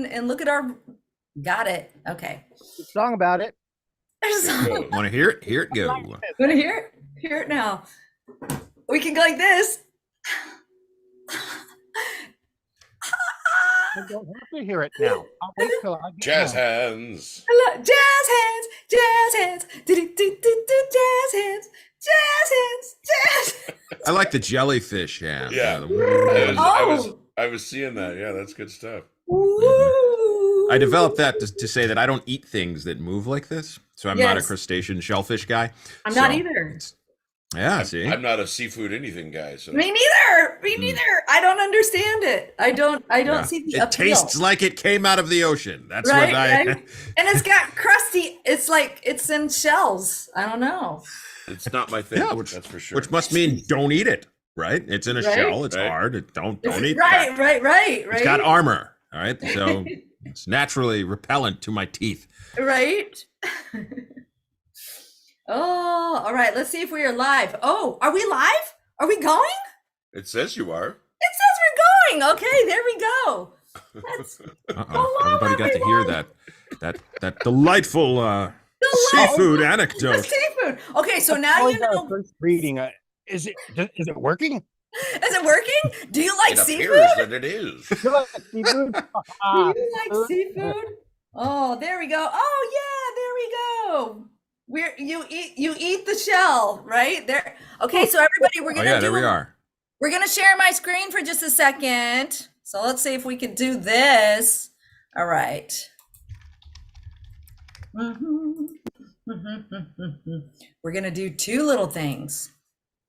and look at our. Got it. Okay. Song about it. Want to hear it? Here it go. Want to hear it? Hear it now. We can go like this. I don't have to hear it now. I'll wait till I get Jazz home. hands. Jazz hands, jazz hands, jazz hands, jazz hands, jazz. I like the jellyfish hand. Yeah. Oh. I was seeing that. Yeah, that's good stuff. Woo. I developed that to say that I don't eat things that move like this. So I'm not a crustacean shellfish guy. I'm not either. Yeah, see? I'm not a seafood anything guy. So. Me neither. Me neither. I don't understand it. I don't see the appeal. It tastes like it came out of the ocean. That's right, what I. right? And it's got crusty. It's like it's in shells. I don't know. It's not my thing. Yeah, that's for sure. Which must mean don't eat it, right? It's in a shell. It's hard. Don't eat that. Right. It's got armor. All right, so it's naturally repellent to my teeth. Right. Oh, all right. Let's see if we are live. Oh, are we live? Are we going? It says you are. It says we're going. Okay, there we go. Everybody got to hear that delightful seafood anecdote. Seafood. Okay, so now you know. First reading. Is it working? Is it working? Do you like it seafood? appears that it is. Do you like seafood? Do you like seafood? Oh, there we go. Oh yeah, there we go. You eat the shell, right? There. Okay, so everybody, we're gonna there we are. We're gonna share my screen for just a second. So let's see if we can do this. All right. We're gonna do two little things.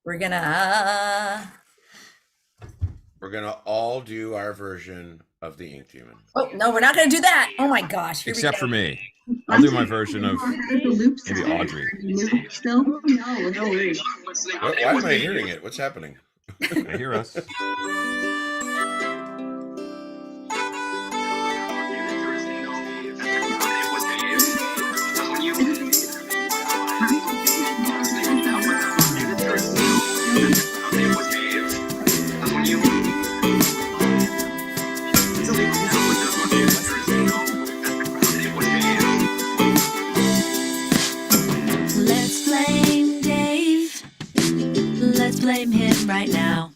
We're gonna all do our version of the Ink Demon. Oh no, we're not gonna do that. Oh my gosh. Except for me. I'll do my version of maybe Audrey. Still? No way. Why am I hearing it? What's happening? I hear us. Blame him right now.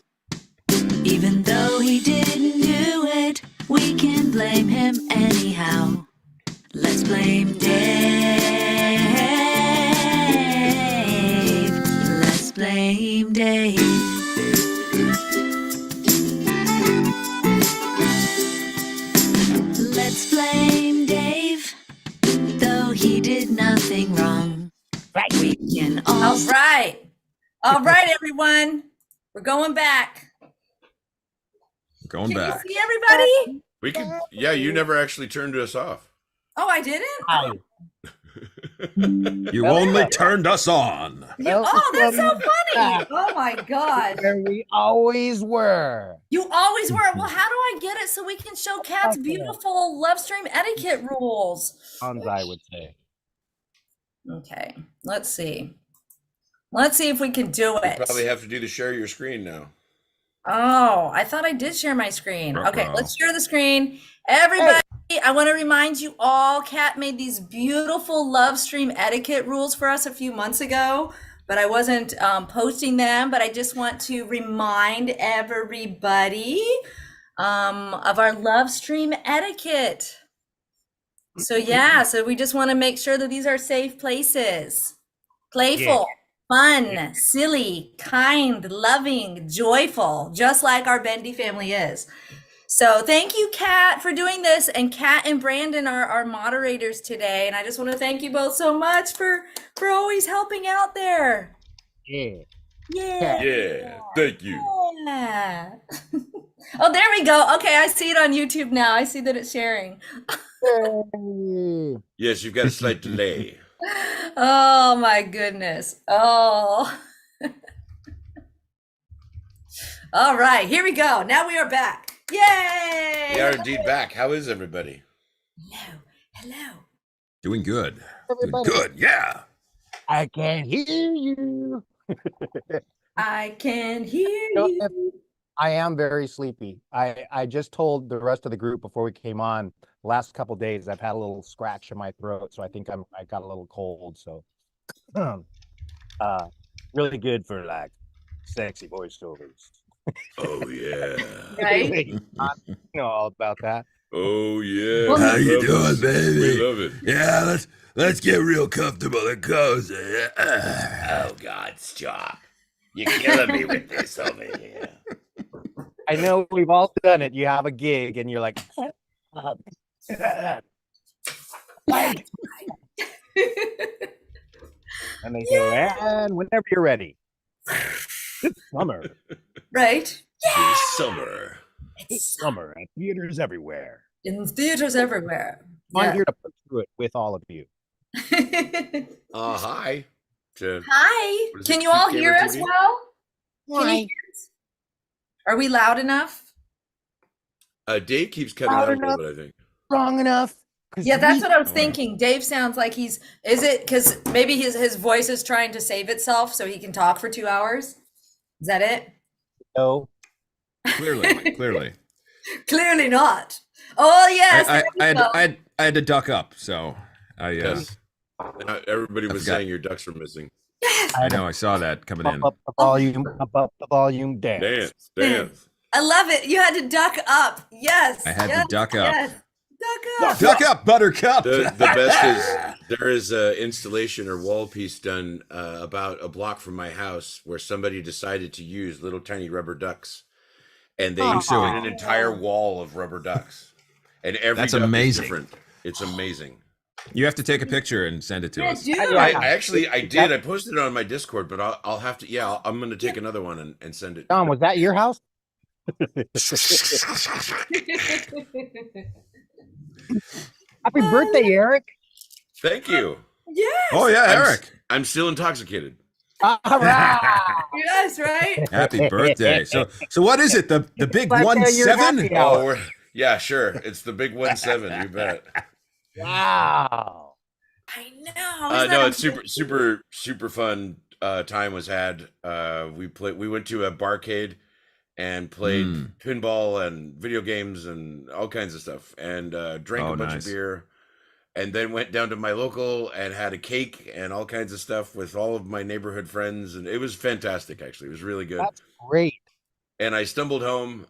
Even though he didn't do it, we can blame him anyhow. Let's blame Dave. Let's blame Dave. Let's blame Dave. Though he did nothing wrong. Right. We can all right. All right, everyone. We're going back. Going back. Can you see everybody? We could. Yeah, you never actually turned us off. Oh, I didn't? You only turned us on. Oh, that's so funny. Oh my God. Where we always were. You always were. Well, how do I get it so we can show Kat's beautiful love stream etiquette rules? I would say. Okay, let's see. Let's see if we can do it. You probably have to do the share your screen now. Oh, I thought I did share my screen. Okay, let's share the screen. Everybody, I want to remind you all, Kat made these beautiful love stream etiquette rules for us a few months ago, but I wasn't posting them, but I just want to remind everybody of our love stream etiquette. So yeah, so we just want to make sure that these are safe places. Playful. Fun, silly, kind, loving, joyful, just like our Bendy family is. So thank you, Kat, for doing this. And Kat and Brandon are our moderators today. And I just want to thank you both so much for always helping out there. Yeah. Thank you. Yeah. Oh, there we go. Okay, I see it on YouTube now. I see that it's sharing. Yes, you've got a slight delay. Oh my goodness. Oh. All right, here we go. Now we are back. Yay! We are indeed back. How is everybody? Hello. Doing good. Everybody. Doing good, yeah. I can hear you. I can hear you. I am very sleepy. I just told the rest of the group before we came on, the last couple days I've had a little scratch in my throat, so I think I got a little cold. So really good for like sexy voiceovers. Oh yeah. Right? You know all about that. Oh yeah. Well, How We you love doing, this. baby? We love it. Yeah, let's get real comfortable and cozy. Oh God, stop! You're killing me with this over here. I know we've all done it. You have a gig and you're like, like, and they go, and whenever you're ready. It's summer. Right? It's summer. It's summer at theaters everywhere. In theaters everywhere. I'm here to push through it with all of you. Hi. To Hi. What is Can it, you all Gamer hear us TV? well? Can you hear us? Are we loud enough? Dave keeps cutting Loud out a little enough. bit, I think. Wrong enough. 'Cause Yeah, that's we- what I was thinking. Dave sounds like is it because maybe his voice is trying to save itself so he can talk for 2 hours? Is that it? No. Clearly. Clearly not. Oh, yes. I there we go. had to duck up, so Yes. Everybody was forgot. saying your ducks were missing. I know I saw that coming in. Pump up the volume, dance. Dance. I love it. You had to duck up. Yes. I had to yes, duck up. Yes. Duck up. Duck up, Buttercup. The best is there is a installation or wall piece done about a block from my house where somebody decided to use little tiny rubber ducks, and they Oh. put an entire wall of rubber ducks, and every That's duck amazing. is different. It's amazing. You have to take a picture and send it to Yeah, us. dude. I actually I did. I posted it on my Discord, but I'll have to. Yeah, I'm going to take another one and send it. Tom, was that your house? Happy birthday, Eric. Thank you. Yes. Oh yeah, Eric. I'm still intoxicated. All right. Yes, right? Happy birthday. So what is it? The big Glad to hear you're 1-7? happy. Yeah. Oh, yeah, sure. It's the big 1-7. You bet. Wow. I know. Isn't No, that it's super fun. Time was had. We went to a barcade and played pinball and video games and all kinds of stuff, and drank Oh, a bunch nice. of beer, and then went down to my local and had a cake and all kinds of stuff with all of my neighborhood friends, and it was fantastic. Actually, it was really good. That's great. And I stumbled home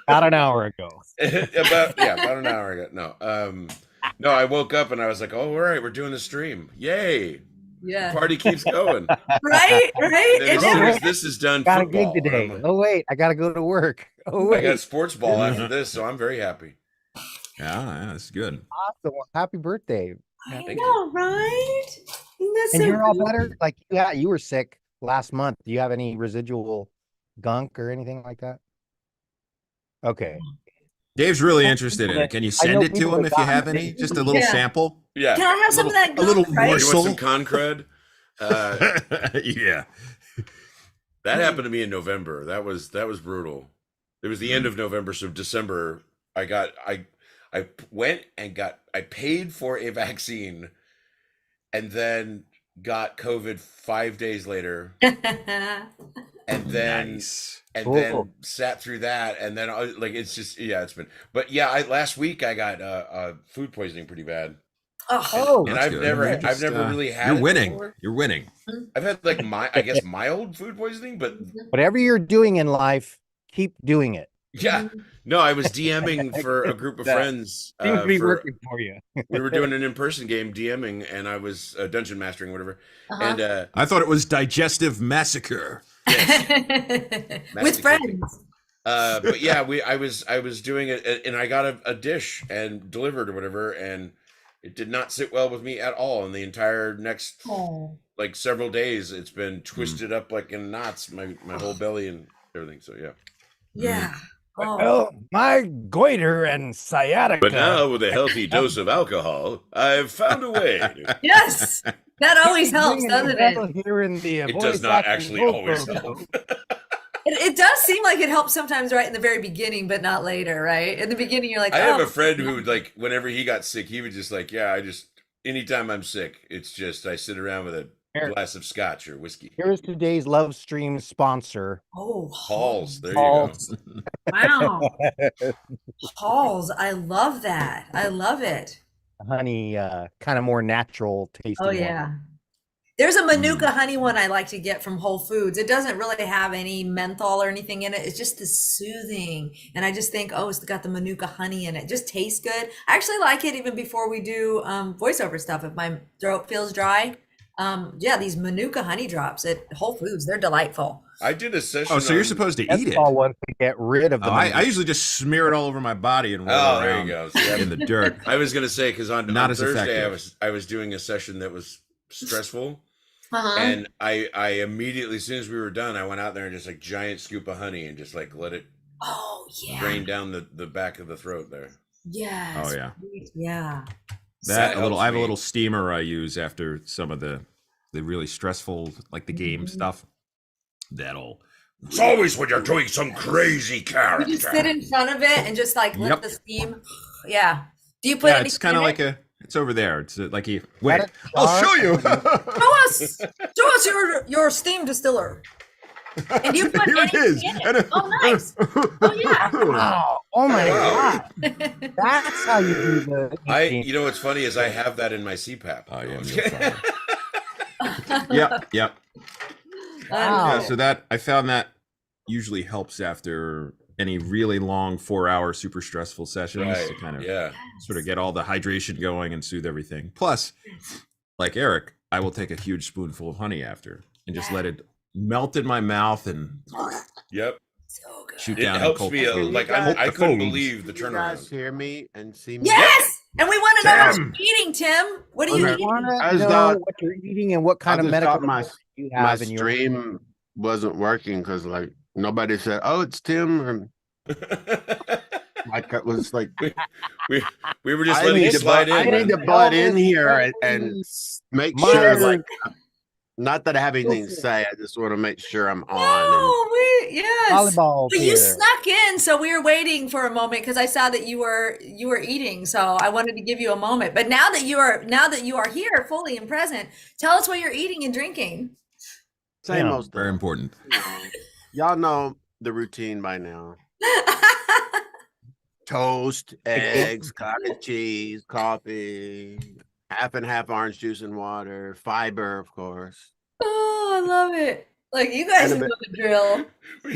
About an hour ago. about an hour ago. No, I woke up and I was like, "Oh, all right, we're doing the stream! Yay! Yeah. The party keeps going." Right? Right? And then as It soon is. as this is done, Got a football, gig today. I'm like, Oh wait, I gotta go to work. Oh I wait. got sports ball after this, so I'm very happy. Yeah, that's good. Awesome. Well, happy birthday. I Thank know, right? Isn't that And so you're all cool? better? Like you were sick last month. Do you have any residual gunk or anything like that? Okay. Dave's really interested in it. Can you send know it to people him that if you got have it. any? Just a little Yeah. sample? Yeah. Can I have some of that a little gunk, right? You morsel. want some con crud? Yeah. That happened to me in November. That was brutal. It was the end of November, so December. I went and I paid for a vaccine, and then got COVID 5 days later, and then Nice. and Cool. then sat through that, and then it's just it's been. But yeah, last week I got food poisoning pretty bad, Oh, and That's I've good. never Just, really had. You're it winning. before. You're winning. I've had like mild food poisoning, but whatever you're doing in life, keep doing it. yeah, no, I was DMing for a group of That friends. Seems to be For- working for you. we were doing an in-person game, DMing, and I was dungeon mastering, whatever. Uh-huh. And I thought it was digestive massacre. With friends. but yeah, I was doing it, and I got a dish and delivered or whatever, and it did not sit well with me at all. And the entire next Oh. like several days, it's been twisted up like in knots, my whole belly and everything. So yeah. Yeah. Oh. Well, my goiter and sciatica. But now, with a healthy dose of alcohol, I've found a way. Yes. That always helps, doesn't it? Here in the It does not actually always help. It does seem like it helps sometimes right in the very beginning, but not later, right? In the beginning, you're like, I have oh. a friend who would whenever he got sick, he would just anytime I'm sick, it's just I sit around with a glass of scotch or whiskey. Here is today's love stream sponsor. Oh, Halls. There Halls. you wow. Halls. I love that. I love it. Honey, kind of more natural tasting. Oh, yeah. There's a Manuka honey one I like to get from Whole Foods. It doesn't really have any menthol or anything in it. It's just this soothing. And I just think, oh, it's got the Manuka honey in it. It just tastes good. I actually like it even before we do voiceover stuff. If my throat feels dry, yeah, these Manuka honey drops at Whole Foods, they're delightful. I did a session. Oh, so you're supposed to eat it? All one to get rid of the. I usually just smear it all over my body and roll Oh, there around you go. See, in the dirt. I was gonna say because on Not as Thursday effective. I was doing a session that was stressful. Uh-huh. And I immediately, as soon as we were done, I went out there and just like giant scoop of honey and just like let it Oh, yeah. drain down the back of the throat there. Yes. Oh, yeah. Yeah. That helps I have a me. little steamer I use after some of the really stressful, like the game stuff. That'll. It's always when you're doing some crazy You character. just sit in front of it and just like let Yep. the steam. Yeah. Do you put Yeah, any it's kind of in like it? it's over there. It's like you wait. it I'll start. show you. Show us your steam distiller. And you put Here it anything is. in it. Oh, nice. Oh, yeah. Wow. Oh my Wow. God. That's how you do the. You know what's funny is I have that in my CPAP. Oh, yeah, I'm just no kidding. Yep. Wow. Yeah, so that I found that usually helps after any really long 4-hour super stressful sessions Right. to kind of Yeah. sort of get all the hydration going and soothe everything. Plus, like Eric, I will take a huge spoonful of honey after and just let it melt in my mouth and Yep. So good. shoot It down. helps and me. cold- Like cold I the couldn't folds. believe the You guys turnaround. hear me and see me? Yes. And we want to know what Tim. you're eating, Tim. What are Okay. you You eating? want I to just know thought- what you're eating and what kind I of just medical thought my- condition you My have in your. stream wasn't working because like nobody said, "Oh, it's Tim," or like it was like we were just I letting need you to slide butt, I in. need to man. butt in here and make My- sure. Like, not that I have anything to say. I just want to make sure I'm on. Oh, yes. Volleyball But you here. snuck in, so we were waiting for a moment because I saw that you were eating. So I wanted to give you a moment. But now that you are here, fully and present, tell us what you're eating and drinking. Same Yeah, old stuff. Very important. You know. Y'all know the routine by now. Toast, eggs, cottage cheese, coffee, half and half orange juice and water, fiber, of course, Oh, I love it. Like you guys And a know the drill.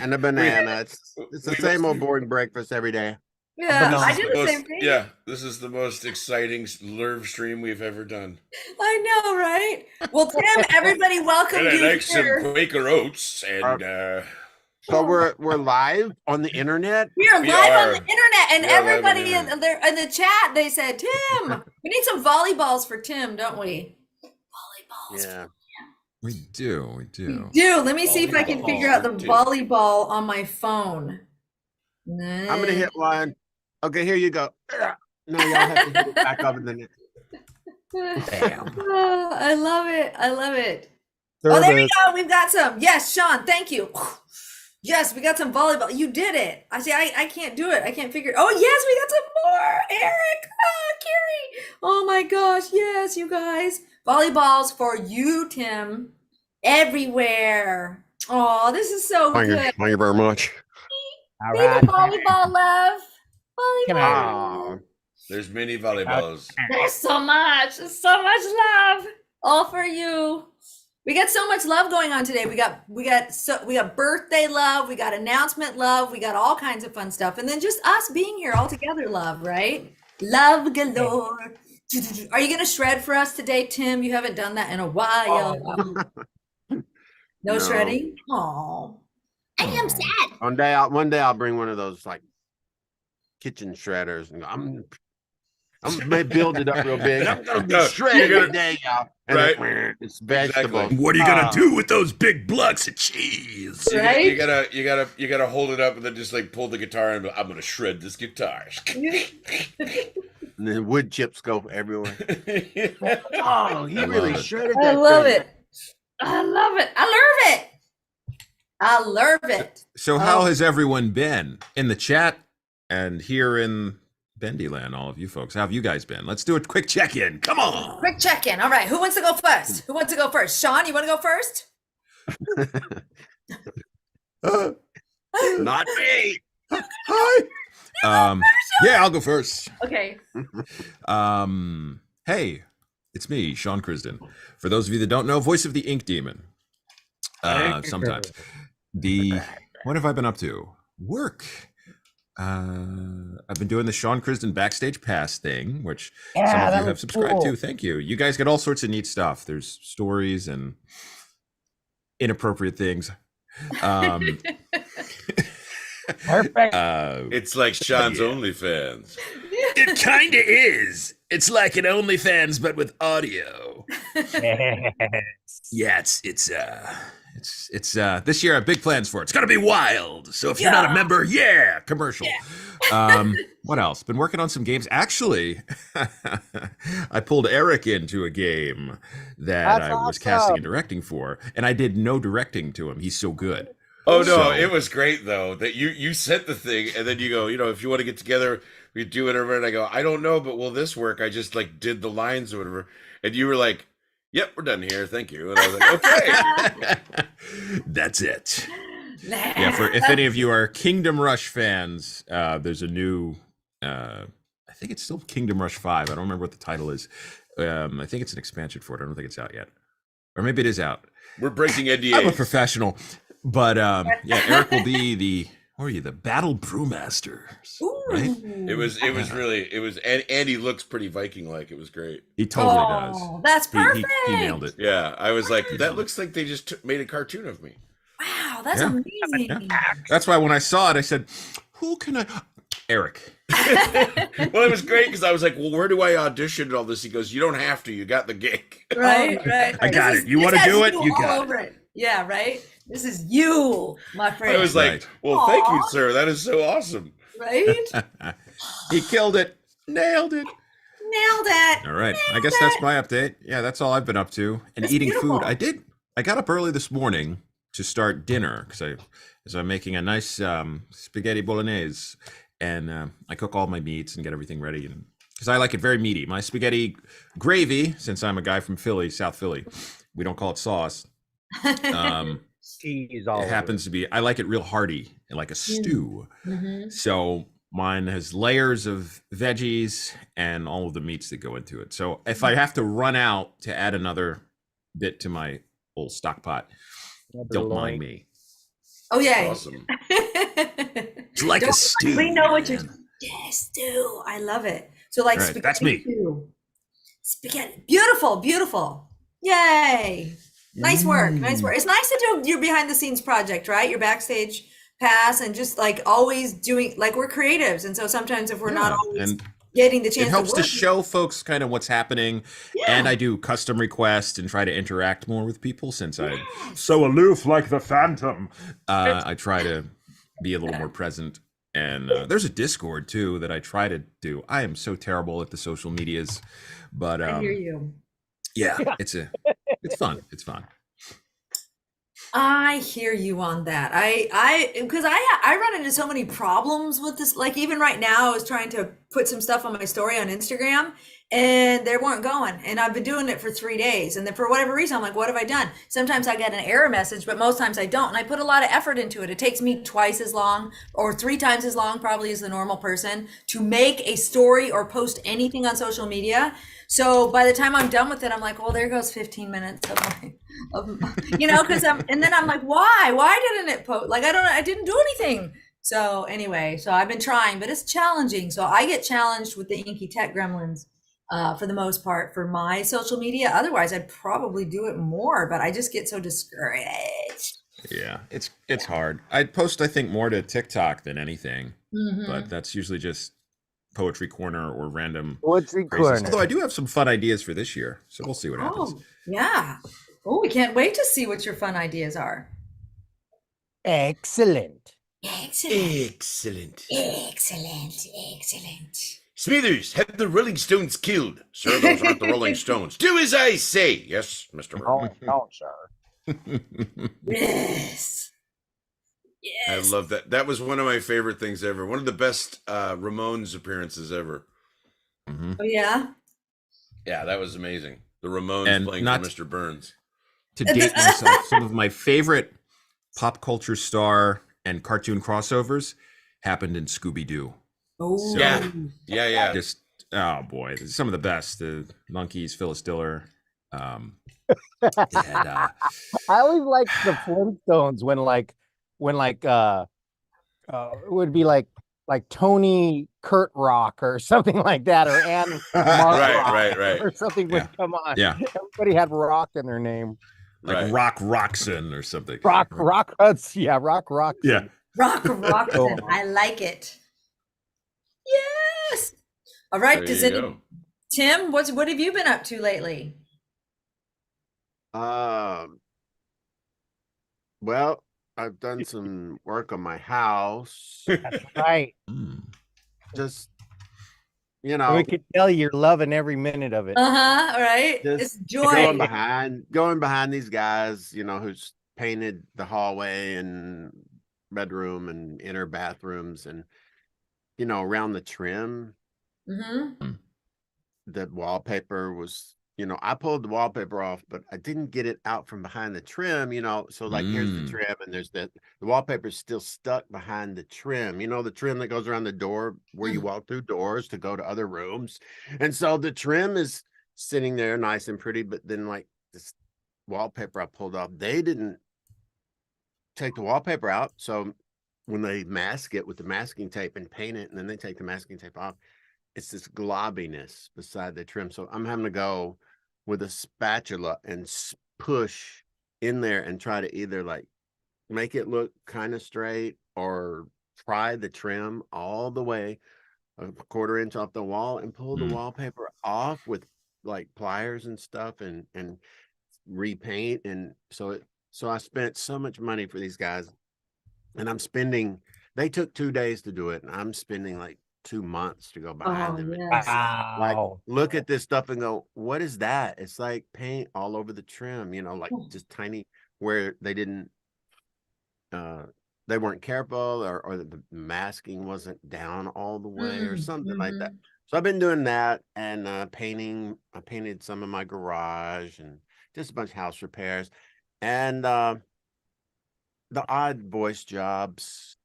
and a banana. It's the we same must- old boring breakfast every day. Yeah, Banana. I do the Most- same thing. Yeah, this is the most exciting LERV stream we've ever done. I know, right? Well, Tim, everybody welcome And I you like some here. Quaker Oats and So we're live on the internet. We are We live on are. the internet, and We are live on the everybody internet. in the chat, they said, Tim, we need some volleyballs for Tim, don't we? Volleyballs. Yeah. We do. We do. Let me see if I can Volleyball figure out the for Tim. volleyball on my phone. I'm gonna hit one. Okay, here you go. Now y'all have to hit it back up in the net. Damn. Oh, I love it. I love it. Oh, there we Service. go. We've got some. Yes, Sean, thank you. Yes, we got some volleyball. You did it. I see. I can't do it. I can't figure it. Oh, yes, we got some more. Eric. Carrie. Oh my gosh. Yes, you guys. Volleyballs for you, Tim. Everywhere. Oh, this is so good. Thank you very much. All Be the right. volleyball love. Come Volleyball. on. there's mini volleyballs. There's so much. There's so much love. All for you. We got so much love going on today. We got birthday love, we got announcement love, we got all kinds of fun stuff. And then just us being here all together love, right? Love galore. Are you gonna shred for us today, Tim? You haven't done that in a while. No No. shredding? Oh. I am sad. One day I'll bring one of those like kitchen shredders and go, I'm gonna build it up real big. I'm gonna be No, shredded you're gonna- today, y'all. And Right. it's vegetables. What are you gonna do with those big blocks of cheese? You, Right? you gotta hold it up and then just like pull the guitar and I'm gonna shred this guitar. And then wood chips go everywhere. Oh, he I really love it. shredded I that love thing. it. I love it. I love it. I love it. So how has everyone been in the chat and here in Bendy land, all of you folks. How have you guys been? Let's do a quick check-in. Come on. Quick check-in. All right, who wants to go first? Who wants to go first? Sean, you want to go first? Not me. Hi. Yeah, I'll go first. Okay. Hey, it's me, Sean Crisden. For those of you that don't know, voice of the Ink Demon. Sometimes. What have I been up to? Work. I've been doing the Sean Crisden Backstage Pass thing, which some of you have subscribed to. Thank you. You guys get all sorts of neat stuff. There's stories and inappropriate things. Perfect. It's like Sean's OnlyFans. It kind of is. It's like an OnlyFans, but with audio. Yeah, it's this year I have big plans for it. It's gonna be wild. So if you're not a member, commercial. What else? Been working on some games. Actually, I pulled Eric into a game that I was casting and directing for, and I did no directing to him. He's so good. Oh no, it was great though that you sent the thing and then you go, if you want to get together, we do whatever. And I go, I don't know, but will this work? I just like did the lines or whatever, and you were like, "Yep, we're done here, thank you." And I was like, "Okay, that's it." Yeah, for if any of you are Kingdom Rush fans, there's a new. I think it's still Kingdom Rush 5. I don't remember what the title is. I think it's an expansion for it. I don't think it's out yet, or maybe it is out. We're breaking NDAs. I'm a professional. But Eric will be the battle brewmaster, right? It was and he looks pretty Viking like. It was great. He totally does. That's perfect. He nailed it. Yeah, I was like, that looks like they just made a cartoon of me. Wow, that's amazing. That's why when I saw it, I said, "Who can I?" Eric. Well, it was great because I was like, "Well, where do I audition and all this?" He goes, "You don't have to. You got the gig." Right. I got it. You want to do it? You got it. Yeah, right. This is you, my friend. I was like, "Well, thank you, sir. That is so awesome." Right? He killed it. Nailed it. Nailed it. All right. I guess that's my update. Yeah, that's all I've been up to. And eating food. I got up early this morning to start dinner because I'm making a nice spaghetti bolognese, and I cook all my meats and get everything ready, and because I like it very meaty. My spaghetti gravy, since I'm a guy from Philly, South Philly, we don't call it sauce. Cheese It happens to be, I like it real hearty and like a stew. Mm-hmm. So mine has layers of veggies and all of the meats that go into it. So if I have to run out to add another bit to my old stock pot, don't mind me. Oh yeah. Awesome. It's like a stew. We know what you're stew. I love it. So like Right, spaghetti that's me. stew. Spaghetti. Beautiful, beautiful. Yay. Nice work. Nice work. It's nice to do your behind the scenes project, right? Your backstage pass, and just like always doing, like, we're creatives. And so sometimes if we're not always getting the chance, it helps to to work, show folks kind of what's happening. And I do custom requests and try to interact more with people since I'm so aloof like the Phantom. I try to be a little more present. And there's a Discord too that I try to do. I am so terrible at the social medias, but I hear you. Yeah, it's fun. It's fun. I hear you on that. Because I run into so many problems with this. Like even right now, I was trying to put some stuff on my story on Instagram, and they weren't going. And I've been doing it for 3 days, and then for whatever reason, I'm like, what have I done? Sometimes I get an error message, but most times I don't. And I put a lot of effort into it. It takes me twice as long, or 3 times as long, probably, as the normal person to make a story or post anything on social media. So by the time I'm done with it, I'm like, well, there goes 15 minutes of because and then I'm like, why didn't it post? Like, I didn't do anything. So anyway, so I've been trying, but it's challenging. So I get challenged with the Inky Tech Gremlins for the most part for my social media. Otherwise, I'd probably do it more, but I just get so discouraged. Yeah, it's hard. I post, I think, more to TikTok than anything, but that's usually just Poetry Corner or random Poetry crazy Corner. stuff. Although I do have some fun ideas for this year, so we'll see what happens. Oh, yeah. Oh, we can't wait to see what your fun ideas are. Excellent. Excellent. Excellent. Smithers, have the Rolling Stones killed. Sir, those aren't the Rolling Stones. Do as I say. Yes, Mr. Oh, no, sir. Yes. I Yes. love that. That was one of my favorite things ever. One of the best Ramones appearances ever. Mhm. Oh yeah. Yeah, that was amazing. The Ramones And playing for not Mr. Burns. to date myself, some of my favorite pop culture star and cartoon crossovers happened in Scooby Doo. Oh. Yeah, So yeah. just oh boy, some of the best. The Monkeys, Phyllis Diller. They had I always liked the Flintstones it would be like Tony Kurt Rock or something like that, or Ann Mark Rock Right. or something yeah, would come on. yeah, Everybody had Rock in their name. like Right. Rock Roxon or something. Rock Roxon. Yeah. Rock Roxon. Oh. I like it. Yes. All right. There Does you any go. Tim, what have you been up to lately? Well, I've done some work on my house. Right. Mm. Just, We could tell you're loving every minute of it. Uh-huh. All right. It's just joy. going behind these guys, who's painted the hallway and bedroom and inner bathrooms, and around the trim, Mm-hmm. the wallpaper was, I pulled the wallpaper off, but I didn't get it out from behind the trim, so like here's the trim, and there's the wallpaper's still stuck behind the trim, the trim that goes around the door where you walk through doors to go to other rooms. And so the trim is sitting there nice and pretty, but then like this wallpaper I pulled off, they didn't take the wallpaper out. So when they mask it with the masking tape and paint it, and then they take the masking tape off, it's this globbiness beside the trim. So I'm having to go with a spatula and push in there and try to either like make it look kind of straight or pry the trim all the way a quarter inch off the wall and pull the wallpaper off with like pliers and stuff and repaint. And so I spent so much money for these guys, and they took 2 days to do it, and I'm spending like 2 months to go behind them. Yes. Like, Wow. look at this stuff and go, what is that? It's like paint all over the trim, like just tiny, where they didn't, they weren't careful, or the masking wasn't down all the way or something like that. So I've been doing that and painting. I painted some of my garage and just a bunch of house repairs and the odd voice jobs,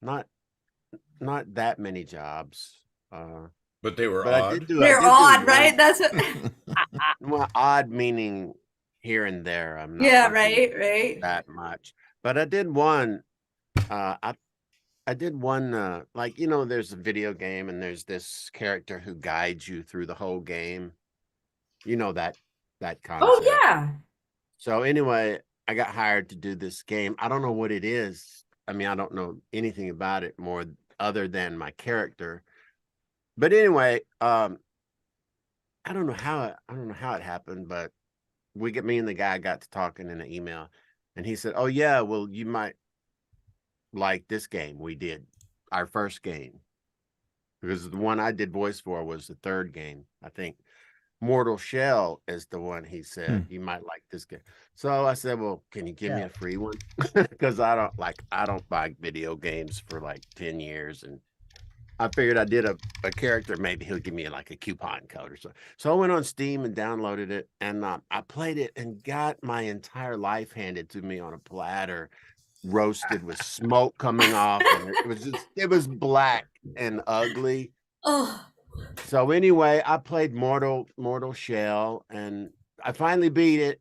not that many jobs. But they were But I odd. did do. They're odd, right? That's what. Well, odd meaning here and there. I'm not Yeah, working right. that much. But I did one. I did one. Like there's a video game and there's this character who guides you through the whole game. That concept. Oh yeah. So anyway, I got hired to do this game. I don't know what it is. I mean, I don't know anything about it more other than my character. But anyway, I don't know how it happened, but me and the guy got to talking in an email, and he said, "Oh yeah, well you might like this game we did, our first game, because the one I did voice for was the third game, I think. Mortal Shell is the one he said you might like this game." So I said, "Well, can you give me a free one?" Because I don't buy video games for like 10 years, and I figured I did a character, maybe he'll give me like a coupon code or so. So I went on Steam and downloaded it, and I played it and got my entire life handed to me on a platter, roasted with smoke coming off, and it was black and ugly. Oh. So anyway, I played Mortal Shell, and I finally beat it.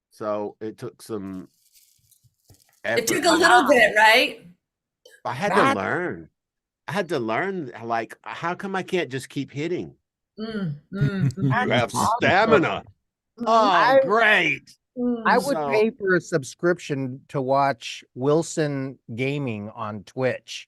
So it took some effort. It took a little bit, right? I had to learn, like, how come I can't just keep hitting? I have stamina. Oh, great. I would pay for a subscription to watch Wilson Gaming on Twitch.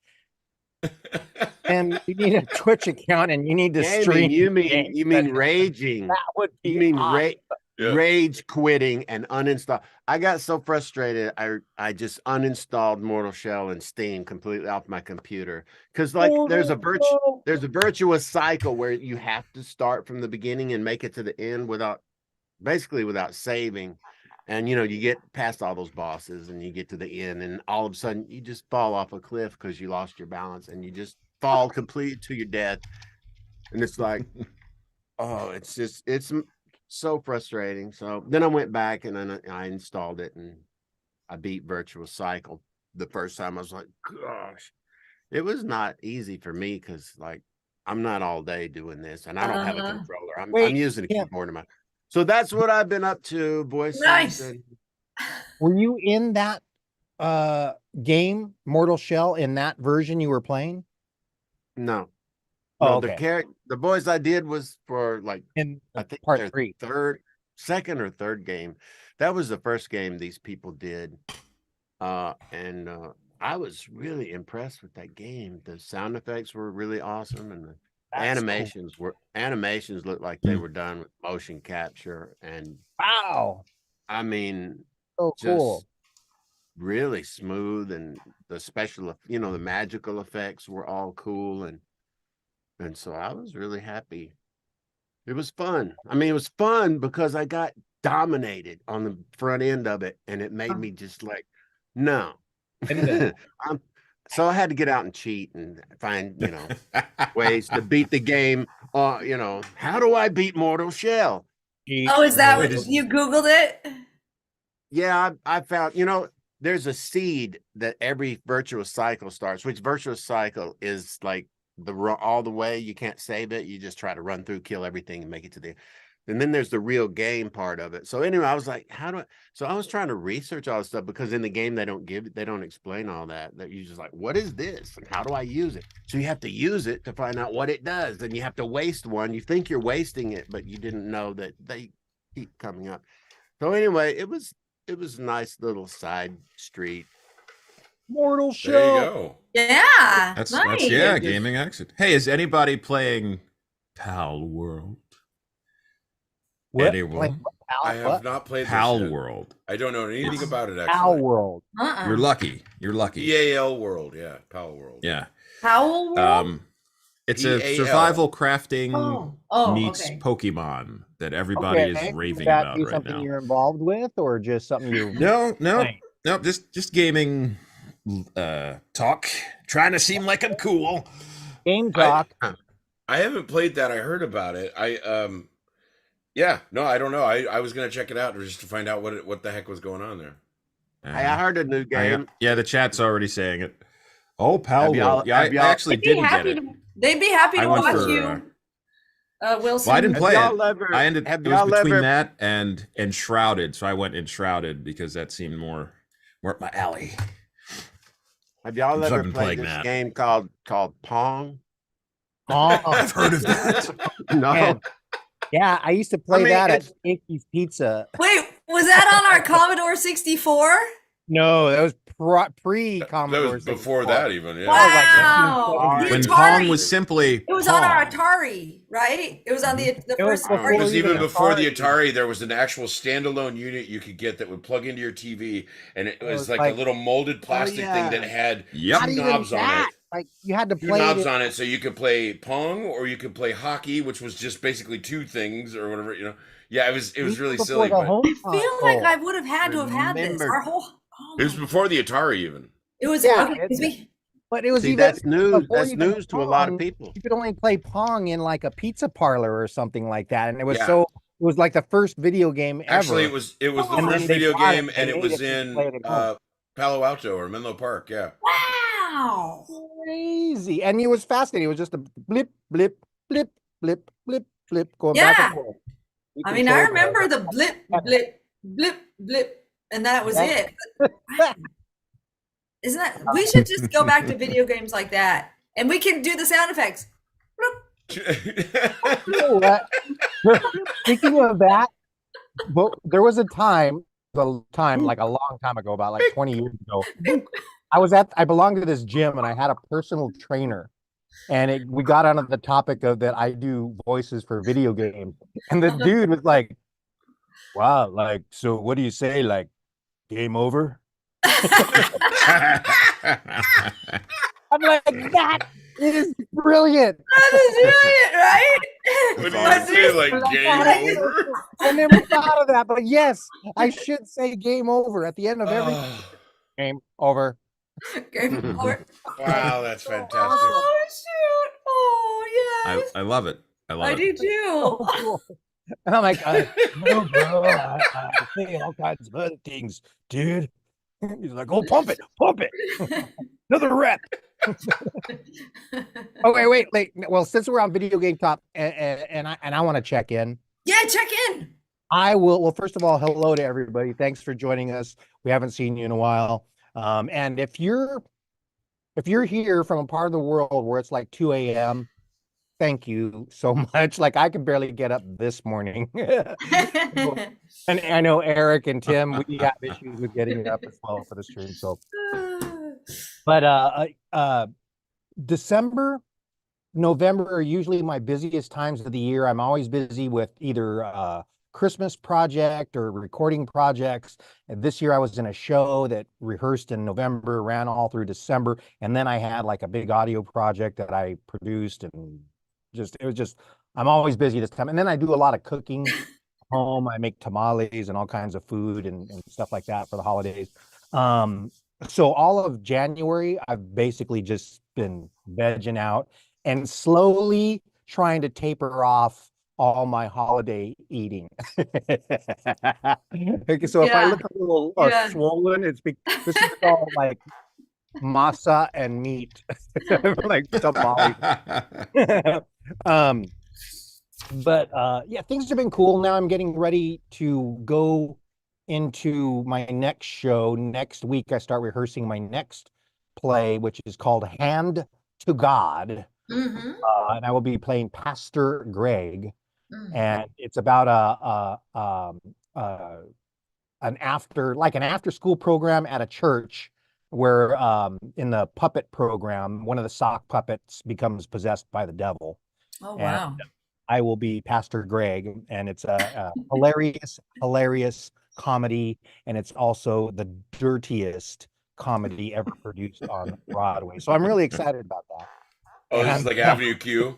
And you need a Twitch account and you need to stream. You mean raging. That would be You mean awesome. rage quitting and uninstall. I got so frustrated, I just uninstalled Mortal Shell and Steam completely off my computer, because there's a virtuous cycle where you have to start from the beginning and make it to the end without saving. And you know, you get past all those bosses and you get to the end, and all of a sudden you just fall off a cliff because you lost your balance and you just fall complete to your death. And it's like, oh, it's so frustrating. So then I went back and then I installed it and I beat Virtual Cycle the first time. I was like, gosh, it was not easy for me because like I'm not all day doing this and I don't have a controller. I'm using a keyboard in my. So that's what I've been up to, boys. Nice. Were you in that game, Mortal Shell, in that version you were playing? No. Oh, No, okay. the boys I did was for like In I think part their 3. second or third game. That was the first game these people did. And I was really impressed with that game. The sound effects were really awesome, and the animations looked like they were done with motion capture. And wow, I mean, so cool. just really smooth, and the the magical effects were all cool, and so I was really happy. It was fun. I mean, it was fun because I got dominated on the front end of it, and it made me just like, no. So I had to get out and cheat and find, ways to beat the game. How do I beat Mortal Shell? Oh, is that what you Googled it? Yeah, I found, there's a seed that every Virtual Cycle starts, which Virtual Cycle is like all the way. You can't save it. You just try to run through, kill everything, and make it to the. And then there's the real game part of it. So anyway, I was like, so I was trying to research all this stuff because in the game they don't explain all that. That you just like, what is this and how do I use it? So you have to use it to find out what it does. And you have to waste one. You think you're wasting it, but you didn't know that they keep coming up. So anyway, it was a nice little side street. Mortal Shell. There you go. Yeah. That's nice. gaming exit. Hey, is anybody playing Pal World? What? Anyone? I have not played Pal this yet. World. I don't know anything about it, actually. Pal World. You're lucky. You're lucky. PAL World, yeah. Pal World. Yeah. Powell World? It's a survival crafting meets okay. Pokemon that everybody is raving about right something now. You're involved with, or just something you're No, just gaming talk. Trying to seem like I'm cool. Game talk. I haven't played that. I heard about it. I don't know. I was gonna check it out just to find out what the heck was going on there. I heard a new game. The chat's already saying it. Oh, Pal World. Yeah, I actually They'd be didn't get it. They'd be happy to I went watch for, you, Wilson. Well, I didn't play it. Have It was between that and Enshrouded, so I went Enshrouded because that seemed more up my alley. Have y'all So I've ever been played playing this that. game called Pong? I've heard of that. No. Man. Yeah, I used to play that at it's- Stinky's Pizza. Wait, was that on our Commodore 64? No, that was pre-Commodore. That was before that even. Yeah. Wow. The When Atari. Pong was simply It was Pong. on our Atari, right? It was on the was first before Atari. Because even even before the Atari. Atari, there was an actual standalone unit you could get that would plug into your TV, and it was like a little molded plastic yeah. thing that had Yep. Not two even knobs on that. it. Like you had to Two play knobs it. on it, so you could play Pong or you could play hockey, which was just basically two things or whatever. Yeah, it was really before silly. the But home I feel like console. I would have had to have had this. Remember- Our whole. it was before the Atari even. It was Yeah, okay. 'Cause we- But it was See, even that's news. before That's even news to a lot of Pong, people. You could only play Pong in like a pizza parlor or something like that, and it was Yeah. it was like the first video game ever. Actually, it was the And then first they video bought it game, and and it made was it to in play it at home. Palo Alto or Menlo Park. Yeah. Wow. Crazy, and it was fascinating. It was just a blip, blip, blip, blip, blip, blip, going back Yeah. and forth. You I mean, I controlled remember the blip, blip, blip, blip, and that was it. Isn't that? We should just go back to video games like that, and we can do the sound effects. You know what? Speaking of that, well, there was a time, like a long time ago, about like 20 years ago. I belonged to this gym and I had a personal trainer, and we got onto the topic of that I do voices for video games, and the dude was like, "Wow, like, so what do you say, like, game over?" I'm like, It is brilliant. That is brilliant, right? What do But you say, there's- like game over? I never thought of that, but yes, I should say game over at the end of every Oh, game over. Game over. wow, that's fantastic. Oh shoot! Oh yes, I love it. I love I it. do too. Oh, cool. And I'm like, no, bro, I say all kinds of other things, dude. He's like, oh, pump it. Another rep. Okay, wait. Well, since we're on video game top, and I want to check in. Yeah, check in. I will. Well, first of all, hello to everybody. Thanks for joining us. We haven't seen you in a while. And if you're here from a part of the world where it's like 2 a.m., thank you so much. Like I could barely get up this morning. And I know Eric and Tim, we have issues with getting up as well for the stream. So, but December, November are usually my busiest times of the year. I'm always busy with either Christmas project or recording projects. And this year I was in a show that rehearsed in November, ran all through December, and then I had like a big audio project that I produced, and I'm always busy this time. And then I do a lot of cooking home. I make tamales and all kinds of food and stuff like that for the holidays. So all of January, I've basically just been vegging out and slowly trying to taper off all my holiday eating. Okay, so if I Yeah. look a little Yeah. swollen, this is all like masa and meat, like tamales. But yeah, things have been cool. Now I'm getting ready to go into my next show. Next week, I start rehearsing my next play, which is called Hand to God. Mm-hmm. And I will be playing Pastor Greg. And it's about an after school program at a church where in the puppet program, one of the sock puppets becomes possessed by the devil. Oh And wow. I will be Pastor Greg, and it's a hilarious comedy, and it's also the dirtiest comedy ever produced on Broadway. So I'm really excited about that. Oh, this is And, like Avenue Q.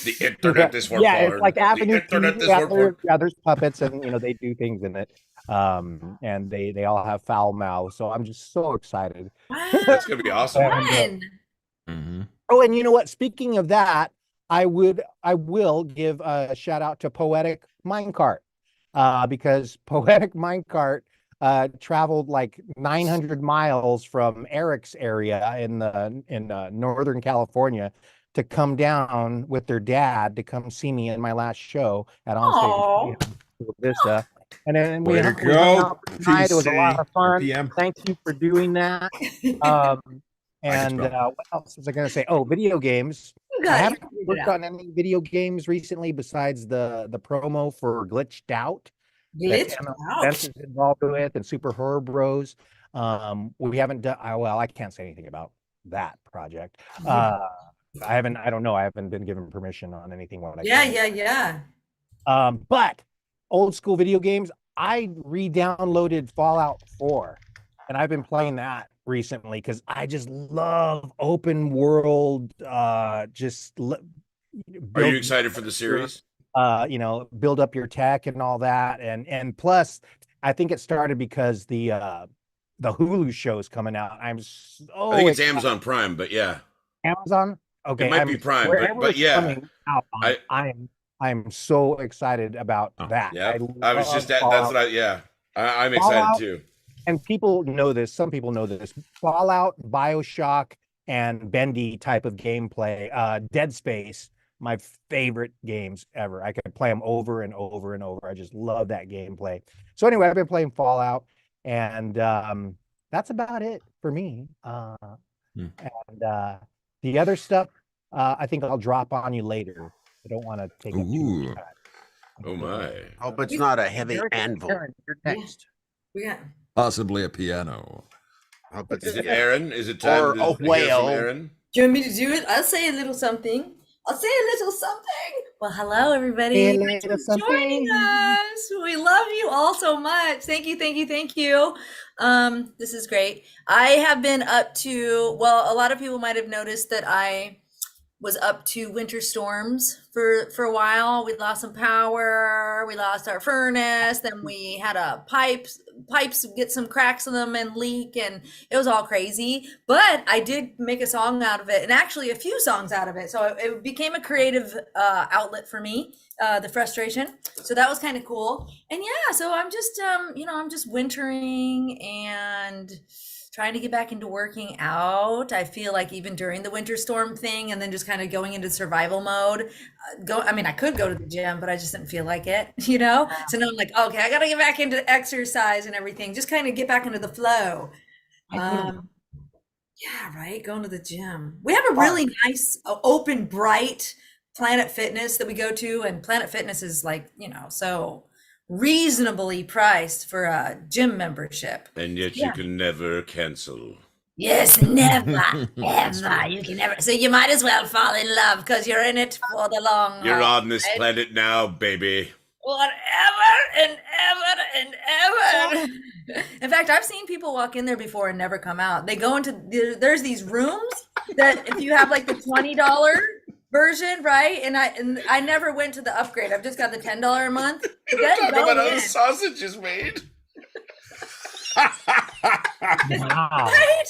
The internet is for yeah, porn. it's like Avenue The internet Q. is Yeah, for porn. there's puppets, and they do things in it. And they all have foul mouths. So I'm just so excited. Wow. That's gonna be awesome. And, Fun. oh, and you know what? Speaking of that, I will give a shout out to Poetic Minecart, because Poetic Minecart traveled like 900 miles from Eric's area in Northern California to come down with their dad to come see me in my last show at Aw. Onstage Vista. And then Way to we hung go, out for the night. It was a lot of PC, fun. PM. Thank you for doing that. And what else was I going to say? Oh, video games. You I got it. haven't You figured it worked out. on any video games recently besides the promo for Glitched Out that Glitched Emma out. Spence is involved with, and Super Horror Bros. We haven't done. Well, I can't say anything about that project. I don't know. I haven't been given permission on anything. Yeah. But old school video games, I re-downloaded Fallout 4, and I've been playing that recently because I just love open world. Are you excited for the series? Build up your tech and all that, and plus, I think it started because the Hulu show is coming out. I'm so I think it's excited. Amazon Prime, but yeah, Amazon. Okay, it might be Prime, wherever but it's yeah, coming out on, I'm so excited about that. yeah. I was just that's Fallout. what I'm excited Fallout, too. and people know this. Some people know this. Fallout, BioShock, and Bendy type of gameplay. Dead Space, my favorite games ever. I could play them over and over and over. I just love that gameplay. So anyway, I've been playing Fallout, and that's about it for me. And the other stuff, I think I'll drop on you later. I don't want to take up too much time. Oh my! Hope it's not a heavy Eric, anvil. Aaron, you're next. We got. Possibly a piano. Hope it's Is it Aaron? Is it time Or to a hear from whale. Aaron? Do you want me to do it? I'll say a little something. Well, hello everybody. Say a Thanks little for joining us. We love you all so much. Thank you. This is great. I have been up to, well, a lot of people might have noticed that I was up to winter storms for a while. We lost some power, we lost our furnace, then we had a pipes get some cracks in them and leak, and it was all crazy. But I did make a song out of it, and actually a few songs out of it. So it became a creative outlet for me, the frustration. So that was kind of cool. And yeah, so I'm just I'm just wintering and trying to get back into working out. I feel like even during the winter storm thing and then just kind of going into survival mode, I could go to the gym, but I just didn't feel like it, So now I'm like, okay, I got to get back into exercise and everything, just kind of get back into the flow. Yeah, right. Going to the gym. We have a really nice, open, bright Planet Fitness that we go to, and Planet Fitness is like, so reasonably priced for a gym membership. And yet you can never cancel. Yes, never, ever. You can never. So you might as well fall in love because you're in it for the long haul. You're on this planet now, baby. Whatever and ever and ever. In fact, I've seen people walk in there before and never come out. They go into there's these rooms that if you have like the $20 version, right? And I never went to the upgrade. I've just got the $10 a month. Talk about how the sausage is made. Wow. Right?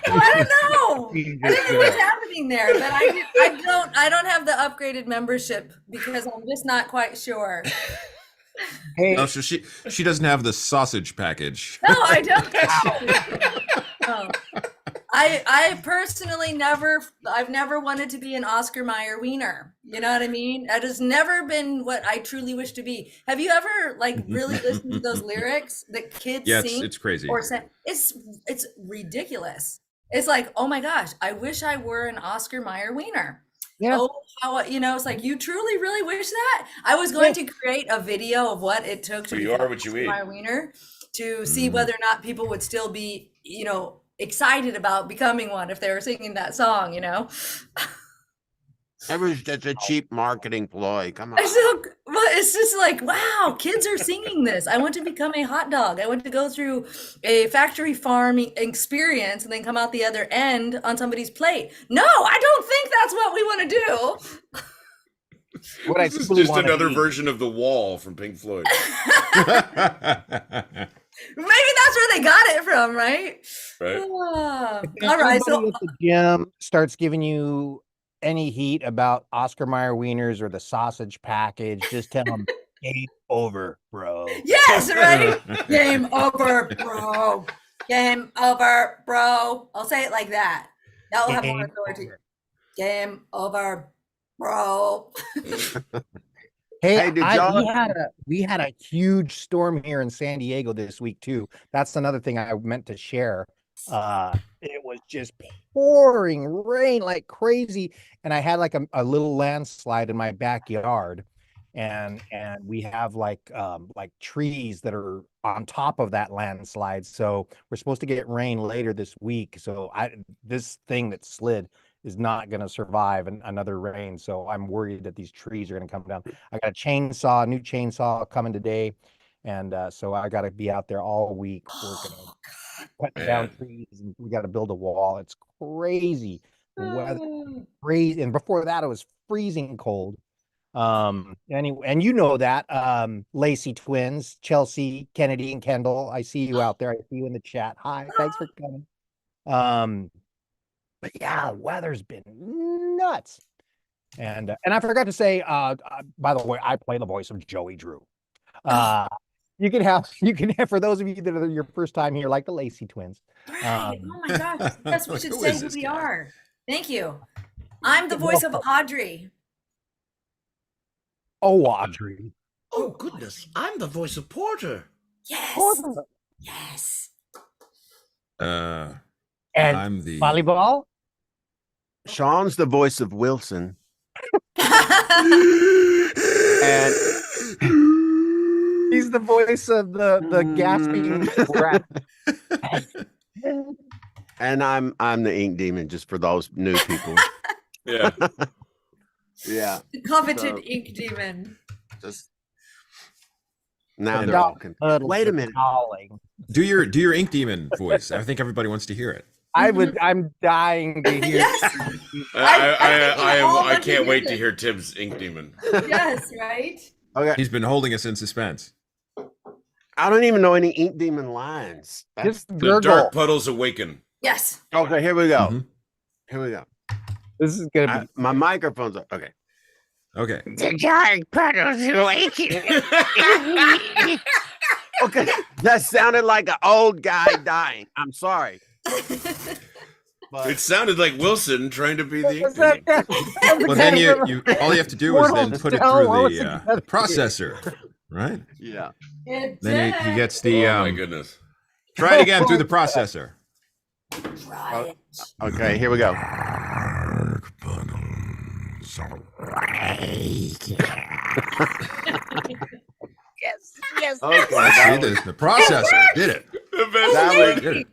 Well, I don't know. I don't know what's happening there, but I don't have the upgraded membership because I'm just not quite sure. Hey, Oh, so she doesn't have the sausage package. No, I don't. No. I personally I've never wanted to be an Oscar Mayer wiener. You know what I mean? That has never been what I truly wish to be. Have you ever like really listened to those lyrics that kids sing? It's crazy. Or say, it's ridiculous. It's like, oh my gosh, I wish I were an Oscar Mayer wiener. Yeah. Oh, how it's like you truly really wish that. I was going to create a video of what it took to So you become are what you Oscar eat. Mayer wiener to see whether or not people would still be, excited about becoming one if they were singing that song, That was just a cheap marketing ploy. Come on. It's just like, wow, kids are singing this. I want to become a hot dog. I want to go through a factory farm experience and then come out the other end on somebody's plate. No, I don't think that's what we want to do. what I This is truly just wanna another eat- version of The Wall from Pink Floyd. Maybe that's where they got it from, right? Right. If All right. So anybody at the gym starts giving you any heat about Oscar Mayer wieners or the sausage package, just tell them game over, bro. yes, right? Game over, bro. Game over, bro. I'll say it like that. That will have more Game authority. over. Game over, bro. Hey, Hey, did we had a huge storm here in San Diego this week too. That's another thing I meant to share. It was just pouring rain like crazy, and I had like a little landslide in my backyard, and we have like trees that are on top of that landslide. So we're supposed to get rain later this week. So this thing that slid is not going to survive another rain. So I'm worried that these trees are going to come down. I got a new chainsaw coming today. And so I got to be out there all week working on cutting down trees. And we got to build a wall. It's crazy. The weather, crazy. And before that, it was freezing cold. Anyway, and that, Lacey twins, Chelsea, Kennedy, and Kendall. I see you out there. I see you in the chat. Hi, thanks for coming. But yeah, the weather's been nuts. And I forgot to say, by the way, I play the voice of Joey Drew. You can have for those of you that are your first time here, like the Lacey twins. Right. Oh my gosh. Yes, we should Who say is who this we guy? are. Thank you. I'm the voice of Audrey. Oh, Audrey. Oh, goodness. I'm the voice of Porter. Yes. Yes. And I'm the volleyball. Sean's the voice of Wilson. And He's the voice of the gasping breath. and I'm the ink demon, just for those new people. Yeah. Yeah. The coveted So- ink demon. Just now And they're all confused. Huddles Wait a and minute. howling. do your ink demon voice. I think everybody wants to hear it. I'm dying to hear. Yes. I can't wait to hear Tim's Ink Demon. Yes, right? Okay. He's been holding us in suspense. I don't even know any Ink Demon lines. Just The gurgle. Dark Puddles Awaken. Yes. Okay, here we go. Mhm. Here we go. This is gonna be. My microphone's up. Okay. Okay. The dark puddles awaken. Okay, that sounded like an old guy dying. I'm sorry. But It sounded like Wilson trying to be the Ink What's that? Demon. Well, then you all you have to do is then Mortal put it Stone, what through was the it? processor, right? yeah. Then he gets the. Oh my goodness. Try it again through the processor. Try it. Okay, here we go. Yes. Okay. See, the processor did it. The best That thing, was- Did it.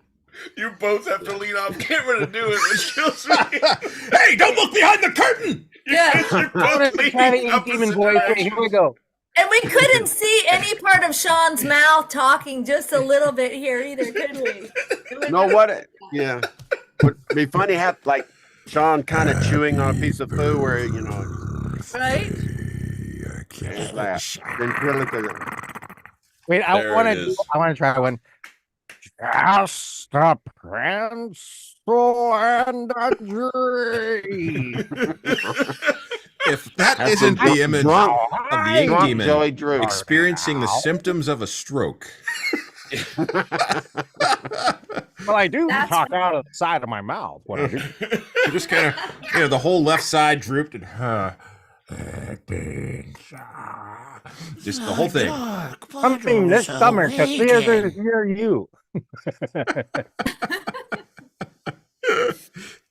you both have to lean off camera to do it, which kills me. Hey, don't look behind the curtain. Yeah. You're I'm both gonna try the leaning Ink Demon opposite voice. Wait, directions. here we go. And we couldn't see any part of Sean's mouth talking just a little bit here either, could we? No, what? Yeah. Would be funny have like Sean kind of chewing on a piece of food where Right? it's like ventriloquism. Wait, I There want it to. is. I want to try one. Just a pencil and a dream. If that That's isn't a the image drunk- of the Ink drunk Demon Joey Drew. experiencing the symptoms of a stroke. Well, I do That's talk out of the side of my mouth when I do. You just kind of, the whole left side drooped and just the whole thing. Something this summer to hear you.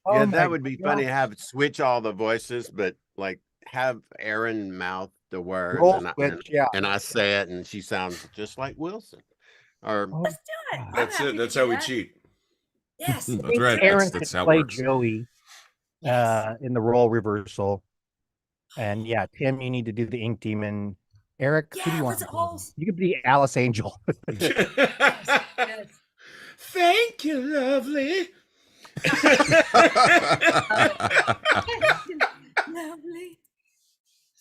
Oh Yeah, my that would be God. funny. Have switch all the voices, but like have Aaron mouth the words, Roll and switch, yeah. I say it, and she sounds just like Wilson. Or Oh, Let's do it. I'm That's happy it. to That's do how we that. cheat. Yes. That's right. Aaron That's could how it play works. Joey in the role reversal. And yeah, Tim, you need to do the Ink Demon. Eric, who do Yeah, you want? let's to all. do? You could be Alice Angel. Yes. Thank you, lovely. Lovely.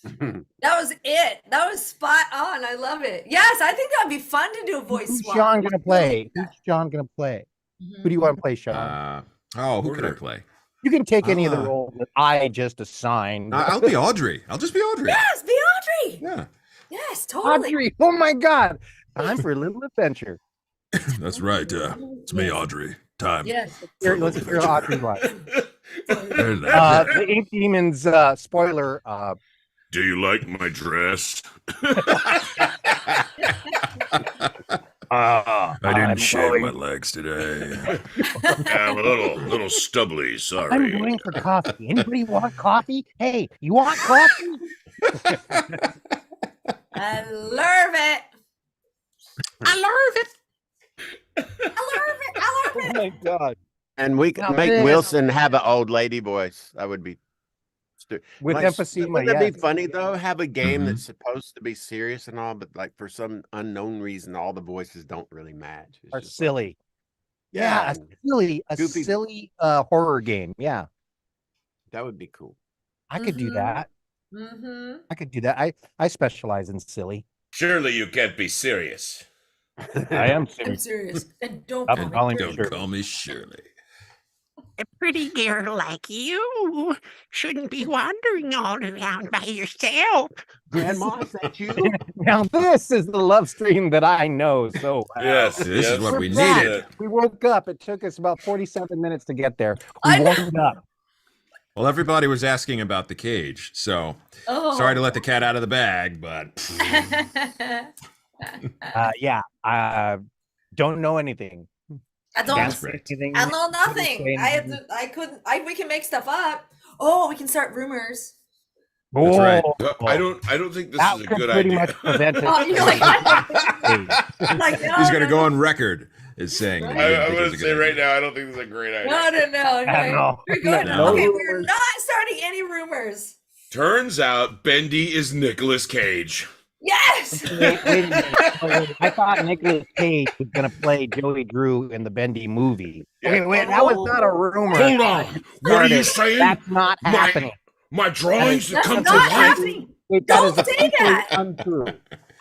That was it. That was spot on. I love it. Yes, I think that'd be fun to do a voice Who's swap. Sean gonna play? Who's Sean gonna play? Who do you want to play, Sean? Who can I Porter. play? You can take any of the Ah. roles that I just assigned. I'll be Audrey. I'll just be Audrey. Yes, be Audrey. Yeah, Yes, totally. Audrey. Oh my God! Time for a little adventure. that's right. It's me, Audrey. Time. Yes. Here, let's hear Audrey's line. There's The Ink Demons spoiler. Do you like my dress? I I'm didn't shave going- my legs today. I'm a little stubbly. I'm Sorry. going for coffee. Anybody want coffee? Hey, you want coffee? I love it. I love it. I love it. I love Oh it. my God! and we Now can make this- Wilson have an old lady voice. That would be With like, emphysema, Wouldn't that yes. be funny though? Have a game Mhm. that's supposed to be serious and all, but like for some unknown reason, all the voices don't really match. It's Or just like- silly. Yeah, a Goofy. silly horror game. Yeah, that would be cool. I could do Mhm. that. Mm-hmm. I could do that. I specialize in silly. Surely you can't be serious. I am I'm serious. serious. And don't I'm call me calling Shirley. Shirley. Don't call me Shirley. A pretty girl like you shouldn't be wandering all around by yourself. Grandma, is that you? Now this is the love stream that I know so well. Yes, This is what we We're back. needed. We woke up. It took us about 47 minutes to get there. I We know. warmed up. Well, everybody was asking about the cage, so Oh. sorry to let the cat out of the bag, but Yeah, I don't know anything. I don't. Can't That's say right. anything. I know nothing. say I have anything. to, I couldn't. We can make stuff up. Oh, we can start rumors. That's right. Oh, I don't think this that is a could good pretty idea. much prevent it. Oh, you're like, Hey, like no, he's going to no, go no. on record as saying. that he I, didn't I'm think it going was to a say good right idea. now, I don't think this is a great idea. No, no, no. I Okay. don't know. We're going. No. Okay, we're not starting any rumors. Turns out Bendy is Nicolas Cage. Yes. Wait a minute. Oh, wait. I thought Nicolas Cage was going to play Joey Drew in the Bendy movie. Okay, wait, that was not a rumor. Hold on. What are you saying? That's not happening. My drawings that That's come to not life? happening. Wait, that Don't is say officially that. untrue.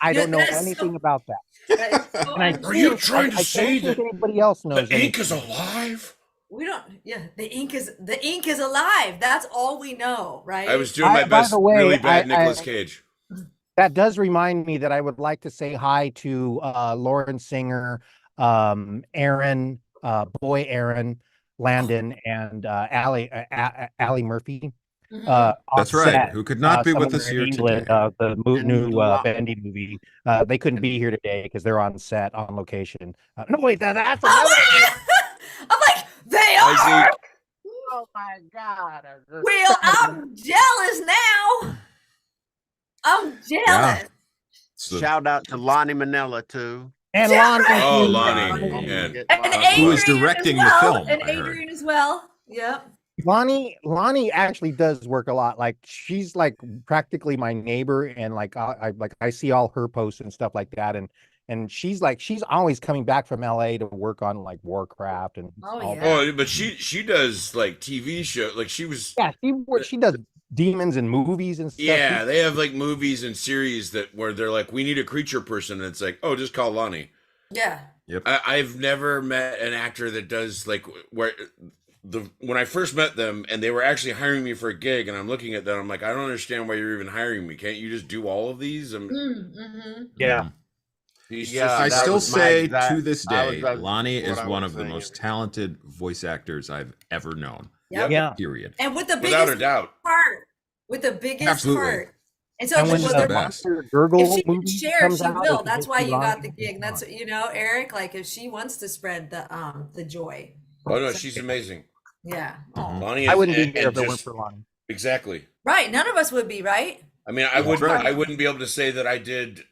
I Yeah, don't know that is anything so- about that. That is so And I untrue. Are you think- trying to I don't say think that anybody else knows the ink anything. is alive? We don't. Yeah, the ink is alive. That's all we know, right? I was doing my By best, the way, really bad I- Nicolas Cage. That does remind me that I would like to say hi to Lauren Singer, Aaron, boy Aaron, Landon, and Allie Murphy. Mhm. On That's right. set, Who could not be with somewhere us in here England, today. the And new Lo- Bendy movie. They couldn't be here today because they're on set on location. No, wait, that's Oh another. my God! I'm like, they Hi, are. Zeke. Oh my God! Well, I'm jealous now. I'm jealous. Yeah. So, Shout out to Lonnie Manella too. And Yeah, Lonnie. right. Oh, too. Lonnie. Don't Yeah. forget And Lonnie. Adrian Who is directing the as well. film, And I heard. Adrian as well. Yep. Lonnie actually does work a lot. Like she's like practically my neighbor, and like I see all her posts and stuff like that, and she's always coming back from LA to work on like Warcraft and Oh, all yeah. that. Oh, but she does like TV show. Like she was. Yeah, she does demons and movies and stuff. Yeah, they have like movies and series that where they're like, we need a creature person, and it's like, oh, just call Lonnie. Yeah. I've never met an actor that does like where when I first met them and they were actually hiring me for a gig, and I'm looking at them, I'm like, I don't understand why you're even hiring me. Can't you just do all of these? Mm-hmm. Yeah. He's Yeah, just- I that still was my say exact- to this I was- day, that's Lonnie what is I one was of the saying. most talented voice actors I've ever known. Yep. Yeah. Period. And with the without a biggest doubt. heart. With the biggest Absolutely. heart. And so And when She's well, the they're- best. Monster Gurgle if she can movie share, comes she out, will. if That's you why see you got Lonnie, the gig. That's Eric. Like if she wants to spread the joy. Oh no, she's amazing. Yeah. Mhm. Lonnie. I is- wouldn't be and- here if and it weren't just- for Lonnie. Exactly. Right. None of us would be, right? I mean, That's right. I wouldn't be able to say that I did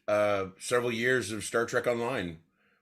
several years of Star Trek Online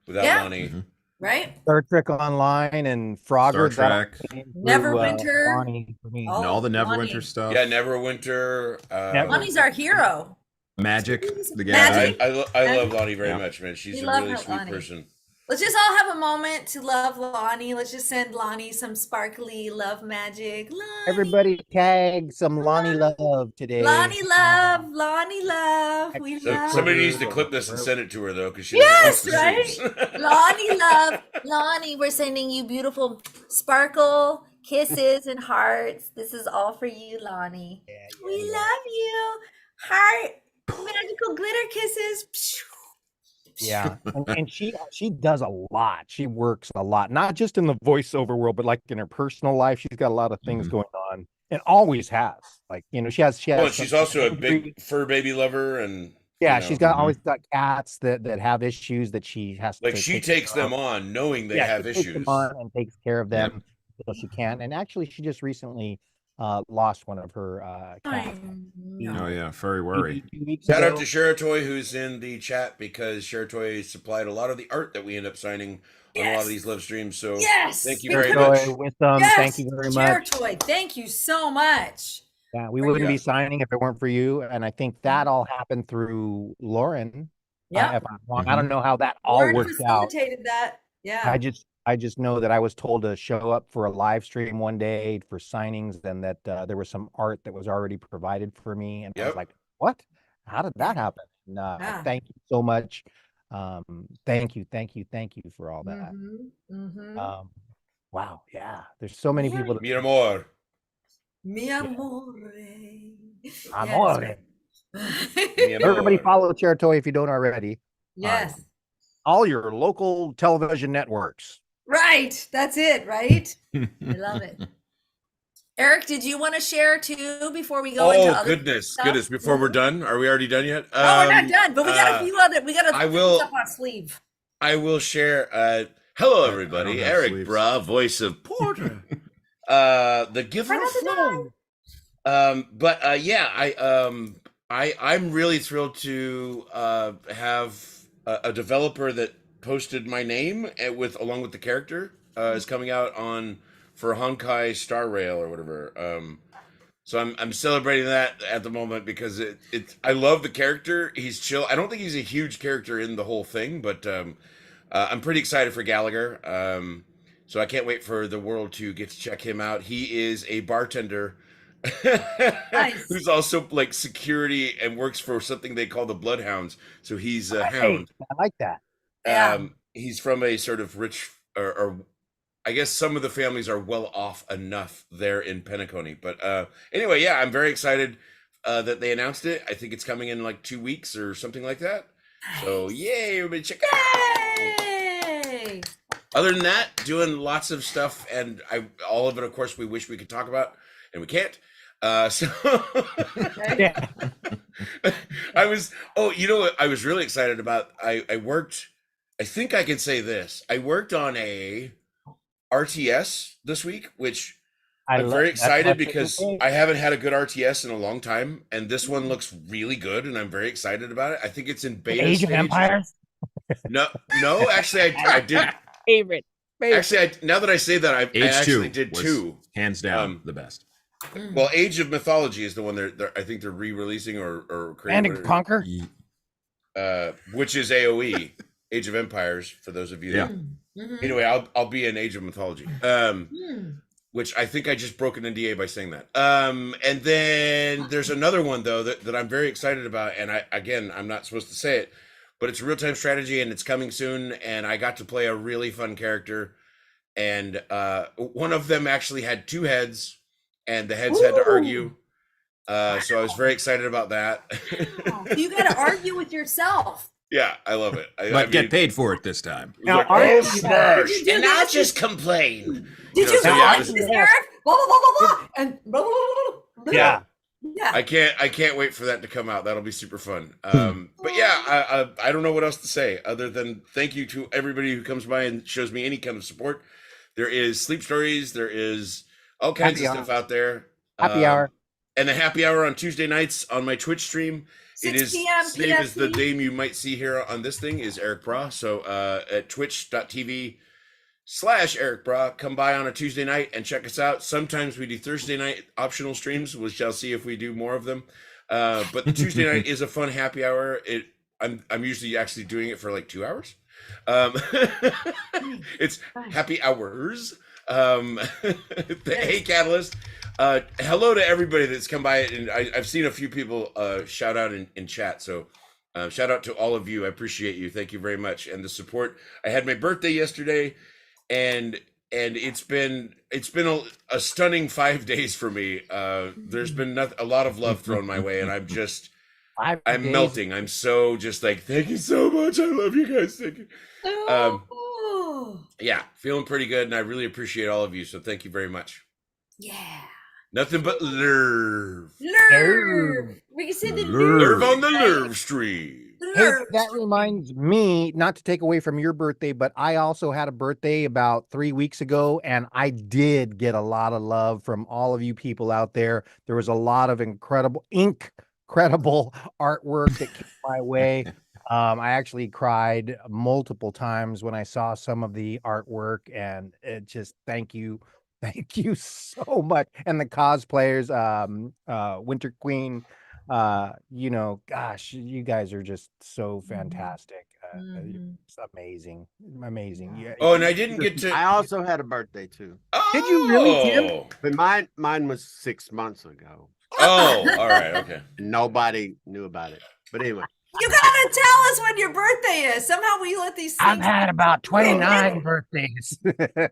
without Yeah. Lonnie. Mhm. Right? Star Trek Online and Frogger. Star that Trek. came through, Neverwinter. Lonnie for me. Oh, And all the Lonnie. Neverwinter stuff. Yeah, Neverwinter. Never- Lonnie's our hero. Magic, the Magic. Gathering. I love Lonnie very Yeah. much, man. She's We a love really her, sweet Lonnie. person. Let's just all have a moment to love Lonnie. Let's just send Lonnie some sparkly love magic. Lonnie, Everybody tag some Lonnie love today. Lonnie love, Lonnie love. We So, love somebody needs to clip this and send it to her though, because she Yes, doesn't want to see. Lonnie love. Lonnie, we're sending you beautiful sparkle kisses and hearts. This is all for you, Lonnie. We love you. Heart, magical glitter kisses. Yeah, and she does a lot. She works a lot, not just in the voiceover world, but like in her personal life. She's got a lot of things Mhm. going on, and always has. Like she has. Well, and she's also a big fur baby lover, and Yeah, you know, she's got Mhm. always got cats that have issues that she has like to she take takes care them of. on knowing they Yeah, have she takes them issues. on and takes care of Yep. them so she can. And actually, she just recently lost one of her cats. Oh yeah, furry worry. 2 weeks Shout out ago. to Sheratoy who's in the chat, because Sheratoy supplied a lot of the art that we end up signing on a lot Yes. of these live streams. So Yes. thank you we very couldn't- much. Joy, Wisdom, Yes. thank you very much. Toy, thank you so much. Yeah, we for wouldn't your- be signing if it weren't for you. And I think that all happened through Lauren. Yeah. If I'm wrong, I don't know how that all Lauren worked out. facilitated that. Yeah. I just know that I was told to show up for a live stream one day for signings, and that there was some art that was already provided for me, and I was Yep. like, "What? How did that happen?" And, Yeah. thank you so much. Thank you for all that. Mm-hmm. Wow, yeah. There's so many Yeah. people. Mi amor. Mi amore. Amore. Mi amor. Everybody follow Chertoy if you don't already. Yes. All your local television networks. Right. That's it, right? I love it. Eric, did you want to share too before we go into Oh other goodness, stuff? goodness! Before we're done, are we already done yet? No, we're not done, but we got a few other. We got I a will- stuff on sleeve. I will share. Hello, I everybody. don't have Eric sleeves. Bra, voice of Porter, the giver Right of on the flow. I'm really thrilled to have a developer that posted my name along with the character is coming out on for Honkai Star Rail or whatever. So I'm celebrating that at the moment because I love the character. He's chill. I don't think he's a huge character in the whole thing, but I'm pretty excited for Gallagher. So I can't wait for the world to get to check him out. He is a bartender Nice. who's also like security and works for something they call the Bloodhounds. So he's a hound. I like that. Yeah. He's from a sort of rich, or I guess some of the families are well off enough there in Penacony. But anyway, yeah, I'm very excited that they announced it. I think it's coming in like 2 weeks or something like that. So yay, everybody check it out. Yay! Other than that, doing lots of stuff, and all of it, of course, we wish we could talk about, and we can't. So Yeah. you know what I was really excited about? I worked, I think I can say this. I worked on a RTS this week, which I'm very excited because I haven't had a good RTS in a long time, and this one looks really good, and I'm very excited about it. I think it's in beta Age of stage. Empires. No, actually, I did. Favorite. Actually, now that I say that, I actually did was 2. hands down the best. Well, Age of Mythology is the one I think they're re-releasing or creating. And Conquer. Which is AOE, Age of Empires, for those of you. Yeah. Anyway, I'll be in Age of Mythology. Which I think I just broke an NDA by saying that. And then there's another one though that I'm very excited about, and I'm not supposed to say it, but it's a real-time strategy and it's coming soon, and I got to play a really fun character, and one of them actually had 2 heads, and the heads had to argue. So I was very excited about that. You got to argue with yourself. Yeah, I love it. But get paid for it this time. Now, Like, argue- smash, Did you do and I'll this? just complain. Did You know, you so go yeah, like it was- this, Eric? Blah, blah, blah, blah, blah, and blah, blah, blah, blah, blah. Yeah. Yeah. I can't wait for that to come out. That'll be super fun. But yeah, I don't know what else to say other than thank you to everybody who comes by and shows me any kind of support. There is Sleep Stories. There is all kinds Happy of stuff out there. Happy hour. And the happy hour on Tuesday nights on my Twitch stream. It 6 is p.m. same as the PST. name you might see here on this thing is Eric Bra. So at twitch.tv/Eric Bra, come by on a Tuesday night and check us out. Sometimes we do Thursday night optional streams. We shall see if we do more of them. But the Tuesday night is a fun happy hour. I'm usually actually doing it for like 2 hours. It's happy hours. Hey Catalyst. Hello to everybody that's come by, and I've seen a few people shout out in chat, so shout out to all of you. I appreciate you. Thank you very much, and the support. I had my birthday yesterday, and it's been a stunning 5 days for me. There's been a lot of love thrown my way, and I'm 5 I'm days. melting. I'm so just like, thank you so much. I love you guys. Thank you. Oh, Yeah, feeling pretty good, and I really appreciate all of you. So thank you very much. yeah. Nothing but nerve. Nerve. We can say the Nerve on the nerve stream. Hey, Nerve. that reminds me, not to take away from your birthday, but I also had a birthday about 3 weeks ago, and I did get a lot of love from all of you people out there. There was a lot of incredible artwork that came my way. I actually cried multiple times when I saw some of the artwork, and it just thank you so much. And the cosplayers, Winter Queen, gosh, you guys are just so fantastic. It's amazing. Yeah. Oh, and I didn't get to. I also had a birthday too, Did you really, Tim? Oh. but mine was 6 months ago. Oh, all right, okay. Nobody knew about it. But anyway, You gotta tell us when your birthday is. Somehow we let these I've things. had about 29 birthdays.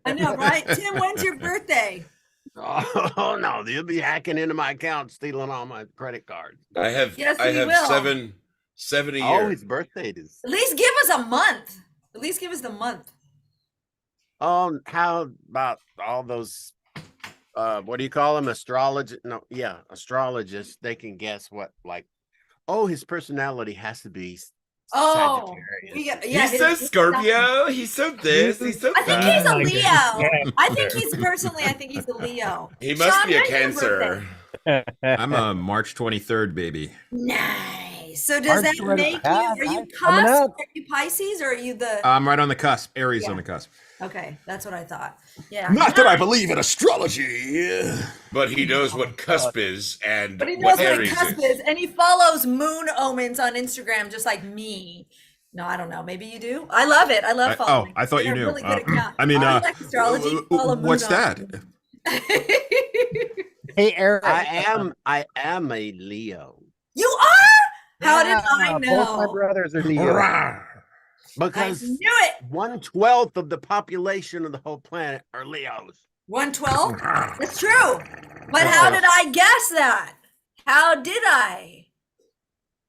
I know, right? Tim, when's your birthday? oh no, they'll be hacking into my account, stealing all my credit cards. I have Yes, I we have will. seven a Oh, year. his birthday is. At least give us a month. At least give us the month. Oh, how about all those? What do you call them? Astrologists? No, yeah, astrologists. They can guess what, like, oh, his personality has to be Oh, Sagittarius. He's so Scorpio. He's so this. He's so I think that. he's a Leo. I think he's a Leo. He must Sean, be a when's your Cancer. birthday? I'm a March 23rd baby. Nice. So does March that make you? 25th. Are you Coming Cusp? up. Are you Pisces? Or are you the? I'm right on the cusp. Aries Yeah. on the cusp. Okay, that's what I thought. Yeah. Not that I believe in astrology. But he knows what cusp is and But he knows what what a Aries cusp is. is, and he follows moon omens on Instagram just like me. No, I don't know. Maybe you do. I love it. I love following. I thought you They're knew. Really good account. I mean, I like astrology. Follow moon what's that? omens. Hey, Eric. I am a Leo. You are? How did I Both my know? brothers are Leo. I Because knew it. 1/12 of the population of the whole planet are Leos. 112? It's true. But how did I guess that? How did I?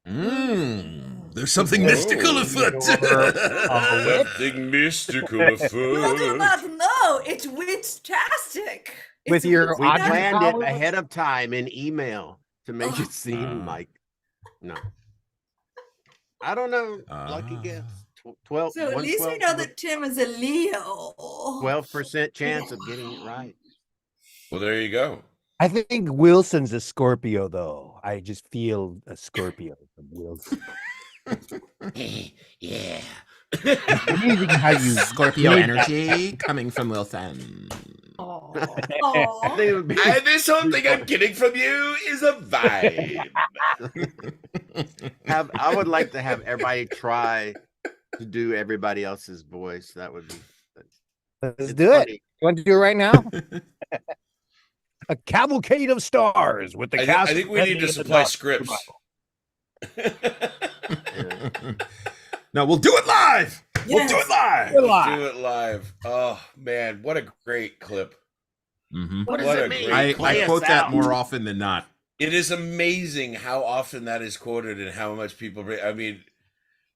There's something mystical afoot. Something mystical You do afoot. not know. It's witch-tastic. With your We audio planned it powers? ahead of time in email to make it seem like no. I don't know. Lucky guess. 12. So at least we know that Tim is a Leo. 12% chance of getting it right. Well, there you go. I think Wilson's a Scorpio, though. I just feel a Scorpio from Wilson. Yeah. Amazing how you Scorpio made that. energy coming from Wilson. I think it would be And this whole thing I'm getting from you is a vibe. I would like to have everybody try to do everybody else's voice. That would be Let's it's do it. funny. You want to do it right now? A cavalcade of stars with the cast. I think we of need to Bendy and the supply Dog. scripts. No, we'll do it live. We'll Yes. do it live. Good Do luck. it live. Oh man, what a great clip. What does What a it mean? great Play I us quote that out. more often than not. It is amazing how often that is quoted and how much people. I mean,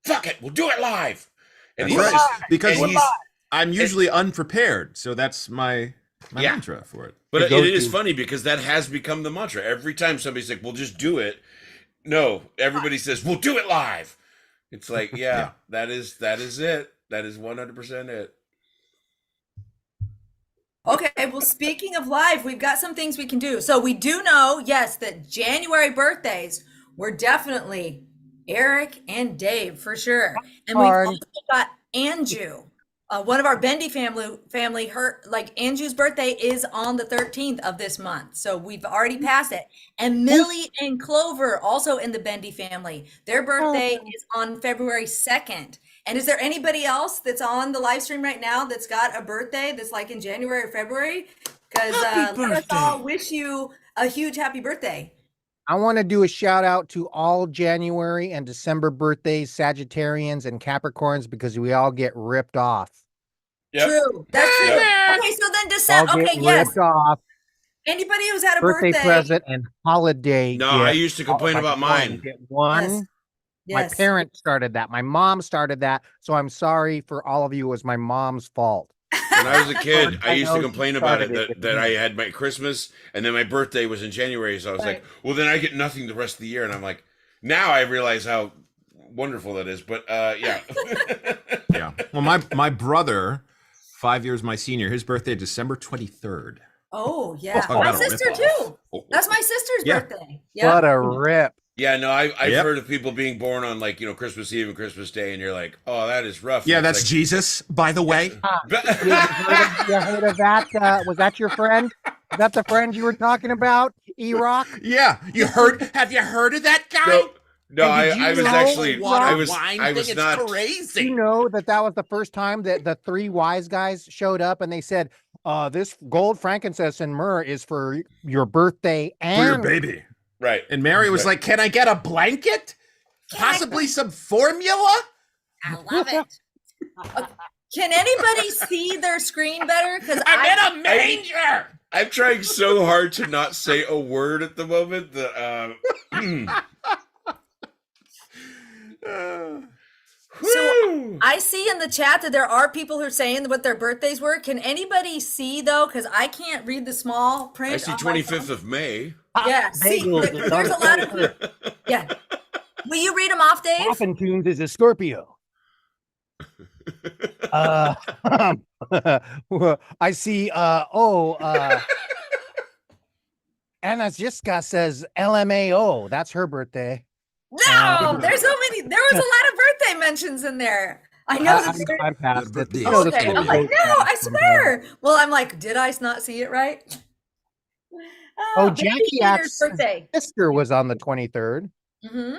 fuck it, we'll do it live. And That's he's right. just, Because and he's, I'm usually unprepared, so that's my Yeah. mantra for it. but The it is go-to. funny because that has become the mantra. Every time somebody's like, "We'll just do it," no, everybody says, "We'll do it live." It's like, yeah, that is it. That is 100% it. Okay, well, speaking of live, we've got some things we can do. So we do know, yes, that January birthdays were definitely Eric and Dave for sure. And we've Darn. also got Anju, one of our Bendy family. Her Anju's birthday is on the 13th of this month, so we've already passed it. And Millie and Clover, also in the Bendy family, their birthday is on February 2nd. And is there anybody else that's on the live stream right now that's got a birthday that's like in January or February? Because let us all wish you a huge happy birthday. I want to do a shout out to all January and December birthdays, Sagittarians and Capricorns, because we all get ripped off. Yep. True. That's true. Yep. Okay, so then All December. get Okay, yes. ripped off. Anybody who's had a Birthday birthday. present and holiday. No, I gift. used to complain All- about mine. Get one. Yes. My parents started that. My mom started that. So I'm sorry for all of you. It was my mom's fault. When I was a kid, I I used to know complain you about it started it that, with that me. I had my Christmas and then my birthday was in January. So I was like, well, then I get nothing the rest of the year. And I'm like, now I realize how wonderful that is. But yeah. Yeah. Well, my brother, 5 years my senior, his birthday December 23rd. Oh, yeah. Talk My about a sister, rip-off. too. That's my sister's Yeah. birthday. Yeah. What a rip. Yeah, no, I've Yep. heard of people being born on Christmas Eve and Christmas Day, and you're like, oh, that is rough. Yeah, And that's it's Jesus, by the way. You heard of that? Was that your friend? Is that the friend you were talking about? E-Rock? Yeah, have you heard of that guy? no, And I, did you I was know actually, what I a was not. crazy. You know that was the first time that the three wise guys showed up and they said, this gold, frankincense, and myrrh is for your birthday For your and baby. Right. And Mary was Right. like, "Can I get a blanket? Possibly some formula?" I love it. Can anybody see their screen better? Because I'm in a manger. I'm trying so hard to not say a word at the moment that So I see in the chat that there are people who are saying what their birthdays were. Can anybody see though? Because I can't read the small print. I see on my 25th phone. of May. Yeah, see, bagels. there's a lot of. Yeah. Will you read them off, Dave? Coffin Tunes is a Scorpio. I see. Anna Jiska says LMAO. That's her birthday. No, there's so many. There was a lot of birthday mentions in there. I know the bird. I'm past it. The- You know, the Okay, I'm school like, goes no, back I from swear. Well, I'm like, did I not see it right? Oh, Baby Jackie Peter's Axe's birthday. sister was on the 23rd. Hmm.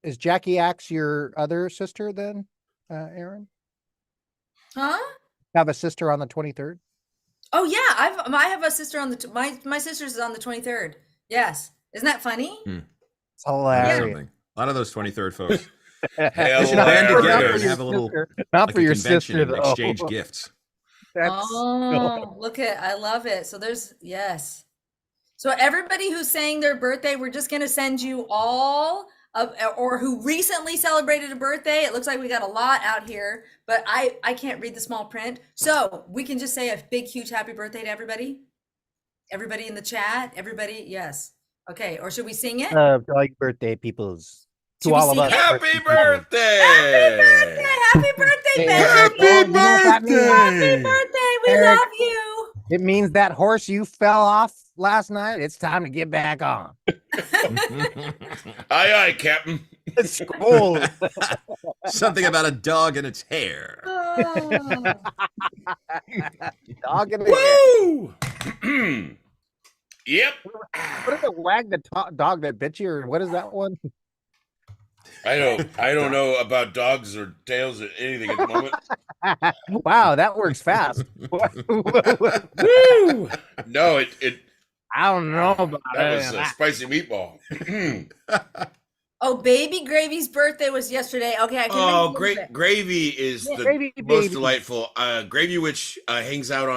Is Jackie Axe your other sister then, Aaron? Huh? Have a sister on the 23rd? Oh yeah, I have a sister on the my sister's is on the 23rd. Yes, isn't that funny? It's Learn hilarious. something. A lot of those 23rd folks. Hell We should yeah. band Not together for and your have a little Not like for a your convention sister and though. exchange gifts. That's Oh, look at I love it. So there's yes. So everybody who's saying their birthday, we're just gonna send you all of or who recently celebrated a birthday. It looks like we got a lot out here, but I can't read the small print. So we can just say a big, huge happy birthday to everybody. Everybody in the chat. Everybody, yes. Okay, or should we sing it? to all you birthday peoples. Should To we all of sing us. it? Happy birthday birthday! Happy birthday, Hey, Bendy! you know what that means? Happy birthday! We Eric. love you. It means that horse you fell off last night, it's time to get back on. Aye, aye, Captain. It's cold. Something about a dog and its hair. Oh. Dog in the Woo! Yep. What is it? Wag the dog that bit you, or what is that one? I don't know about dogs or tails or anything at the moment. Wow, that works fast. Woo! No, it I don't know about that it. was a spicy meatball. Oh, baby Gravy's birthday was yesterday. Okay, I can Oh, read a little bit. gravy is Yeah, the Gravy most Baby. delightful. Gravy, which hangs out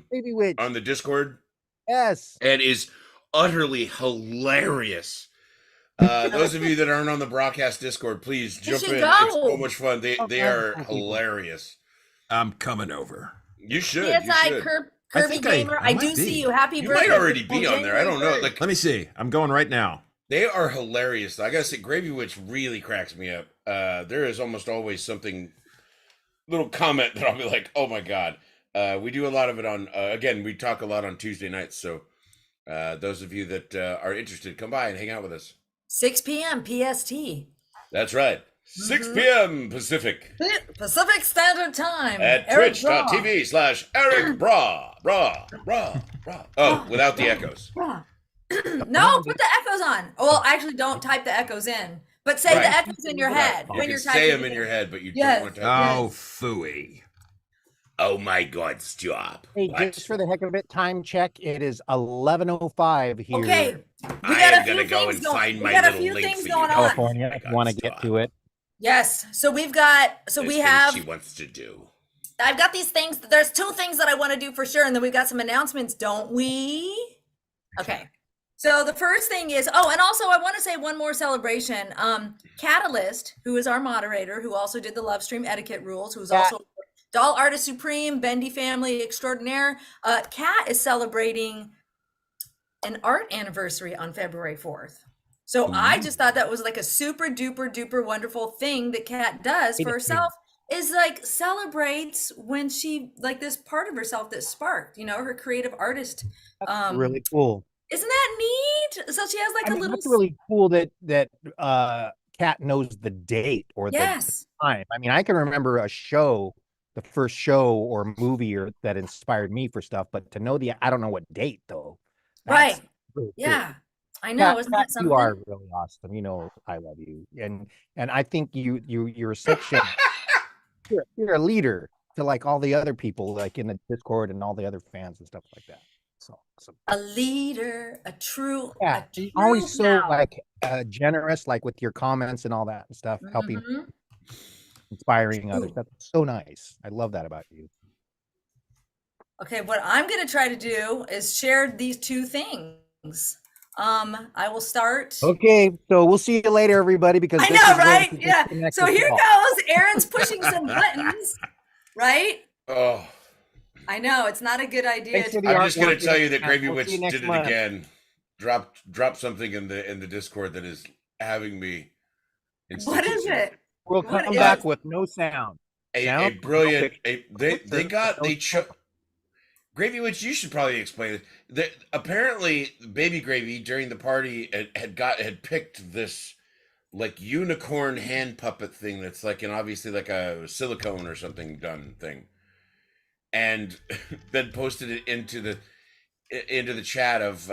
Baby witch. on the Discord Yes. and is utterly hilarious. Those of you that aren't on the broadcast Discord, please You jump should in. go. It's so much fun. They Oh, are God. hilarious. I'm coming over. You should. You CSI should. Kirby think Gamer. I I might do be. see you. Happy You birthday. might already on be on there. I don't know. January 3rd. Like Let me see. I'm going right now. they are hilarious. I gotta say, Gravy Witch really cracks me up. There is almost always something, little comment that I'll be like, "Oh my god." We do a lot of it on. Again, we talk a lot on Tuesday nights. So those of you that are interested, come by and hang out with us. 6 p.m. PST. That's right. 6 p.m. Pacific Pacific Standard Time. at Eric Draw. twitch.tv/Eric Bra. Oh, without the echoes. No, put the echoes on. Well, actually, don't type the echoes in, but say Right. the echoes in your head You when can you're say typing. them in your head, but you Yes. don't want to. Oh, phooey. Oh my God, stop. Hey, What? just for the heck of it, time check. It is 11:05 here Okay, we I got a am few gonna go things and going. find We my got a little few link things for you. going on. California. Oh If my you want to God, get stop. to it. Yes, so we've got. So There's we things have. she wants to do. I've got these things. There's two things that I want to do for sure, and then we've got some announcements, don't we? Okay. So the first thing is, oh, and also I want to say one more celebration. Catalyst, who is our moderator, who also did the live stream etiquette rules, who's Kat. also Doll Artist Supreme, Bendy Family Extraordinaire. Kat is celebrating an art anniversary on February 4th. So I just thought that was like a super duper duper wonderful thing that Kat does for herself. Is like celebrates when she like this part of herself that sparked, her creative artist. Really cool. Isn't that neat? So she has like I a mean, little. that's really cool that Kat knows the date or the Yes. time. I mean, I can remember the first show or movie that inspired me for stuff, but to know I don't know what date though. That's Right. really cool. Yeah. I know. Kat, Isn't that something? you are really awesome. You know, I love you, and I think you're such a you're a leader to like all the other people like in the Discord and all the other fans and stuff like that. So awesome. A leader, a true. Yeah, a you're always true so pal. like generous, like with your comments and all that and stuff, helping, Mhm. inspiring others. True. That's so nice. I love that about you. Okay, what I'm going to try to do is share these two things. I will start. Okay, so we'll see you later, everybody. Because I this know, is going right? to Yeah. disconnect So us here all. goes. Aaron's pushing some buttons, right? Oh, I know it's not a good idea. Thanks for the I'm just gonna artwork, tell you that and Gravy we'll Witch see you next did it month. again. Drop something in the Discord that is having me. What is it? We'll What come is back it? with no sound. A Sound? brilliant. Okay. They chose. Gravy Witch, you should probably explain it. Apparently, Baby Gravy during the party had picked this like unicorn hand puppet thing that's like obviously like a silicone or something done thing, and then posted it into the chat of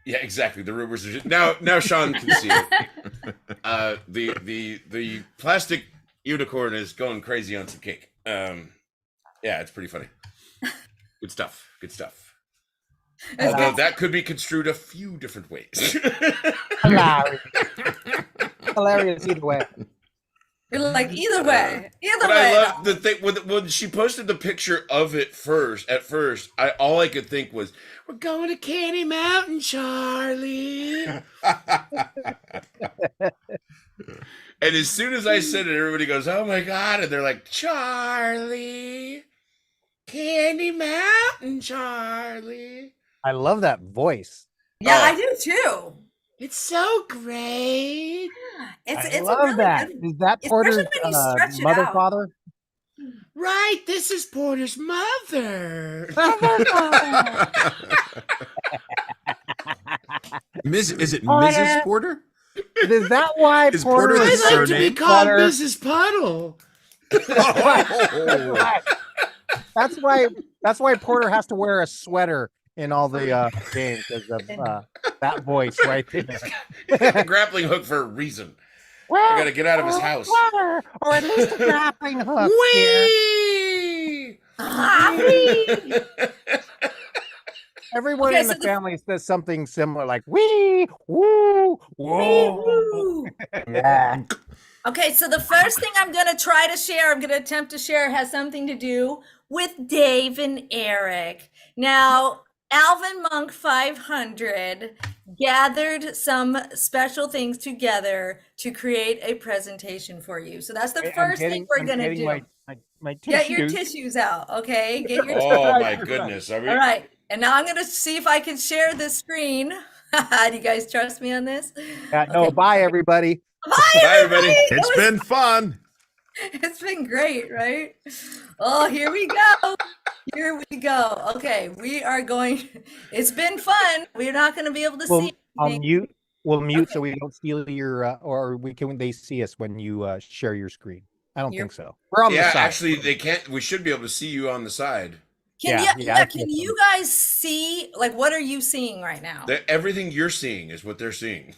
yeah, exactly. The rumors are now Sean can see it. The plastic unicorn is going crazy on some cake. Yeah, it's pretty funny. Good stuff. Good stuff. Although that could be construed a few different ways. Hilarious. Hilarious either way. You're like, either way. But I love the thing when she posted the picture of it first. At first, all I could think was, "We're going to Candy Mountain, Charlie." And as soon as I said it, everybody goes, "Oh my god!" And they're like, "Charlie, Candy Mountain, Charlie." I love that voice. Yeah, I do too. It's so great. It's love really that. good. Is that Porter's Especially when you stretch it mother, out. father? Right, this is Porter's mother. Is it Mrs. Porter? Is that why Is Porter Porter the is surname? To be called Porter? Mrs. Puddle. That's why Porter has to wear a sweater in all the games because of that voice right there. A grappling hook for a reason. Well, I gotta get out of his house. Sweater, or at least a grappling hook. Whee! Everyone Okay, in so the the- family says something similar, like "wee, woo, whoa." Woo. Yeah. Okay, so the first thing I'm going to try to share, I'm going to attempt to share, has something to do with Dave and Eric. Now, Alvin Monk 500 gathered some special things together to create a presentation for you. So that's the I'm first thing we're I'm going to getting do. my Get your tissues. tissues out, okay? Get your Oh my goodness. Are we, All right. And now I'm going to see if I can share this screen. Do you guys trust me on this? No, Okay. bye everybody. Bye, everybody. It's been fun. It's been great, right? Oh, here we go. Here we go. Okay, we are going. It's been fun. We're not going to be able to see I'll anything. mute. We'll mute Okay. so we don't steal your or they see us when you share your screen. I don't You're- think so. We're on the yeah, side. actually, they can't. We should be able to see you on the side. Can Yeah, you, yeah, I can think you guys see, like, what are you seeing right now? Everything you're seeing is what they're seeing.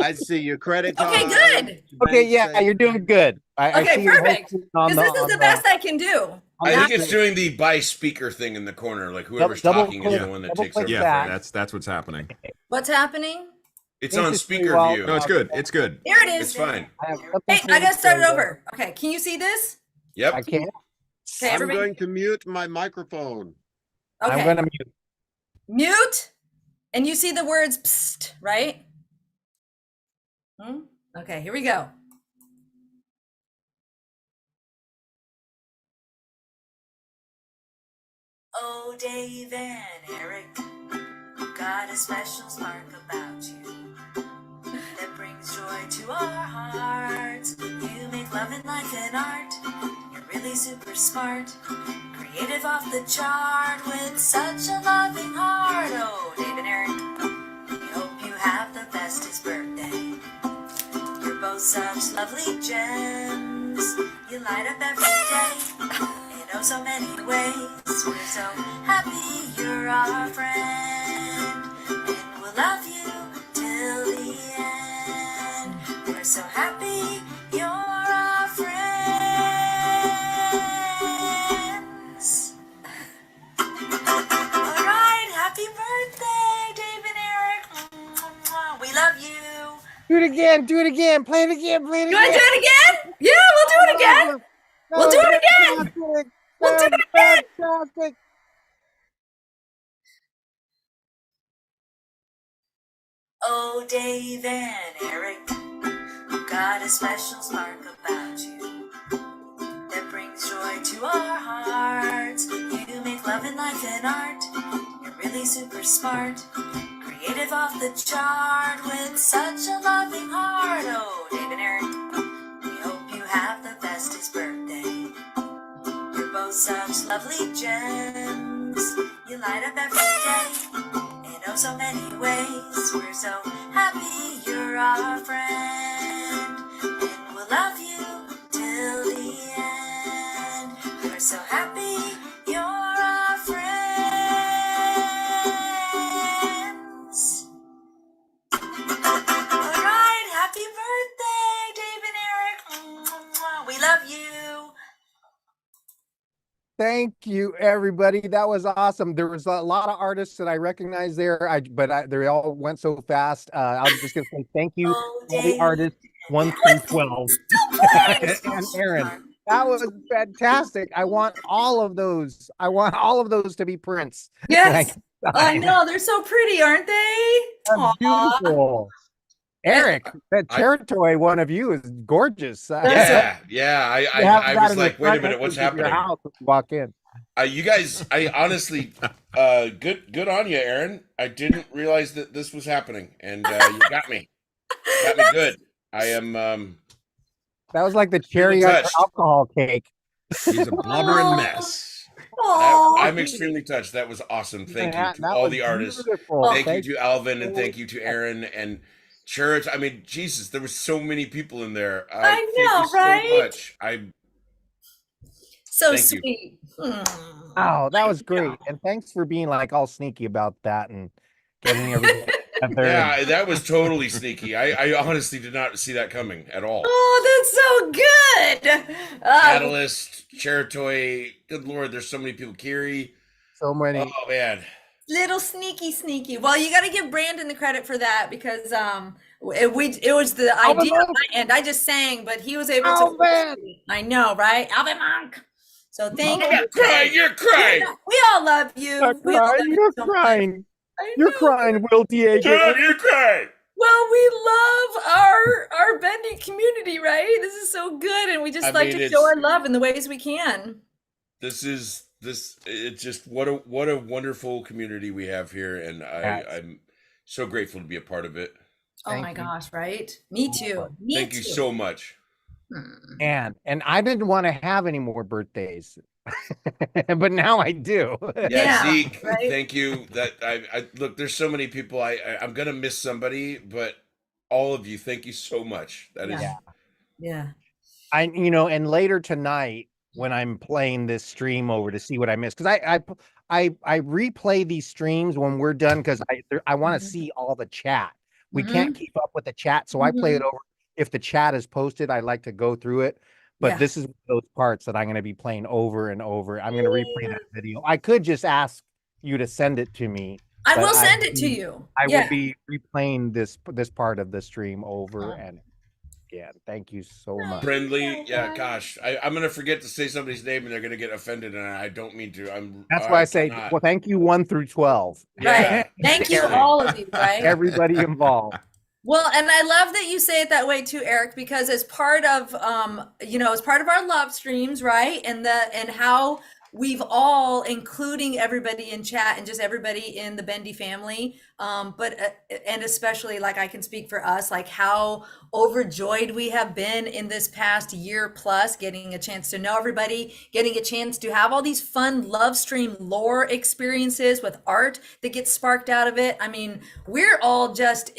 I see your credit card. Okay, good. Okay, yeah, you're doing good. I Okay, see your whole perfect. screen on Because this is the best I can do. I think it's doing the by speaker thing in the corner, like whoever's Double talking is click- the one that double takes click over. Yeah, that. that's what's happening. What's happening? It's Think on it's speaker well- view. No, it's good. It's good. Here it is. It's fine. I have Hey, I got to start it over. Okay, can you see this? Yep. I can't. Okay, I'm everybody. going to mute my microphone. Okay. I'm gonna mute. Mute, and you see the words psst, right? Okay, here we go. Oh, Dave and Eric got a special spark about you that brings joy to our hearts. You make love and life an art. You're really super smart, creative off the chart with such a loving heart. Oh, Dave and Eric, we hope you have the bestest birthday. You're both such lovely gems. You light up every day in oh so many ways. We're so happy you're our friend, and we'll love you till the end. We're so happy you're our friends. All right, happy birthday, Dave and Eric. We love you. Do it again. Do it again. Play it again. Play it You want to do again. it again? Yeah, we'll do it again. We'll do it again. We'll do it again. Fantastic. Oh, Dave and Eric got a special spark about you that brings joy to our hearts. You make love and life an art. You're really super smart, creative off the chart with such a loving heart. Oh, Dave and Eric, we hope you have the bestest birthday. You're both such lovely gems. You light up every day in oh so many ways. We're so happy you're Thank you, everybody. That was awesome. There was a lot of artists that I recognized there, but they all went so fast. I'm just gonna say thank you, Oh, all the dang. artists, 1 through 12, and Aaron. That was fantastic. I want all of those. I want all of those to be prints. Yes. Like, I know. They're so pretty, aren't they? That's Aw. beautiful. Eric, that Cheritoy one of you is gorgeous. Yeah. I was like, wait a minute, what's happening? Walk in. You guys, I honestly, good on you, Aaron. I didn't realize that this was happening, and you got me good. I am. That was like the cherry on touched. alcohol cake. He's a blubbering mess. I'm extremely touched. That was awesome. Thank you to all the artists. Beautiful. Thank you to Alvin, and thank you to Aaron and Church. I mean, Jesus, there were so many people in there. I Thank know, you so right? much. So Thank you. sweet. Oh, that was great. And thanks for being like all sneaky about that and getting everything together. Yeah, that was totally sneaky. I honestly did not see that coming at all. Oh, that's so good. Catalyst, Cheritoy, good Lord, there's so many people. Kiri. So many. Oh, man. Little sneaky. Well, you got to give Brandon the credit for that because it was the idea on my end. I just sang, but he was able to. I know, right? Alvin Monk. So thank you. You're crying. We all love you. You're crying. You're crying, Will Diego. You're crying. Well, we love our Bendy community, right? This is so good, and we just like to show our love in the ways we can. It's just what a wonderful community we have here, and I'm so grateful to be a part of it. Oh my gosh, right? Me too. Thank you so much. And I didn't want to have any more birthdays, but now I do. Yeah, Zeke, right? Thank you. That I look, there's so many people. I'm gonna miss somebody, but all of you, thank you so much. That is, yeah. And later tonight when I'm playing this stream over to see what I missed, because I replay these streams when we're done because I want to see all the chat. We can't keep up with the chat, so I play it over. If the chat is posted, I like to go through it. But this is those parts that I'm going to be playing over and over. I'm going to replay that video. I could just ask you to send it to me. I will send it to you. I will be replaying this part of the stream over and again. Thank you so much. Friendly, gosh, I'm going to forget to say somebody's name and they're going to get offended, and I don't mean to. That's why I say, well, thank you 1 through 12. Right. Thank you, all of you, right? Everybody involved. Well, and I love that you say it that way too, Eric, because as part of as part of our love streams, right? And how we've all, including everybody in chat and just everybody in the Bendy family, and especially like I can speak for us, like how overjoyed we have been in this past year plus, getting a chance to know everybody, getting a chance to have all these fun love stream lore experiences with art that gets sparked out of it. I mean, we're all just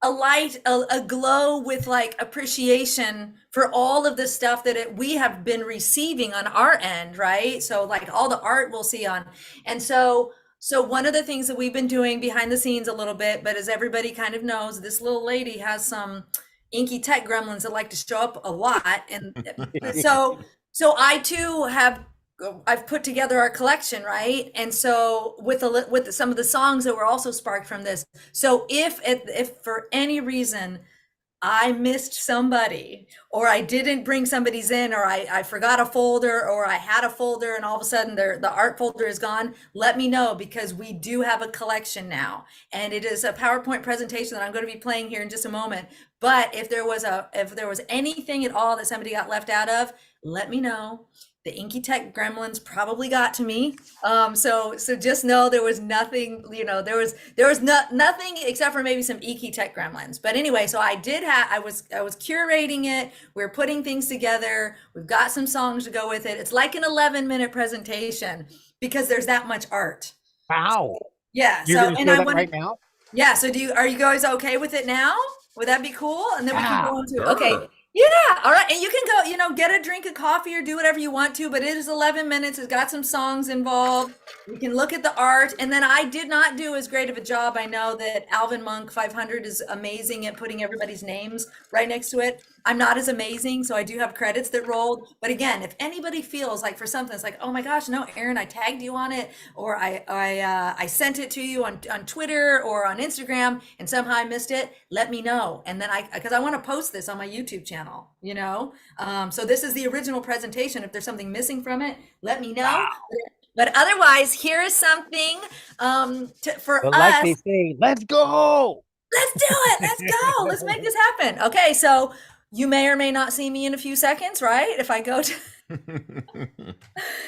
a light, a glow with like appreciation for all of the stuff that we have been receiving on our end, right? So like all the art we'll see on. And so one of the things that we've been doing behind the scenes a little bit, but as everybody kind of knows, this little lady has some inky tech gremlins that like to show up a lot. And so I too I've put together our collection, right? And so with some of the songs that were also sparked from this. So if for any reason I missed somebody, or I didn't bring somebody's in, or I forgot a folder, or I had a folder and all of a sudden the art folder is gone, let me know, because we do have a collection now. And it is a PowerPoint presentation that I'm going to be playing here in just a moment. But if there was anything at all that somebody got left out of, let me know. The Inky Tech gremlins probably got to me. So just know there was nothing, there was nothing except for maybe some Inky Tech gremlins. But anyway, so I was curating it. We're putting things together. We've got some songs to go with it. It's like an 11-minute presentation because there's that much art. Wow. Yeah. You're gonna show that right now? Yeah. So are you guys okay with it now? Would that be cool? And then we can go on to, okay. Yeah. All right. And you can go, get a drink of coffee or do whatever you want to, but it is 11 minutes. It's got some songs involved. You can look at the art. And then I did not do as great of a job. I know that Alvin Monk 500 is amazing at putting everybody's names right next to it. I'm not as amazing, so I do have credits that rolled. But again, if anybody feels like for something, it's like, oh my gosh, no, Aaron, I tagged you on it, or I sent it to you on Twitter or on Instagram, and somehow I missed it. Let me know, and then because I want to post this on my YouTube channel. So this is the original presentation. If there's something missing from it, let me know. But otherwise, here is something for But us. like they say, let's go. Let's do it. Let's go. Let's make this happen. Okay, so you may or may not see me in a few seconds, right? If I go to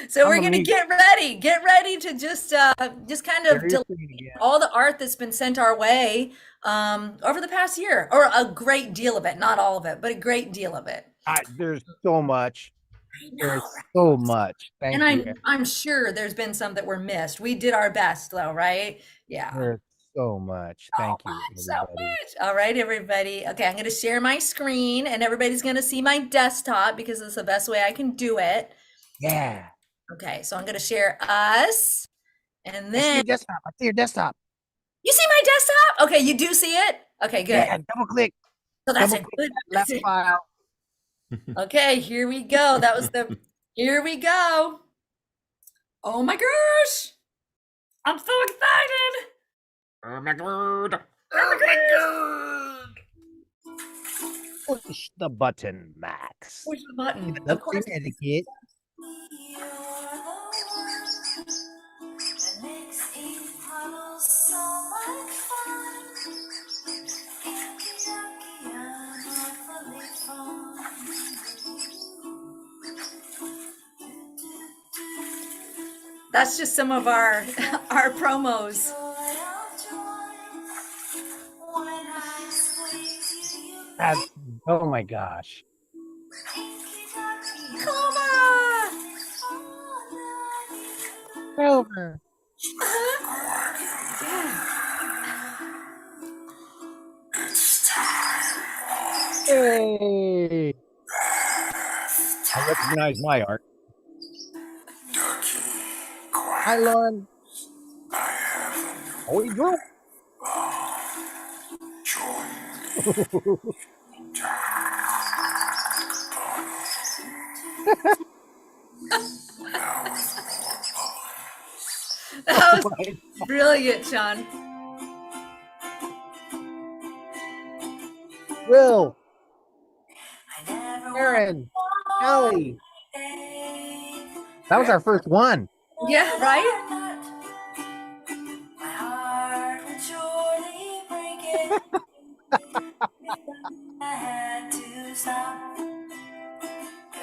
So we're gonna get ready. Get ready to just kind of delete all the art that's been sent our way over the past year, or a great deal of it. Not all of it, but a great deal of it. There's so much. I know, There's so much. Thank and you. I'm sure there's been some that were missed. We did our best, though, right? Yeah. There's so much. Thank you, everybody. All right, everybody. Okay, I'm going to share my screen, and everybody's going to see my desktop because it's the best way I can do it. Yeah. Okay, so I'm going to share us, and then I see your desktop. I see your desktop. You see my desktop? Okay, you do see it? Okay, good. Yeah, double click. So that's Double a click good left file. Okay, here we go. That was here we go. Oh my gosh. I'm so excited. Oh my god. Oh my god. Push the button, Max. Push the button. Love Of course. etiquette. That's just some of our promos. Oh my gosh. Come on. Over. Hey. I recognize my art. Hi, Lauren. Oh, you go. That was brilliant, Sean. Will. Aaron. Ellie. That was our first one. Yeah, right?